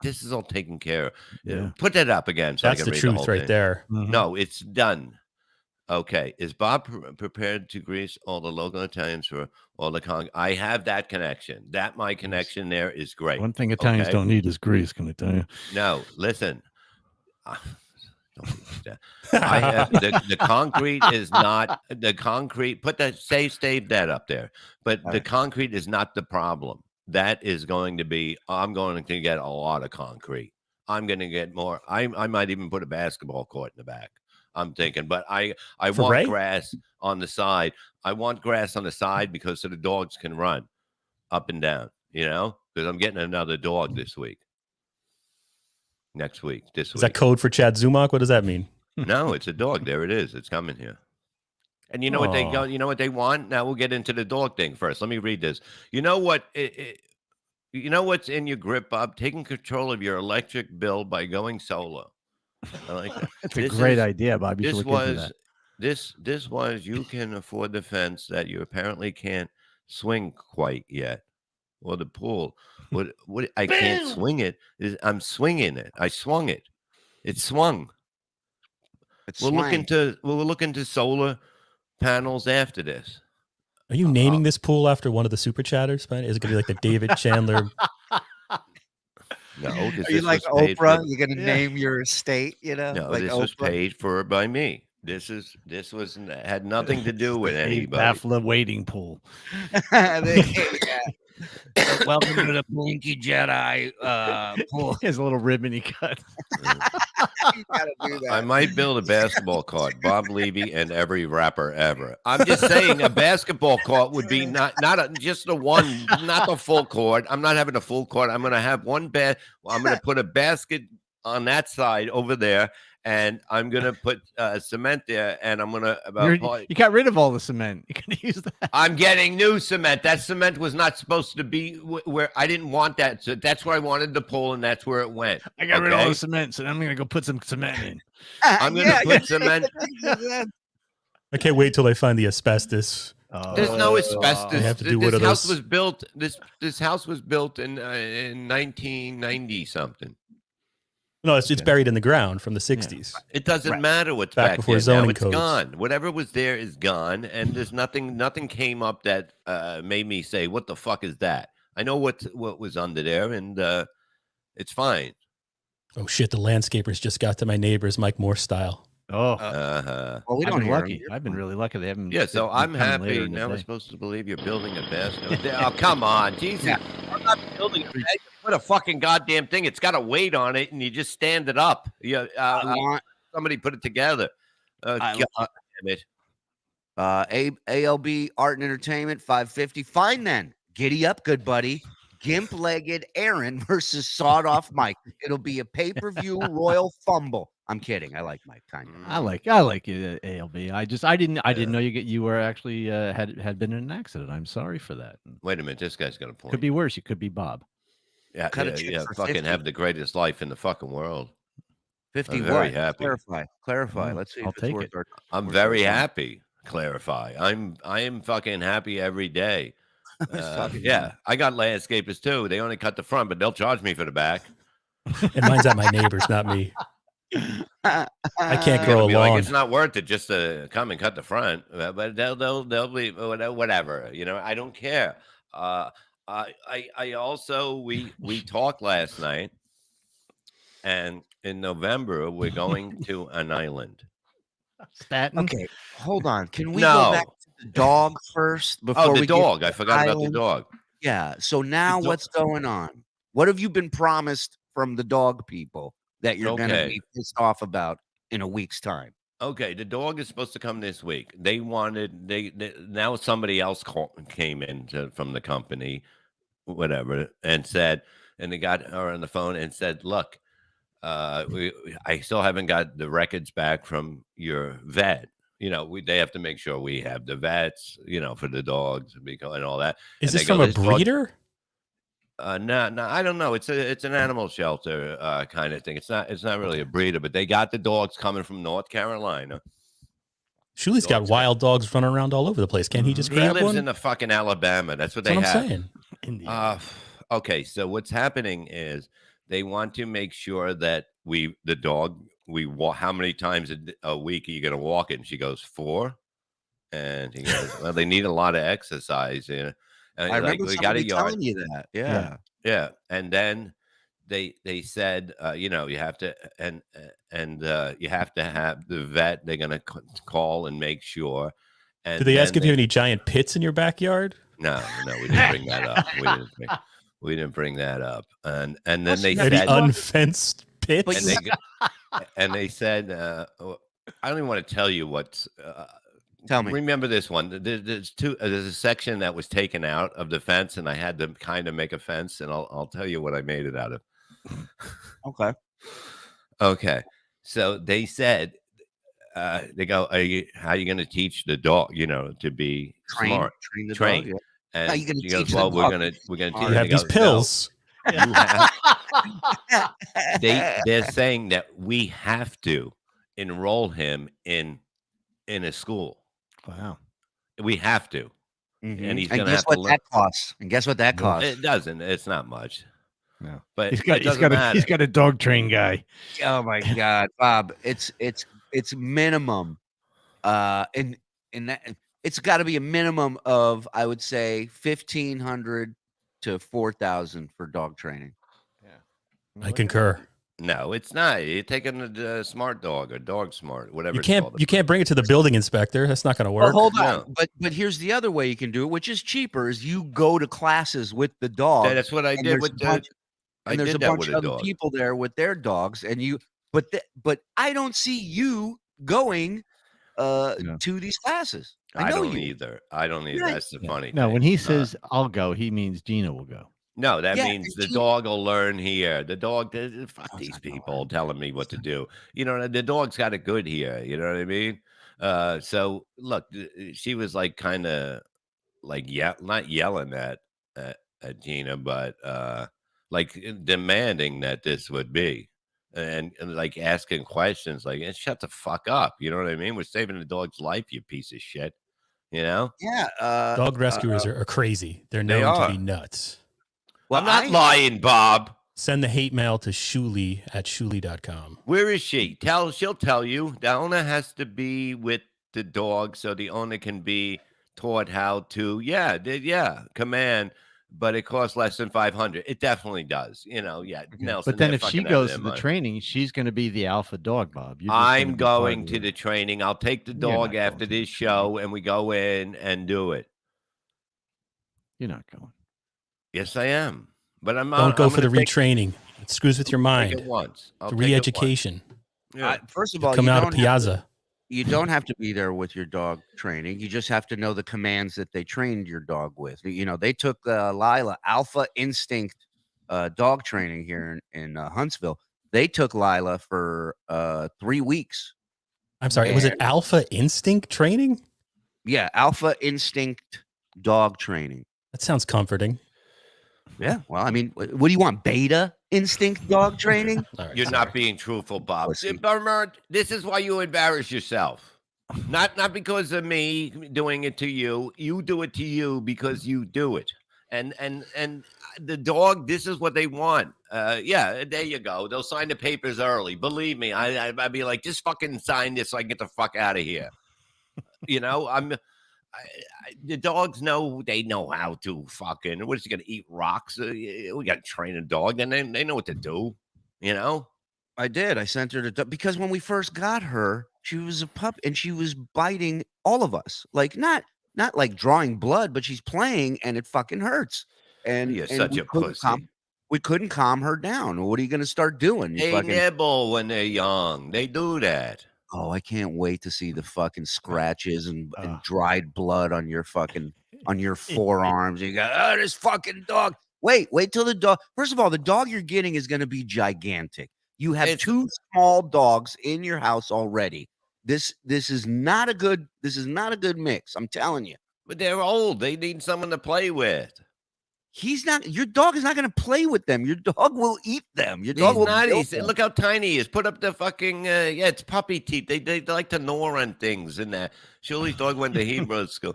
This is all taken care of. Yeah. Put that up again. So That's I can the read truth whole right thing. there. No, it's done. Okay. Is Bob prepared to grease all the local Italians for all the I have that connection. My connection there is great. One thing Italians don't need is grease, can I tell you? No, listen. Don't do that. I have the concrete is not the concrete. Put that save that up there. But the concrete is not the problem. That is going to be. I'm going to get a lot of concrete. I'm going to get more. I might even put a basketball court in the back. I'm thinking, but I want Ray? grass on the side. I want grass on the side because so the dogs can run up and down. You know, because I'm getting another dog this week. Next week, this Is week. that code for Chad Zumach? What does that mean? No, it's a dog. There it is. It's coming here. And you know what they go? You know what they want? Now we'll get into the dog thing first. Let me read this. You know what? You know what's in your grip, Bob? Taking control of your electric bill by going solar. I like that. That's a great idea, Bob. You should This look into was that. this was you can afford the fence that you apparently can't swing quite yet, or the pool. What I can't swing it is I'm swinging it. I swung it. It swung. We'll look into solar panels after this. Are you naming this pool after one of the super chatters? Man? Is it going to be like the David Chandler? No, Are you like Oprah? You're gonna name your estate, you know? No, like this Oprah? was paid for by me. This had nothing to do with anybody. Bafla wading pool. Welcome to the Blinky Jedi pool. He has a little ribbon he cut. You gotta do that. I might build a basketball court, Bob Levy and every rapper ever. I'm just saying a basketball court would be not just the one, not the full court. I'm not having a full court. I'm going to have one I'm going to put a basket on that side over there, and I'm going to put cement there, and I'm going to you got rid of all the cement. You can use that. I'm getting new cement. That cement was not supposed to be where I didn't want that. So that's where I wanted the pole, and that's where it went. I got rid of all the cement, so I'm going to go put some cement in. I'm going to put cement. I can't wait till I find the asbestos. There's no asbestos. I have to do this one of house those. was built. This house was built in 1990 something. No, it's buried in the ground from the 60s. It doesn't matter what's Back back before there. zoning Now it's codes. gone. Whatever was there is gone, and there's nothing came up that made me say, "What the fuck is that?" I know what was under there, and it's fine. Oh shit! The landscapers just got to my neighbor's Mike Moore style. Oh, well, we I've don't been hear lucky. I've been really lucky. They haven't. Yeah, so they've I'm come later happy. in the Now we're day. supposed to believe you're building a basket. Oh, come on, Jesus! Yeah. I'm not building a basket. Put a fucking goddamn thing. It's got a weight on it, and you just stand it up. Yeah, somebody put it together. God damn it! ALB Art and Entertainment 550. Fine then. Giddy up, good buddy. Gimp-legged Aaron versus sawed-off Mike. It'll be a pay-per-view royal fumble. I'm kidding. I like Mike kind of. I like you, ALB. I didn't know you were actually had been in an accident. I'm sorry for that. Wait a minute, this guy's got a point. Could be worse. You could be Bob. Yeah, Cut a check for fucking 50. have the greatest life in the fucking world. 50 I'm very what? happy. Clarify. Let's see. I'll if it's take worth it. our- I'm worth very our time. happy. Clarify. I am fucking happy every day. Yeah, I got landscapers too. They only cut the front, but they'll charge me for the back. And mine's at my neighbor's, not me. I can't grow a Be lawn. like, it's not worth it just to come and cut the front, but they'll be whatever. You know, I don't care. I also we talked last night, and in November we're going to an island. Staten. Okay, hold on. Can we No. go back to the dog first before Oh, the we get dog! to I forgot about the island? dog. Yeah. So now The do- what's going on? What have you been promised from the dog people that you're going to Okay. be pissed off about in a week's time? Okay, the dog is supposed to come this week. They wanted they now somebody else came in from the company, whatever, and said, and they got her on the phone and said, "Look, I still haven't got the records back from your vet. You know, they have to make sure we have the vets, you know, for the dogs and all that." Is And this they go, from a "This dog-" breeder? No, I don't know. It's an animal shelter kind of thing. It's not really a breeder, but they got the dogs coming from North Carolina. Shuli's got wild dogs running around all over the place. Can't he just He grab lives one? in the fucking Alabama. That's what That's they what I'm have. saying. Okay, so what's happening is they want to make sure that we walk. How many times a week are you going to walk it? And she goes 4, and he goes, well, they need a lot of exercise. You know? And I like, remember we got a somebody yard. telling you that. Yeah. Yeah, and then they said, you know, you have to and you have to have the vet. They're gonna call and make sure. And Did they ask then if you have any giant pits in your backyard? No, we didn't bring that up. We didn't bring that up. And then they Any said unfenced pits? and they said, I don't even want to tell you what's. Tell me. Remember this one. There's a section that was taken out of the fence, and I had to kind of make a fence, and I'll tell you what I made it out of. Okay. Okay. So they said, they go, how are you going to teach the dog, you know, to be smart? Train the Train. dog. Yeah. And How you gonna he goes, teach the well, dog? we're gonna teach. You have He these goes, pills. "No, you have-" they're saying that we have to enroll him in a school. Wow. We have to. Mhm. And he's And gonna guess have to what learn. that costs? And guess what that costs? It doesn't. It's not much. No. But He's it got doesn't matter. he's got a dog train guy. Oh my God, Bob! It's minimum. In that it's got to be a minimum of, I would say, 1,500 to 4,000 for dog training. I concur. No, it's not. You're taking a smart dog or dog smart, whatever. You it's can't called. you can't bring it to the building inspector. That's not going to work. Well, hold No. on. But here's the other way you can do it, which is cheaper, is you go to classes with the dog. Yeah, that's what I and did there's with a bunch- I and there's did a that bunch with of a other dog. people there with their dogs, and you but I don't see you going to these classes. I know don't you. either. I don't either. Right. That's the funny No, thing. when he says I'll go, he means Gina will go. No, that Yeah, means the and dog will learn here. The dog, fuck these people telling me what to do. You know, the dog's got it good here. You know what I mean? So look, she was like kind of like not yelling at Gina, but like demanding that this would be, and like asking questions, like, shut the fuck up. You know what I mean? We're saving the dog's life, you piece of shit. You know? Yeah. Dog rescuers are crazy. They're They known are. to be nuts. I'm not lying, Bob. Send the hate mail to Shuli at Shuli.com. Where is she? She'll tell you. The owner has to be with the dog so the owner can be taught how to, command, but it costs less than $500. It definitely does. You know, Nelson. But then they're if she fucking out of goes their to the mind. training, she's going to be the alpha dog, Bob. You're just I'm gonna be part going of to the training. I'll take the You're dog not after this show and we go in and do it. You're not going. Yes, I am. But I'm Don't go I'm for the gonna take retraining. It screws with your I'll take mind. it once. I'll The take it once. re-education. Yeah. First of You all, come you out of don't have to- Piazza. You don't have to be there with your dog training. You just have to know the commands that they trained your dog with. You know, they took Lila Alpha Instinct dog training here in Huntsville. They took Lila for 3 weeks. I'm sorry. Was it And- Alpha Instinct training? Yeah, Alpha Instinct dog training. That sounds comforting. Yeah. Well, I mean, what do you want? Beta Instinct dog training? All right, You're sorry. not being truthful, Bob. Pussy. Bernard, this is why you embarrass yourself. Not because of me doing it to you. You do it to you because you do it. And the dog, this is what they want. Yeah, there you go. They'll sign the papers early. Believe me, I'd be like, just fucking sign this so I can get the fuck out of here. You know, the dogs know, they know how to fucking, what is he going to eat rocks? We got to train a dog and they know what to do, you know? I did. I sent her to because when we first got her, she was a pup and she was biting all of us. Like not like drawing blood, but she's playing and it fucking hurts. And You're and such we a couldn't pussy. we couldn't calm her down. What are you going to start doing? You They fucking- nibble when they're young. They do that. Oh, I can't wait to see the fucking scratches and Ugh. dried blood on your fucking on your forearms. You go, oh, this fucking dog. Wait till the dog. First of all, the dog you're getting is going to be gigantic. You have It's- 2 small dogs in your house already. This is not a good mix. I'm telling you. But they're old. They need someone to play with. Your dog is not going to play with them. Your dog will eat them. Your dog He's will not. kill He's, them. look how tiny he is. Put up the fucking, it's puppy teeth. They like to gnaw on things in there. Shirley's dog went to Hebrew school.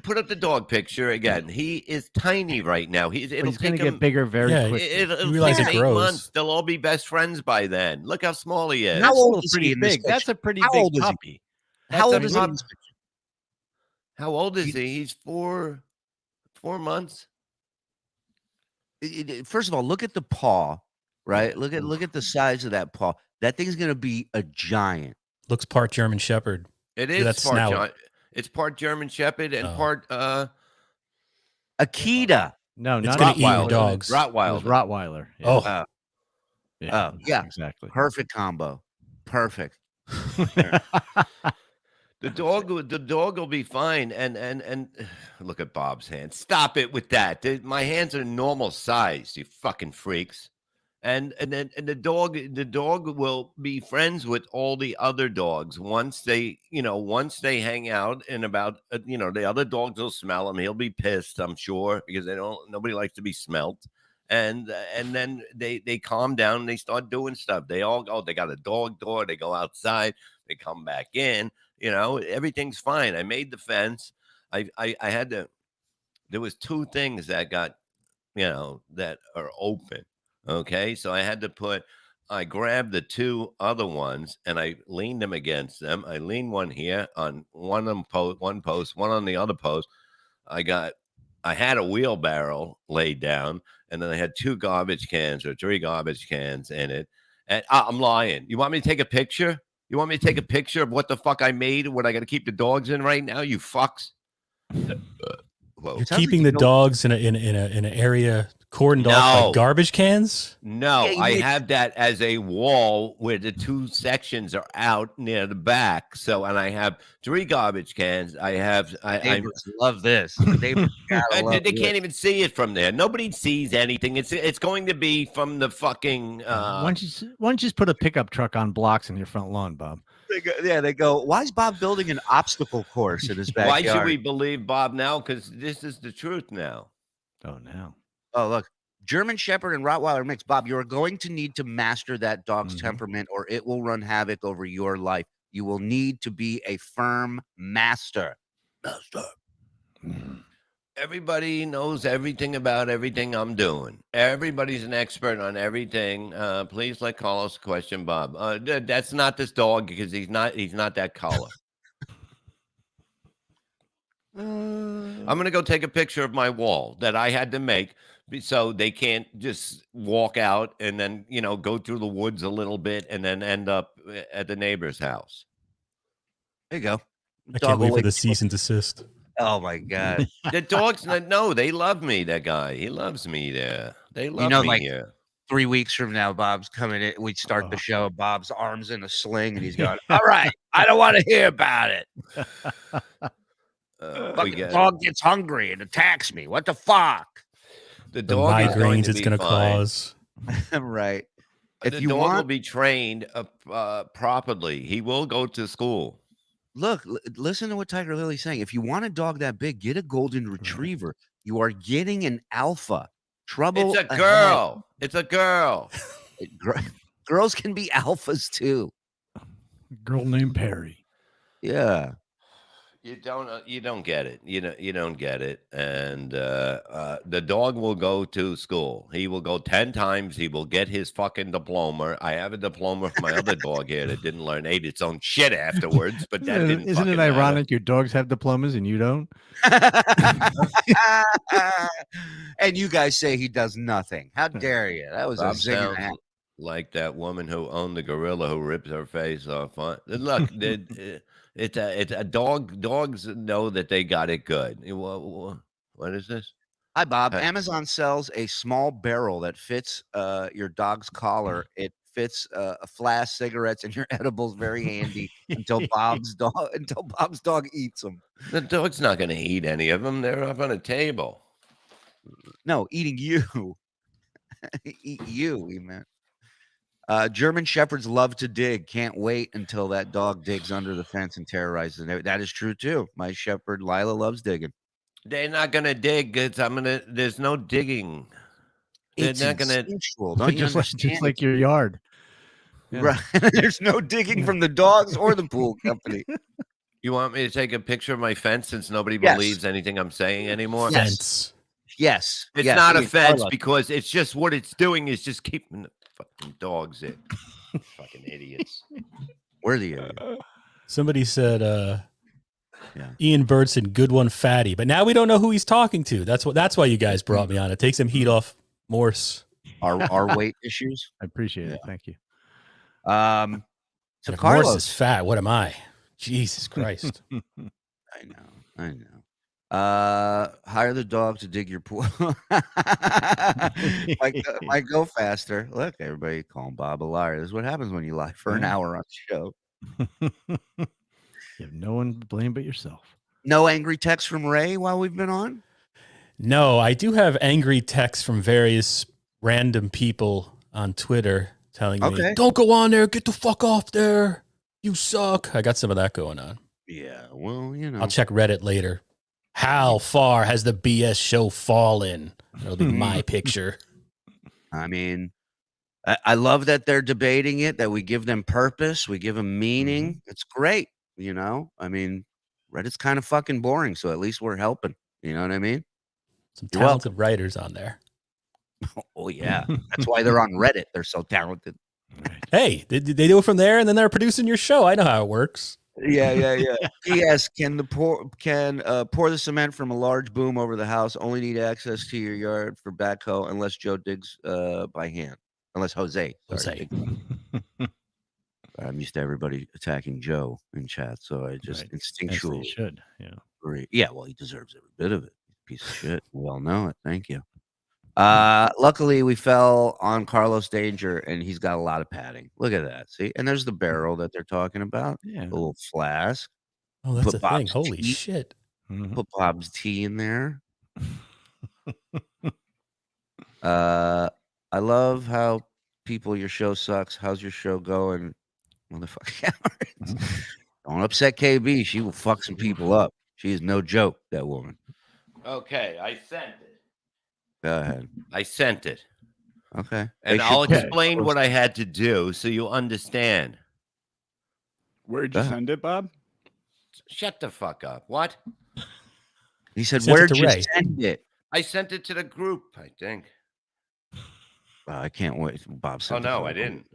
Put up the dog picture again. He is tiny right now. But It'll he's going take to him. get bigger very Yeah, quickly. It'll realize take it 8 grows. months. They'll all be best friends by then. Look how small he is. How That's old still is he pretty in this big. That's picture? a pretty How big old is he? puppy. How That's old a is he? pup- in this picture? How old is he? He's 4 months. First of all, look at the paw, right? Look at the size of that paw. That thing's gonna be a giant. Looks part German Shepherd. It Look at is that part. snout. It's part German Shepherd and Oh. part Akita. No, It's not gonna a eat your Rottweiler. dogs. It was Rottweiler. Rottweiler. Yeah. Oh, Yeah. exactly. Perfect combo. Perfect. The dog will be fine. And look at Bob's hands. Stop it with that. My hands are normal size, you fucking freaks. And the dog will be friends with all the other dogs once they hang out, and about the other dogs will smell him. He'll be pissed, I'm sure, because nobody likes to be smelt. And then they calm down and they start doing stuff. They all go, they got a dog door, they go outside, they come back in, everything's fine. I made the fence. I had to, there was 2 things that got, that are open. Okay. So I had to put I grabbed the two other ones and I leaned them against them. I leaned one here on one of them one post, one on the other post. I had a wheelbarrow laid down, and then I had 2 garbage cans or 3 garbage cans in it. And I'm lying. You want me to take a picture? You want me to take a picture of what the fuck I made? What I got to keep the dogs in right now? You fucks. You're keeping the dogs in an area cordoned off by garbage cans? No, I have that as a wall where the 2 sections are out near the back. So, and I have 3 garbage cans. I love this. They can't even see it from there. Nobody sees anything. It's going to be from the fucking. Why don't you just put a pickup truck on blocks in your front lawn, Bob? They go. Why is Bob building an obstacle course in his backyard? Why should we believe Bob now? Because this is the truth now. Oh, now. Oh, look. German Shepherd and Rottweiler mix. Bob, you're going to need to master that dog's temperament, or it will run havoc over your life. You will need to be a firm master. Everybody knows everything about everything I'm doing. Everybody's an expert on everything. Please let Carlos question Bob. That's not this dog because he's not that color. I'm gonna go take a picture of my wall that I had to make so they can't just walk out and then go through the woods a little bit and then end up at the neighbor's house. There you go. I can't wait for the cease and desist. Oh my God. The dogs, no, they love me. That guy, he loves me there. They love me here. 3 weeks from now, Bob's coming in. We start the show. Bob's arms in a sling, and he's going, "All right, I don't want to hear about it." The dog gets hungry and attacks me. What the fuck? The dog migraines it's going to cause. Right. If the dog will be trained properly, he will go to school. Look, listen to what Tiger Lily's saying. If you want a dog that big, get a golden retriever. You are getting an alpha. Trouble. It's a girl. It's a girl. Girls can be alphas too. Girl named Perry. Yeah. You don't get it. You don't get it. And the dog will go to school. He will go 10 times. He will get his fucking diploma. I have a diploma for my other dog here that didn't learn, ate its own shit afterwards. But that didn't. Isn't it ironic? Your dogs have diplomas and you don't. And you guys say he does nothing. How dare you? That was a zing and a half. Like that woman who owned the gorilla who ripped her face off. Look, it's a dog. Dogs know that they got it good. What is this? Hi, Bob. Amazon sells a small barrel that fits your dog's collar. It fits a flask, cigarettes, and your edibles. Very handy until Bob's dog eats them. The dog's not going to eat any of them. They're up on a table. No, eating you. Eat you, he meant. German Shepherds love to dig. Can't wait until that dog digs under the fence and terrorizes it. That is true too. My Shepherd Lila loves digging. They're not gonna dig. There's no digging. They're not gonna. Don't you just like your yard. Yeah. Right. There's no digging from the dogs or the pool company. You want me to take a picture of my fence since nobody believes anything I'm saying anymore? Yes. Yes. It's not a fence because it's just what it's doing is just keeping the fucking dogs in. Fucking idiots. Where are the Somebody said Ian Bird said good one fatty, but now we don't know who he's talking to. That's why you guys brought me on. It takes some heat off Morse. Our weight issues. I appreciate it. Thank you. So if Carlos Morse is fat, what am I? Jesus Christ. I know. Hire the dog to dig your pool. might go faster. Look, everybody calling Bob a liar. This is what happens when you lie for an hour on the show. You have no one to blame but yourself. No angry text from Ray while we've been on? No, I do have angry texts from various random people on Twitter telling me, don't go on there. Get the fuck off there. You suck. I got some of that going on. Yeah, well, I'll check Reddit later. How far has the BS show fallen? That'll be my picture. I mean, I love that they're debating it, that we give them purpose, we give them meaning. It's great, I mean, Reddit's kind of fucking boring, so at least we're helping. You know what I mean? Some talented writers on there. Oh, yeah. That's why they're on Reddit. They're so talented. Hey, they do it from there, and then they're producing your show. I know how it works. Yeah. P.S. Can pour the cement from a large boom over the house? Only need access to your yard for backhoe unless Joe digs by hand. Unless Jose. Jose. I'm used to everybody attacking Joe in chat, so I just instinctually should. Yeah. agree. Yeah, well, he deserves every bit of it. Piece of shit. We all know it. Thank you. Luckily, we fell on Carlos Danger, and he's got a lot of padding. Look at that. See? And there's the barrel that they're talking about. Yeah. A little flask. Oh, that's Put a thing. Bob's Holy tea. shit. Put Bob's tea in there. I love how people, your show sucks. How's your show going? Motherfucker. Don't upset KB. She will fuck some people up. She is no joke, that woman. Okay, I sent it. Go ahead. I sent it. Okay. And They I'll should- explain what I had to do so you understand. Where'd you send it, Bob? Shut the fuck up. What? He said, Sent it where'd to you Ray. send it? I sent it to the group, I think. I can't wait. Bob Oh, sent it no, to I the didn't.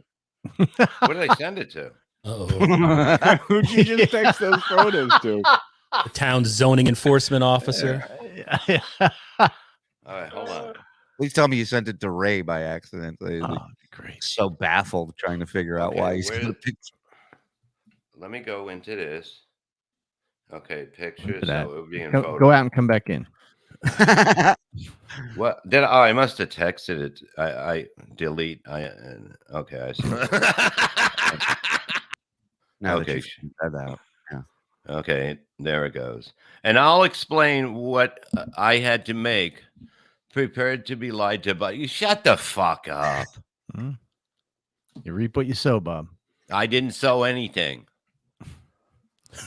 What did I send it to? Uh-oh. Who'd you just text those photos to? The town's zoning enforcement officer. All right, hold on. Please tell me you sent it to Ray by accident. Oh, great. So baffled trying to figure out Okay, why he's where- going to pick. Let me go into this. Okay, pictures. that. So it would be in Go photo. out and come back in. What did I must have texted it. I delete. Okay, I see. Now Okay. that you've sent that out. Yeah. Okay, there it goes. And I'll explain what I had to make. Prepared to be lied to, but you shut the fuck up. You reap what you sow, Bob. I didn't sew anything.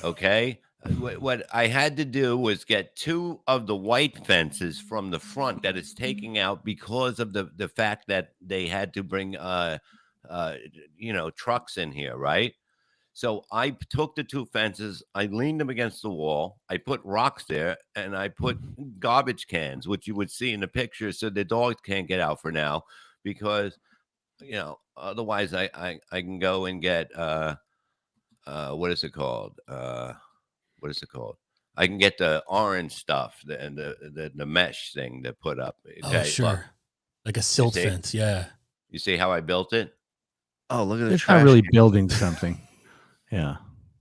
Okay. What I had to do was get 2 of the white fences from the front that is taking out because of the fact that they had to bring trucks in here, right? So I took the 2 fences, I leaned them against the wall, I put rocks there, and I put garbage cans, which you would see in the picture, so the dogs can't get out for now, because otherwise I can go and get what is it called? What is it called? I can get the orange stuff and the mesh thing to put up. Oh, Okay, sure. look. Like a silt see? fence. Yeah. You see how I built it? Oh, look at the It's trash. not really building something. Yeah.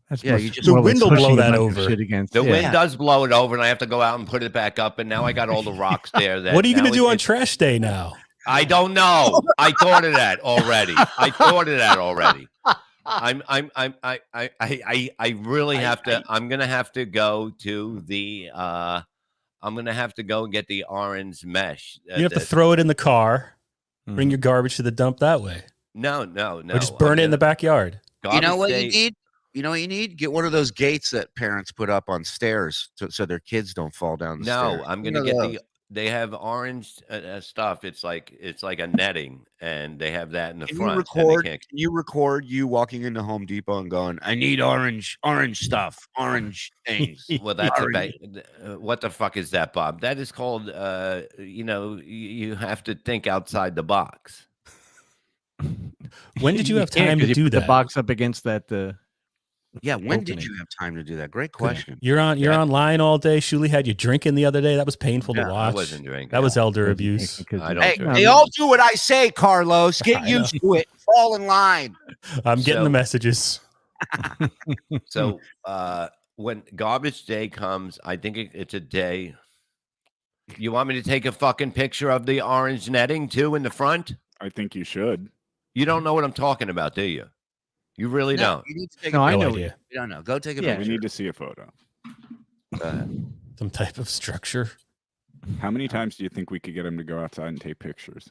That's Yeah, more- you just- The more like wind will blow pushing a that bunch of over. shit against. The yeah. wind does blow it over, and I have to go out and put it back up. And now I got all the rocks there. That What are you going now to do on it- trash day now? I don't know. I thought of that already. I really have to. I'm gonna have to go to the. I'm gonna have to go and get the orange mesh. You have to throw it in the car, bring your garbage to the dump that way, No. or just burn it in the backyard. You know what you need? You know what you need? Get one of those gates that parents put up on stairs so their kids don't fall down the stairs. No, I'm gonna get the. They have orange stuff. It's like a netting, and they have that in the Can front. you and they record? can't- Can you record you walking into Home Depot and going, "I need orange stuff, orange things." Well, that's Orange. what the fuck is that, Bob? That is called. You have to think outside the box. When did you have can't time 'cause to you do put that? the box up against that? Yeah, when did opening. you have time to do that? Great question. You're online all day. Shuli had you drinking the other day. That was painful to No, watch. I wasn't drinking. That was elder abuse. I don't Hey, drink. they all do what I say, Carlos. Get I used to it. Fall in line. I'm getting So- the messages. So when garbage day comes, I think it's a day. You want me to take a fucking picture of the orange netting too in the front? I think you should. You don't know what I'm talking about, do you? You really No, don't. you need to take No, a I picture. know. idea. You don't know. Go take a Yeah. We picture. need to see a photo. Go ahead. Some type of structure. How many times do you think we could get him to go outside and take pictures?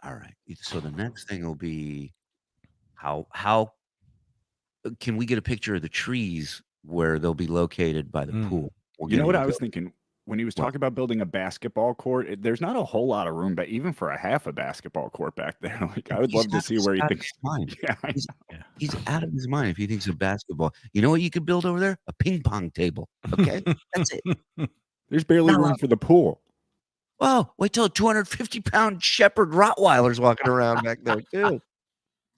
All right. So the next thing will be how can we get a picture of the trees where they'll be located by the pool? We'll You get know what him I to was go- thinking when he was What? talking about building a basketball court? There's not a whole lot of room, but even for a half a basketball court back there, like I would He's love to out see of- where he out of thinks. his mind. Yeah, I He's, know. he's out of his mind if he thinks of basketball. You know what you could build over there? A ping pong table. Okay, that's it. There's barely No. room for the pool. Oh, wait till a 250-pound shepherd Rottweiler's walking around back there too.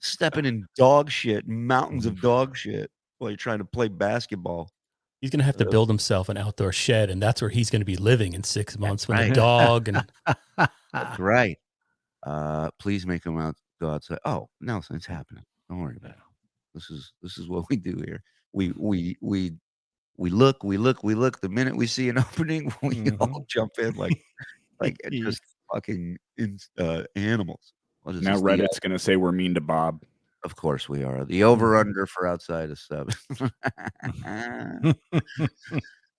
stepping in dog shit, mountains of dog shit, while you're trying to play basketball. He's going to have to build himself an outdoor shed, and that's where he's going to be living in 6 months with right. a dog. And That's right. Please make him go outside. Oh, Nelson, it's happening. Don't worry about it. This is what we do here. We look. The minute we see an opening, we all jump in like just fucking animals. Now Reddit's going to say we're mean to Bob. Of course we are. The over-under for outside is 7.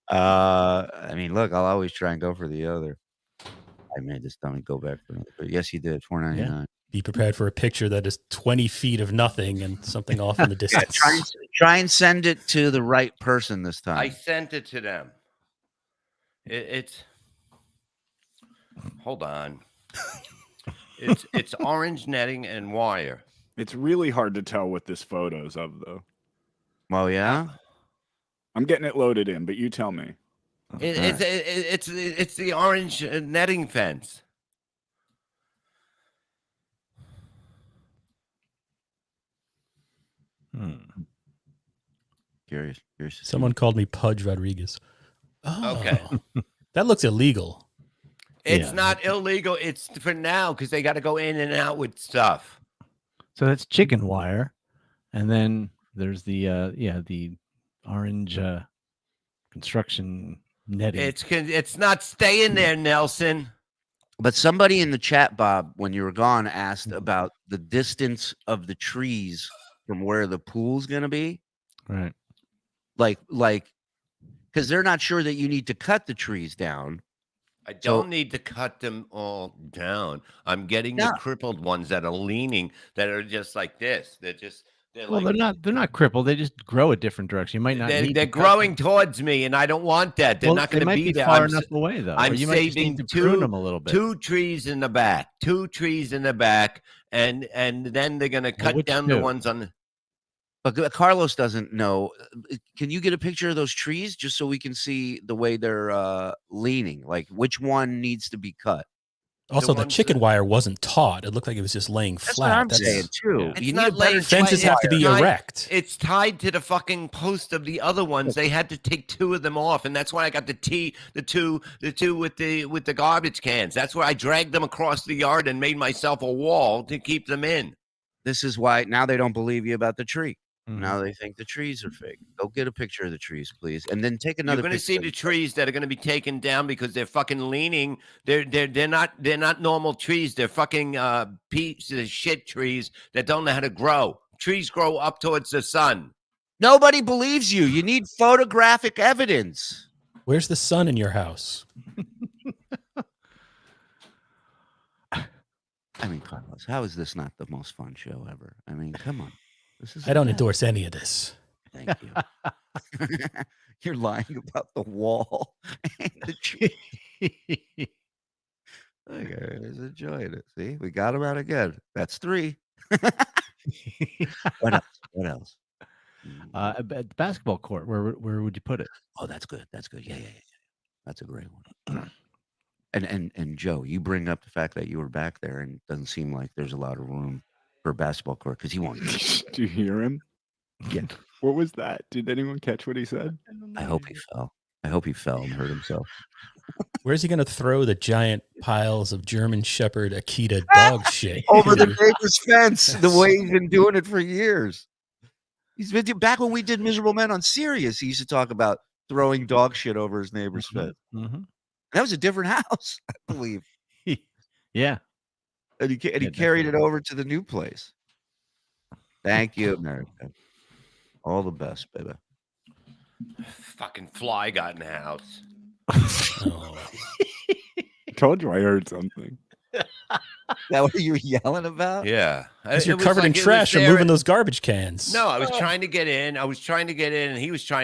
I mean, look, I'll always try and go for the other. I made this dummy go back for another. But yes, he did. $4.99. Yeah. Be prepared for a picture that is 20 feet of nothing and something off in the distance. Try and send it to the right person this time. I sent it to them. It's hold on. It's orange netting and wire. It's really hard to tell what this photo's of, though. Well, yeah. I'm getting it loaded in, but you tell me. It's the orange netting fence. Curious. Someone called me Pudge Rodriguez. Oh, okay. That looks illegal. It's not illegal. It's for now because they got to go in and out with stuff. So that's chicken wire, and then there's the orange construction netting. It's not staying there, Nelson. But somebody in the chat, Bob, when you were gone, asked about the distance of the trees from where the pool's going to be. Right. Like, because they're not sure that you need to cut the trees down. I don't need to cut them all down. I'm getting the crippled ones that are leaning, that are just like this. They're not crippled. They just grow a different direction. You might not. They're growing towards me, and I don't want that. They're not going to be there. Far enough away though. I'm you might just saving need to prune them a little bit. 2 trees in the back. 2 trees in the back, and then they're going to cut down the ones on the. But Carlos doesn't know. Can you get a picture of those trees just so we can see the way they're leaning? Like which one needs to be cut? Also, the chicken wire wasn't taut. It looked like it was just laying That's flat. what I'm saying too. It's You not need a better fences have to be erect. It's tied to the fucking post of the other ones. They had to take 2 of them off, and that's why I got the two with the garbage cans. That's where I dragged them across the yard and made myself a wall to keep them in. This is why now they don't believe you about the tree. Now they think the trees are fake. Go get a picture of the trees, please, and then take another. You're going to see the trees that are going to be taken down because they're fucking leaning. They're not normal trees. They're fucking pieces of shit trees that don't know how to grow. Trees grow up towards the sun. Nobody believes you. You need photographic evidence. Where's the sun in your house? I mean, Carlos, how is this not the most fun show ever? I mean, come on. I don't endorse any of this. Thank you. You're lying about the wall and the tree. Okay, he's enjoying it. See, we got him out again. That's 3. What else? What else? At the basketball court, where would you put it? Oh, that's good. That's good. Yeah. That's a great one. And Joe, you bring up the fact that you were back there, and it doesn't seem like there's a lot of room for a basketball court because he won't. Do you hear him? Yeah. What was that? Did anyone catch what he said? I hope he fell. I hope he fell and hurt himself. Where's he going to throw the giant piles of German Shepherd Akita dog shit? Over the neighbor's fence, the way he's been doing it for years. He's been back when we did Miserable Men on Sirius. He used to talk about throwing dog shit over his neighbor's fence. Mm-hmm. That was a different house, I believe. Yeah. And he carried it over to the new place. Thank you, America. All the best, baby. Fucking fly got in the house. I told you I heard something. That what you were yelling about? Yeah. Because you're covered in trash from moving those garbage cans. No, I was trying to get in. And he was trying to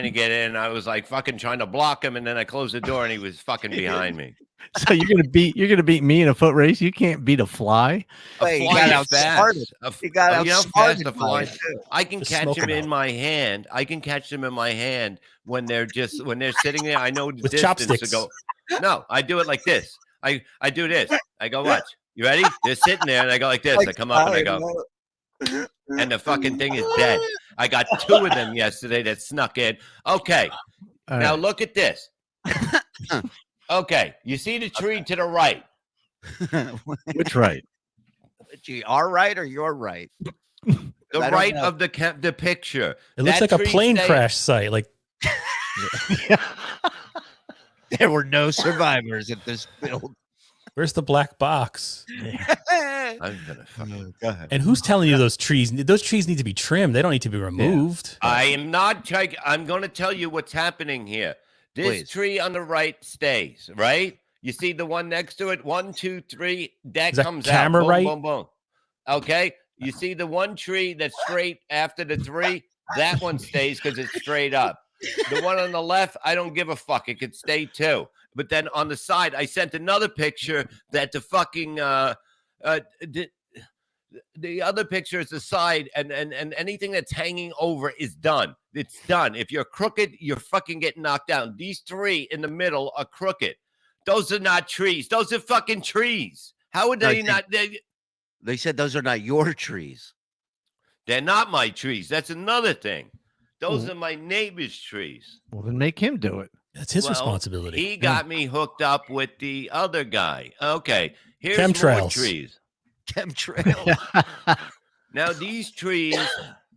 get in. And I was like fucking trying to block him. And then I closed the door and he was fucking behind me. So you're gonna beat me in a foot race? You can't beat a fly. A fly is fast. A fly. I can catch him in my hand. I can catch them in my hand when they're sitting there. I know the with distance chopsticks. to go. No, I do it like this. I do this. I go, watch. You ready? They're sitting there, and I go like this. I come up and I go. and the fucking thing is dead. I got 2 of them yesterday that snuck in. Okay, now look at this. Okay, you see the tree to the right. Which right? Our right or your right? The right of the picture. It looks That like a tree plane stayed- crash site. Like There were no survivors at this build. where's the black box? I'm gonna fucking Go ahead. And who's telling you those trees need to be trimmed? They don't need to be removed. I am not trying. I'm going to tell you what's happening here. This Please. tree on the right stays, right? You see the one next to it? 1, 2, 3. That Is that comes camera out. Boom, right? boom, boom. Okay. You see the one tree that's straight after the 3? That one stays because it's straight up. The one on the left, I don't give a fuck. It could stay too. But then on the side, I sent another picture that the fucking the other picture is the side, and anything that's hanging over is done. It's done. If you're crooked, you're fucking getting knocked down. These 3 in the middle are crooked. Those are not trees. Those are fucking trees. How would they not? They said those are not your trees. They're not my trees. That's another thing. Those are my neighbor's trees. Well, then make him do it. That's his Well, responsibility. He got me hooked up with the other guy. Okay, here's more Chemtrails. trees. Chemtrails. Now these trees,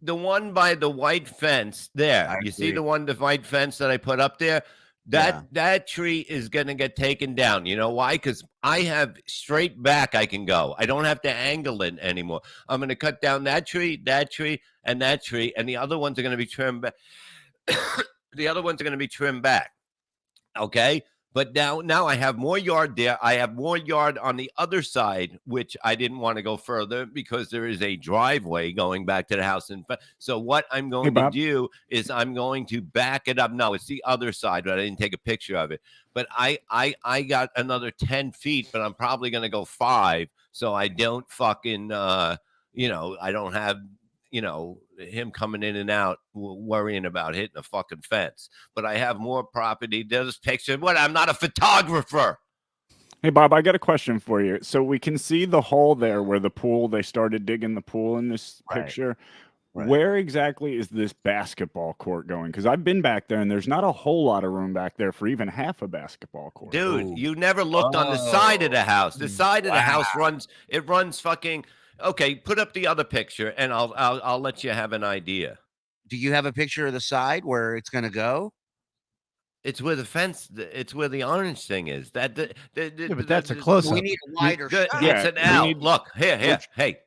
the one by the white fence there, you see the white fence that I put up there? That tree is gonna get taken down. You know why? Because I have straight back I can go. I don't have to angle it anymore. I'm gonna cut down that tree, and that tree, and the other ones are gonna be trimmed back. The other ones are gonna be trimmed back. Okay. But now I have more yard there. I have more yard on the other side, which I didn't want to go further because there is a driveway going back to the house. So what I'm going to do is I'm going to back it up. No, it's the other side, but I didn't take a picture of it. But I got another 10 feet, but I'm probably going to go 5. So I don't fucking, I don't have, him coming in and out worrying about hitting a fucking fence. But I have more property. There's picture. What? I'm not a photographer. Hey, Bob, I got a question for you. So we can see the hole there where they started digging the pool in this picture. Right. Where exactly is this basketball court going? Because I've been back there and there's not a whole lot of room back there for even half a basketball court. Dude, you never looked on the side of the house. The side of the house runs fucking. Okay, put up the other picture, and I'll let you have an idea. Do you have a picture of the side where it's going to go? It's where the fence. It's where the orange thing is. But that's a close up. We need a wider shot. It's an L. Look here. Hey,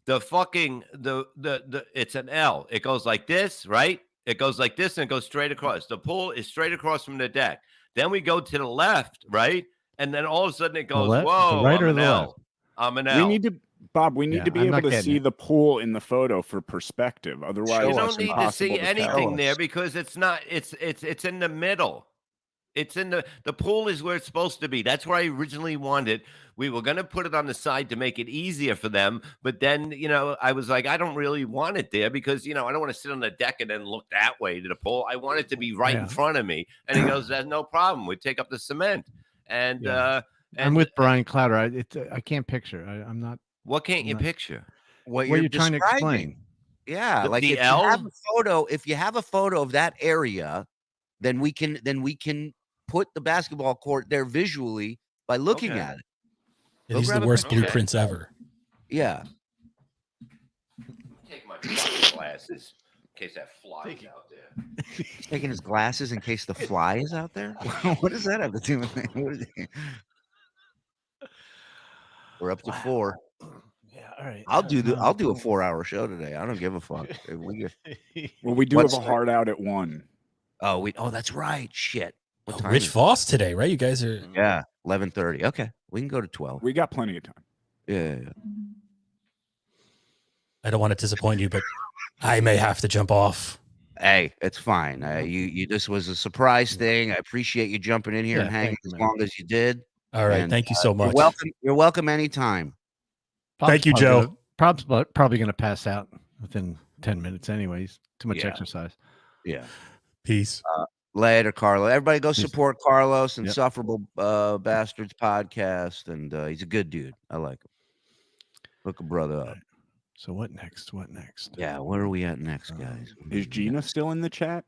the fucking it's an L. It goes like this, right? It goes like this, and it goes straight across. The pool is straight across from the deck. Then we go to the left, right? And then all of a sudden it goes, whoa, the right I'm or an the L. left? I'm an L. Bob, we need to be able to see the pool in the photo for perspective. Otherwise, you don't need to see anything there because it's not. It's in the middle. It's in the pool is where it's supposed to be. That's where I originally wanted. We were going to put it on the side to make it easier for them. But then, I was like, I don't really want it there because, I don't want to sit on the deck and then look that way to the pool. I want it to be right in front of me. And he goes, there's no problem. We take up the cement. And I'm with Brian Clowder. I can't picture. I'm not. What can't you picture? What you're trying to explain. Yeah, like the if L? you have a photo, if you have a photo of that area, then we can put the basketball court there visually by looking at it. Yeah, these are the worst blueprints ever. Yeah. Take my fucking glasses in case that fly is out there. He's taking his glasses in case the fly is out there. What does that have to do with it? We're up to 4. Yeah, all right. I'll do a 4-hour show today. I don't give a fuck. Well, we do have a hard out at 1. Oh, that's right. Shit. What time Rich is it? Voss today, right? You guys are 11:30. Okay, we can go to 12. We got plenty of time. Yeah. I don't want to disappoint you, but I may have to jump off. Hey, it's fine. You this was a surprise thing. I appreciate you jumping in here and hanging as long as you did. All right, thank you so much. You're welcome anytime. Thank you, Joe. Prob's probably going to pass out within 10 minutes anyways. Too much exercise. Yeah. Peace. Later, Carlos. Everybody go support Carlos and Sufferable Bastards podcast. And he's a good dude. I like him. Hook a brother up. So what next? What next? Yeah, where are we at next, guys? Is Gina still in the chat?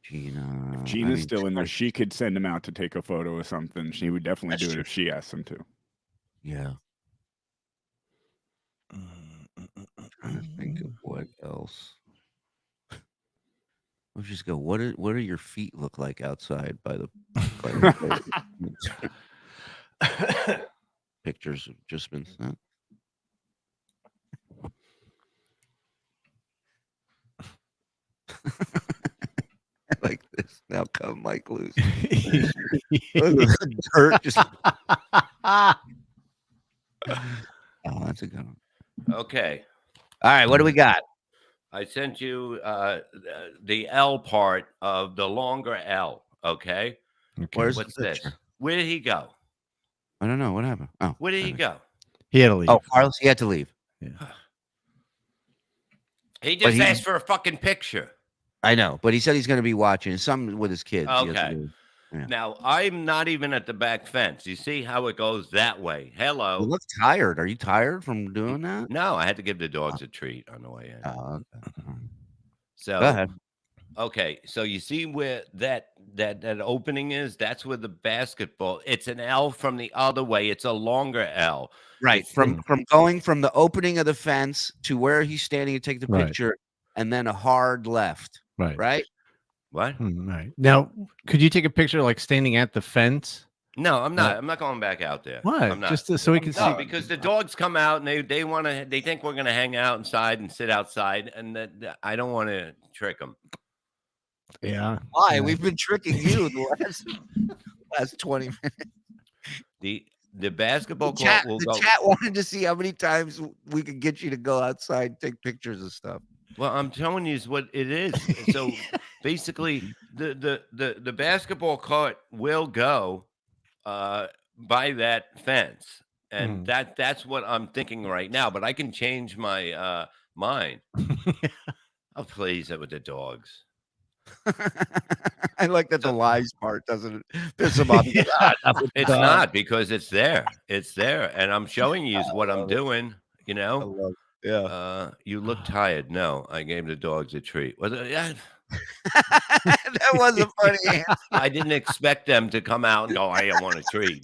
Gina. If Gina's still in there, she could send him out to take a photo or something. She would definitely do it if she asked him to. Yeah. Trying to think of what else. Let's just go. What do your feet look like outside by the pictures have just been sent. Like this. Now come Mike loose. Dirt just oh, that's a good one. Okay. All right, what do we got? I sent you the L part of the longer L. Okay. What's this? Where did he go? I don't know. What happened? Oh, Where did he go? He had to leave. Oh, Carlos, he had to leave. Yeah. He just asked for a fucking picture. I know, but he said he's going to be watching something with his kids. Okay. Yeah. Now, I'm not even at the back fence. You see how it goes that way. Hello. You look tired. Are you tired from doing that? No, I had to give the dogs a treat on the way in. Oh, okay. So, go ahead. Okay, so you see where that opening is? That's where the basketball. It's an L from the other way. It's a longer L. Right. From going from the opening of the fence to where he's standing to take the picture, and then a hard left. Right. Right. What? Right. Now, could you take a picture like standing at the fence? No, I'm not. I'm not going back out there. Why? I'm not. Just so we can see. Because the dogs come out and they want to. They think we're going to hang out inside and sit outside, and that I don't want to trick them. Yeah. Why? Yeah. We've been tricking you the last 20 minutes. The basketball The court chat, will the go. chat wanted to see how many times we could get you to go outside and take pictures of stuff. Well, I'm telling you is what it is. So basically, the basketball court will go by that fence, and that's what I'm thinking right now. But I can change my mind. Oh, please, with the dogs. I like that the lies part doesn't piss him off. It's not because it's there. It's there, and I'm showing you what I'm doing. You know. Yeah. You look tired. No, I gave the dogs a treat. Was it? Yeah. That was a funny answer. I didn't expect them to come out and go, "I want a treat."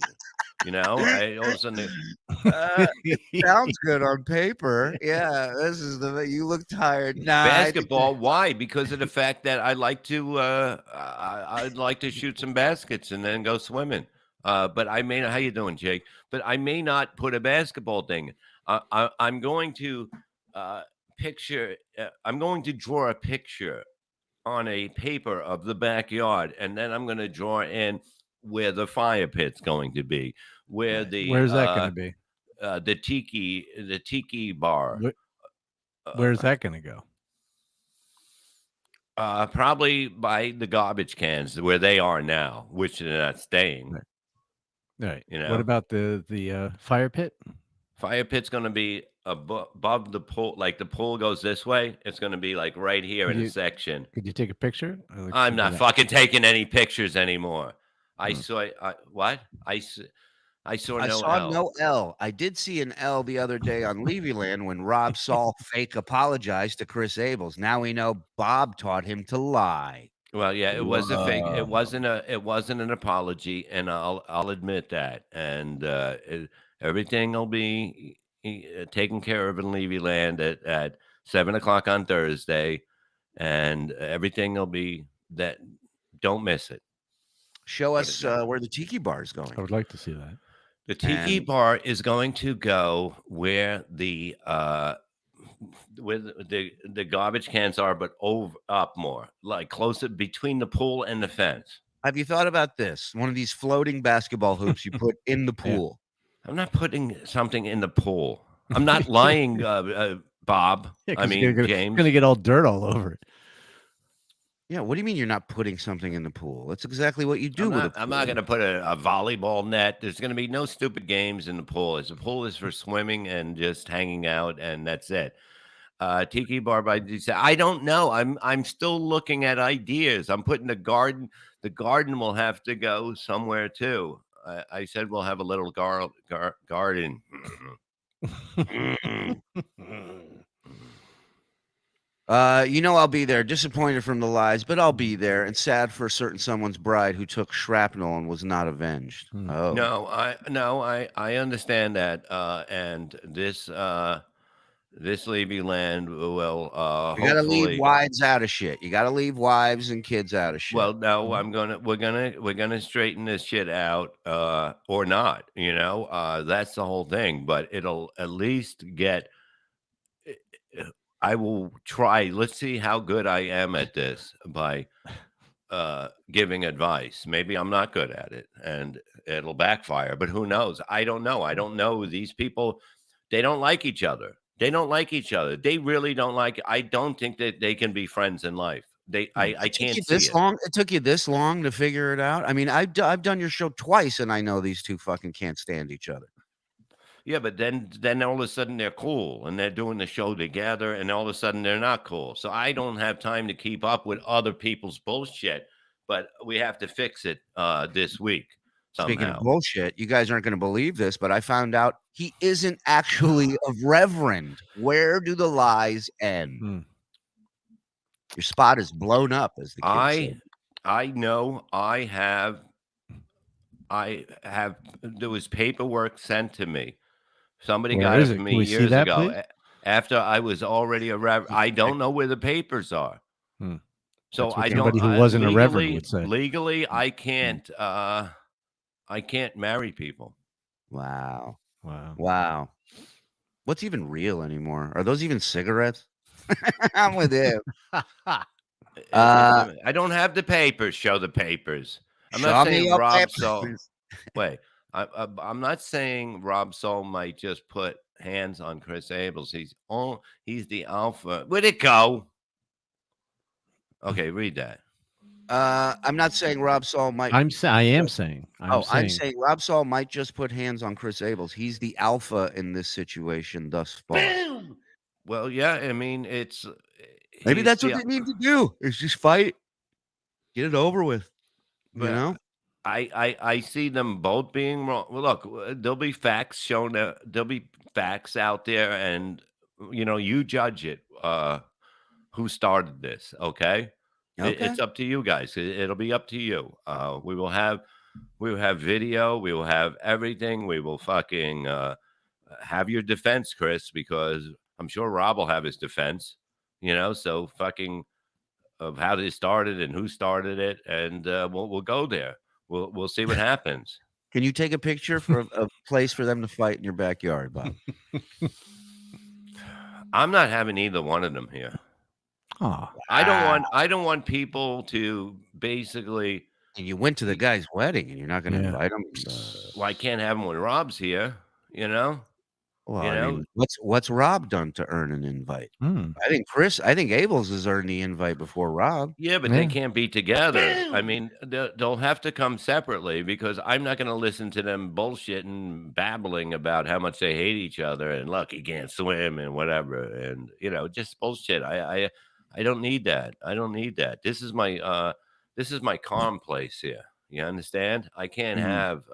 You know, all of a sudden, sounds good on paper. Yeah, this is you look tired. Nah, basketball. Why? Because of the fact that I like to. I'd like to shoot some baskets and then go swimming. But I may not. How you doing, Jake? But I may not put a basketball thing. I'm going to picture. I'm going to draw a picture on a paper of the backyard, and then I'm going to draw in where the fire pit's going to be, where's that going to be? The tiki bar. Where's that going to go? Probably by the garbage cans where they are now, which they're not staying. Right. You know. What about the fire pit? Fire pit's going to be above the pool. Like the pool goes this way, it's going to be like right here in a section. Could you take a picture? I'm not fucking taking any pictures anymore. I saw what? I saw no L. I did see an L the other day on Levyland when Rob Saul fake apologized to Chris Abels. Now we know Bob taught him to lie. Well, yeah, it was a fake. It wasn't an apology, and I'll admit that. And everything will be taken care of in Levyland at 7:00 on Thursday, and everything will be that. Don't miss it. Show us where the tiki bar is going. I would like to see that. The tiki bar is going to go where the garbage cans are, but up more, like closer between the pool and the fence. Have you thought about this? One of these floating basketball hoops you put in the pool. I'm not putting something in the pool. I'm not lying, Bob. Yeah, I mean, James. It's going to get all dirt all over it. Yeah, what do you mean you're not putting something in the pool? That's exactly what you do with a pool. I'm not going to put a volleyball net. There's going to be no stupid games in the pool. The pool is for swimming and just hanging out, and that's it. Tiki bar by I don't know. I'm still looking at ideas. I'm putting the garden. The garden will have to go somewhere too. I said we'll have a little garden. I'll be there. Disappointed from the lies, but I'll be there. And sad for a certain someone's bride who took shrapnel and was not avenged. Oh, No, I understand that. And this Levy land will you gotta leave hopefully. wives out of shit. You gotta leave wives and kids out of shit. Well, no, we're gonna straighten this shit out, or not. That's the whole thing. But it'll at least get. I will try. Let's see how good I am at this by giving advice. Maybe I'm not good at it and it'll backfire, but who knows? I don't know. I don't know. These people, they don't like each other. They don't like each other. They really don't like. I don't think that they can be friends in life. I can't see this it. long. It took you this long to figure it out. I mean, I've done your show twice, and I know these two fucking can't stand each other. Yeah, but then all of a sudden they're cool and they're doing the show together, and all of a sudden they're not cool. So I don't have time to keep up with other people's bullshit. But we have to fix it this week. Speaking somehow. of bullshit, you guys aren't going to believe this, but I found out he isn't actually a reverend. Where do the lies end? Your spot is blown up, as the kids say. I know. I have. There was paperwork sent to me. Somebody got it from me years ago. Please? After I was already a reverend. I don't know where the papers are. So I don't. Somebody who wasn't a reverend would say. Legally, I can't. I can't marry people. Wow. What's even real anymore? Are those even cigarettes? I'm with him. I don't have the papers. Show the papers. I'm not saying Rob Soul. Wait, I'm not saying Rob Soul might just put hands on Chris Abels. He's the alpha. Where'd it go? Okay, read that. I'm not saying Rob Saul might. I'm saying Rob Saul might just put hands on Chris Abels. He's the alpha in this situation thus far. Well, yeah, I mean, it's maybe that's what they need to do. Is just fight, get it over with. You know, I see them both being wrong. Well, look, there'll be facts shown. There'll be facts out there, and you judge it. Who started this? Okay. It's up to you guys. It'll be up to you. We will have video. We will have everything. We will fucking have your defense, Chris, because I'm sure Rob will have his defense. So fucking of how this started and who started it, and we'll go there. We'll see what happens. Can you take a picture for a place for them to fight in your backyard, Bob? I'm not having either one of them here. Oh, I don't want people to basically. And you went to the guy's wedding, and you're not going to invite him. Well, I can't have him when Rob's here. Well, I mean, what's Rob done to earn an invite? I think Abels has earned the invite before Rob. Yeah, but they can't be together. I mean, they'll have to come separately because I'm not going to listen to them bullshit and babbling about how much they hate each other and look, he can't swim and whatever, and just bullshit. I don't need that. I don't need that. This is my calm place here. You understand? I can't have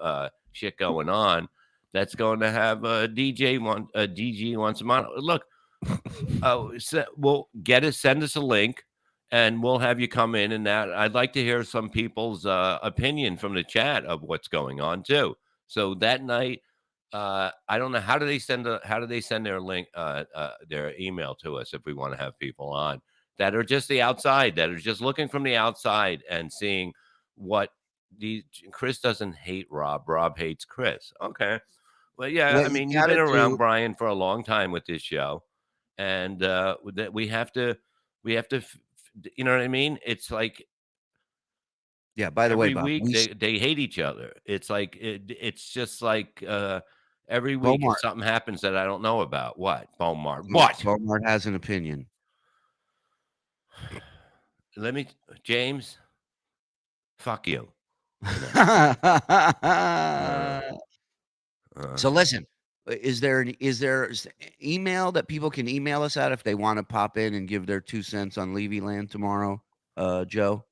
shit going on. That's going to have a DG once a month. Look, we'll send us a link, and we'll have you come in. And that I'd like to hear some people's opinion from the chat of what's going on too. So that night, I don't know how do they send their link, their email to us if we want to have people on that are just the outside, that are just looking from the outside and seeing what Chris doesn't hate Rob. Rob hates Chris. Okay. Well, yeah, I mean, you've been around Brian for a long time with this show, and we have to, you know what I mean? It's like, yeah. By the way, every Bob, week they hate each other. It's like it's just like every week something happens that I don't know about. What Beaumont? What Beaumont has an opinion. James. Fuck you. So listen, is there email that people can email us at if they want to pop in and give their 2 cents on Levy Land tomorrow, Joe?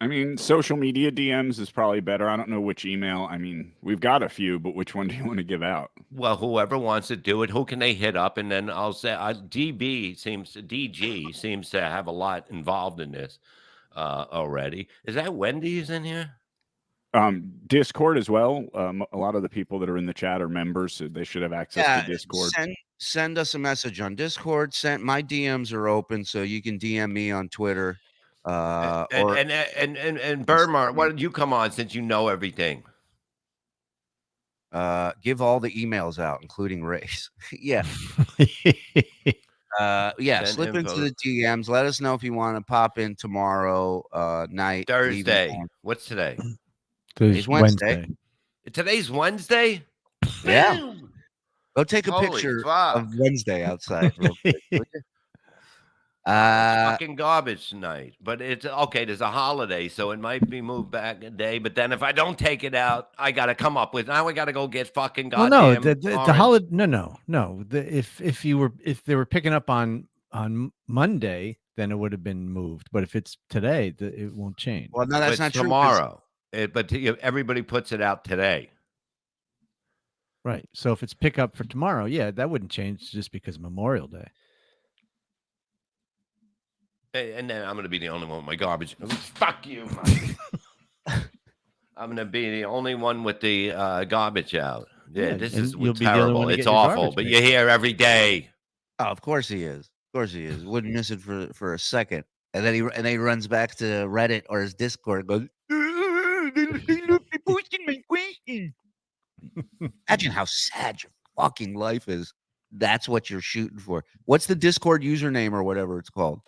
I mean, social media DMs is probably better. I don't know which email. I mean, we've got a few, but which one do you want to give out? Well, whoever wants to do it, who can they hit up? And then I'll say DG seems to have a lot involved in this already. Is that Wendy's in here? Discord as well. A lot of the people that are in the chat are members, so they should have access to Discord. Send us a message on Discord. My DMs are open, so you can DM me on Twitter. And Birdmark, why don't you come on since you know everything? Give all the emails out, including Ray's. Yeah. Yeah, slip into the DMs. Let us know if you want to pop in tomorrow night. Thursday. What's today? Today's Wednesday. Today's Wednesday? Yeah. Boom! Go take a Holy picture fuck. of Wednesday outside real quick. Would you? It's fucking garbage tonight. But it's okay, there's a holiday, so it might be moved back a day. But then if I don't take it out, I gotta come up with now I gotta go get fucking goddamn. Well, no, the holiday. No. If they were picking up on Monday, then it would have been moved. But if it's today, it won't change. Well, no, that's not true. Tomorrow. But everybody puts it out today. Right. So if it's pick up for tomorrow, yeah, that wouldn't change just because of Memorial Day. And then I'm going to be the only one with my garbage. Fuck you. I'm going to be the only one with the garbage out. Yeah, this is terrible. It's awful, but you're here every day. Oh, of course he is. Of course he is. Wouldn't miss it for a second. And then he runs back to Reddit or his Discord and goes, imagine how sad your fucking life is. That's what you're shooting for. What's the Discord username or whatever it's called?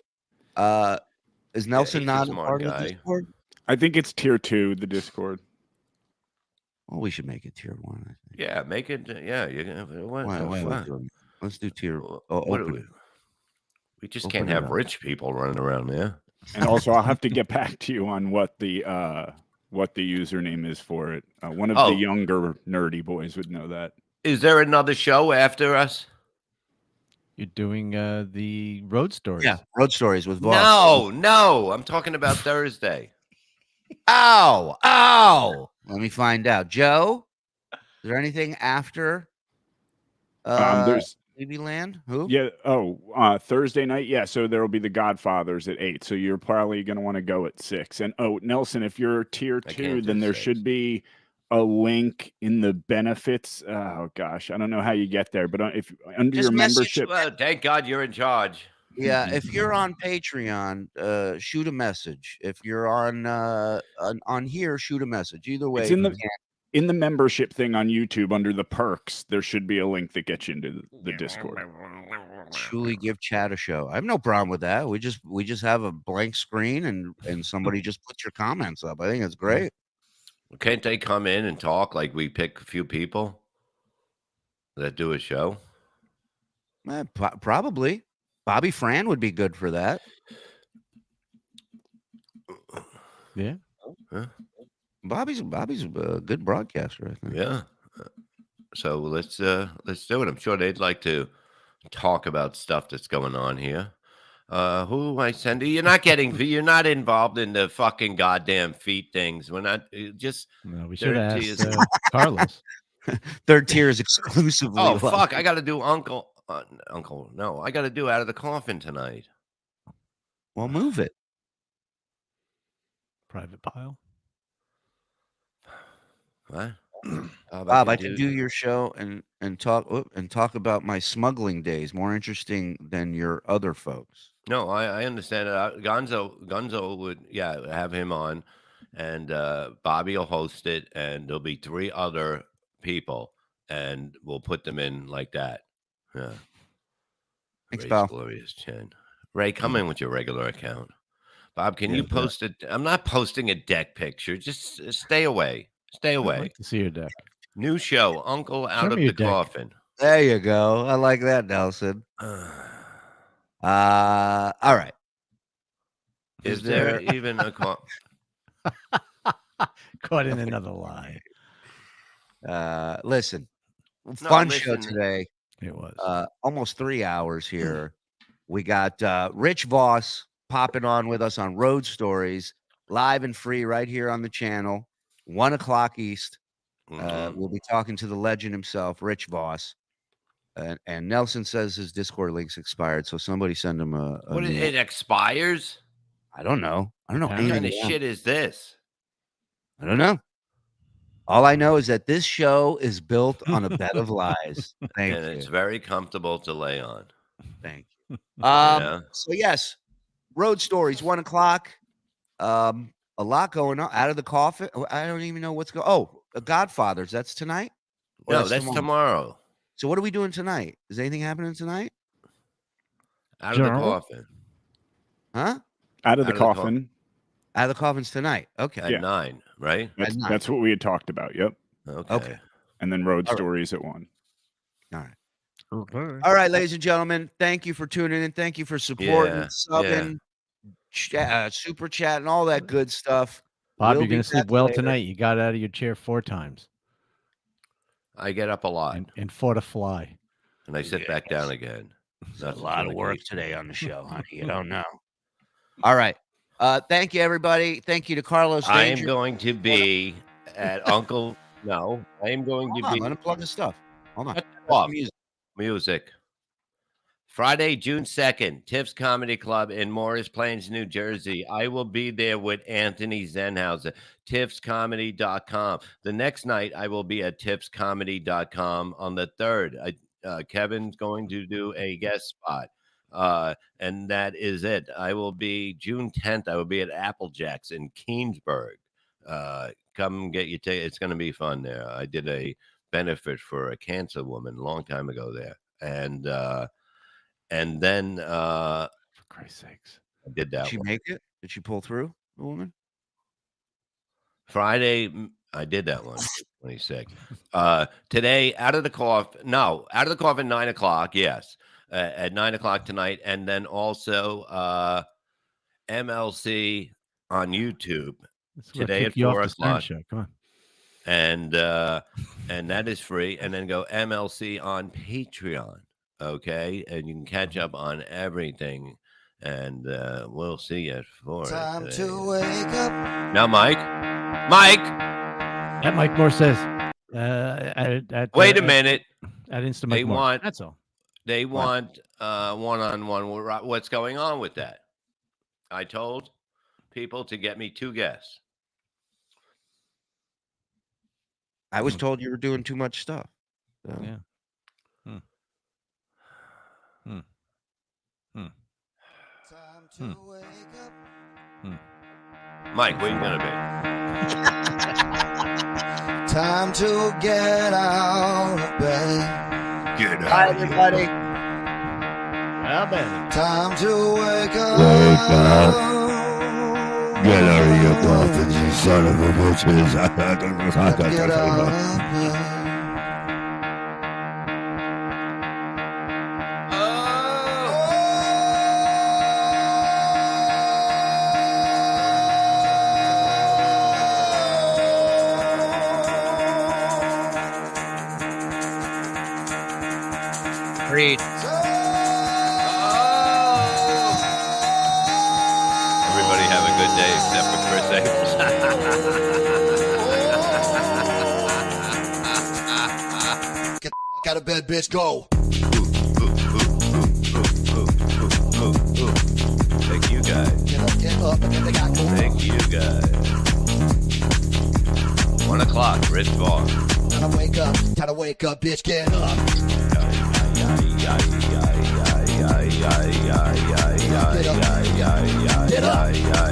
Is Nelson not a part of the Discord? I think it's tier 2, the Discord. Well, we should make it tier 1. I think. Yeah, make it. Yeah, you're gonna. Let's do tier. We just can't have rich people running around there. And also, I'll have to get back to you on what the username is for it. One of the younger nerdy boys would know that. Is there another show after us? You're doing the Road Stories. Yeah, Road Stories with Voss. No. I'm talking about Thursday. Ow. Let me find out. Joe, is there anything after there's Babyland? Who? Yeah. Thursday night. Yeah. So there will be the Godfathers at 8. So you're probably going to want to go at 6. And Nelson, if you're tier 2, then there should be a link in the benefits. Oh gosh, I don't know how you get there, but if under just your membership. Thank God you're in charge. Yeah, if you're on Patreon, shoot a message. If you're on here, shoot a message. Either way, It's in the membership thing on YouTube under the perks, there should be a link that gets you into the Discord. Truly give Chad a show. I have no problem with that. We just have a blank screen and somebody just puts your comments up. I think it's great. Can't they come in and talk like we pick a few people that do a show? Probably. Bobby Fran would be good for that. Yeah. Huh? Bobby's a good broadcaster, I think. Yeah. So let's do it. I'm sure they'd like to talk about stuff that's going on here. Who I send you? You're not involved in the fucking goddamn feet things. We're not just. No, we should have asked Carlos. Third tier is exclusively. Oh fuck! I got to do Uncle. No, I got to do Out of the Coffin tonight. Well, move it. Private pile. What? Bob, I can do your show and talk about my smuggling days. More interesting than your other folks. No, I understand it. Gonzo would have him on, and Bobby will host it, and there'll be 3 other people, and we'll put them in like that. Yeah. Thanks, Ray's pal. Glorious Chin. Ray, come in with your regular account. Bob, can you post it? I'm not posting a deck picture. Just stay away. Stay away. I'd like to see your deck. New show, Uncle Out of me the your deck. Coffin. There you go. I like that, Nelson. All right. Is there even a Caught in another lie. Listen, No, fun listen. show today. It was. Almost 3 hours here. We got Rich Voss popping on with us on Road Stories. live and free right here on the channel, 1 o'clock East. We'll be talking to the legend himself, Rich Voss. And Nelson says his Discord link's expired, so somebody send him a What new it expires? I don't know. What kind of shit is this? I don't know. All I know is that this show is built on a bed of lies. Thank And you. it's very comfortable to lay on. Thank you. So yes, Road Stories, 1 o'clock. A lot going on. Out of the Coffin. I don't even know what's going. Oh, Godfathers. That's tonight. Or No, that's tomorrow. So what are we doing tonight? Is anything happening tonight? Out of the coffin. Huh? Out of the coffin. Out of the coffin's tonight. Okay. At 9, right? That's what we had talked about. Yep. Okay. And then Road All right. Stories at 1. All right. All right, ladies and gentlemen, thank you for tuning in. Thank you for supporting, subbing, super chat, and all that good stuff. Bob, We'll you're be going to sleep back well later. tonight. You got out of your chair 4 times I get up a lot. and fought a fly. And I sit back down again. That's a lot of work today on the show, honey. You don't know. All right. Thank you, everybody. Thank you to Carlos. I am Danger. going to be at Uncle. No, I am going Hold to on, be. let him plug his stuff. Hold on. Shut That's off. music. Music. Friday, June 2nd, Tiff's Comedy Club in Morris Plains, New Jersey. I will be there with Anthony Zenhauser, tiffscomedy.com. The next night, I will be at tiffscomedy.com on the 3rd. Kevin's going to do a guest spot, and that is it. I will be June 10th. I will be at Applejack's in Keensburg. Come get your ticket. It's going to be fun there. I did a benefit for a cancer woman a long time ago there, and then for Christ's sakes, I did that. Did she one. make it? Did she pull through, the woman? Friday, I did that one. 26. Today, out of the coffin. No, out of the coffin, 9 o'clock. Yes, at 9 o'clock tonight, and then also MLC on YouTube today at 4 o'clock. Come on. And that is free. And then go MLC on Patreon. Okay, and you can catch up on everything. And we'll see you at 4. Time to wake up. Now, Mike. That Mike Moore says. Wait a minute. At Insta They Mike Moore. want. That's all. They want one-on-one. What's going on with that? I told people to get me 2 guests. I was told you were doing too much stuff. So. Yeah. Mike, where you gonna be? Time to get out of bed. Get Bye, everybody. Time to wake up. Wake up. Get out of your coffins, you son of a bitches. Get out of bed. Read. Everybody have a good day except for Chris Abels. Get the fuck out of bed, bitch. Go. Thank you guys. Get up and get the guy going. Thank you guys. 1 o'clock, Rich Vaughn. Time to wake up. Time to wake up, bitch. Get up. Get up.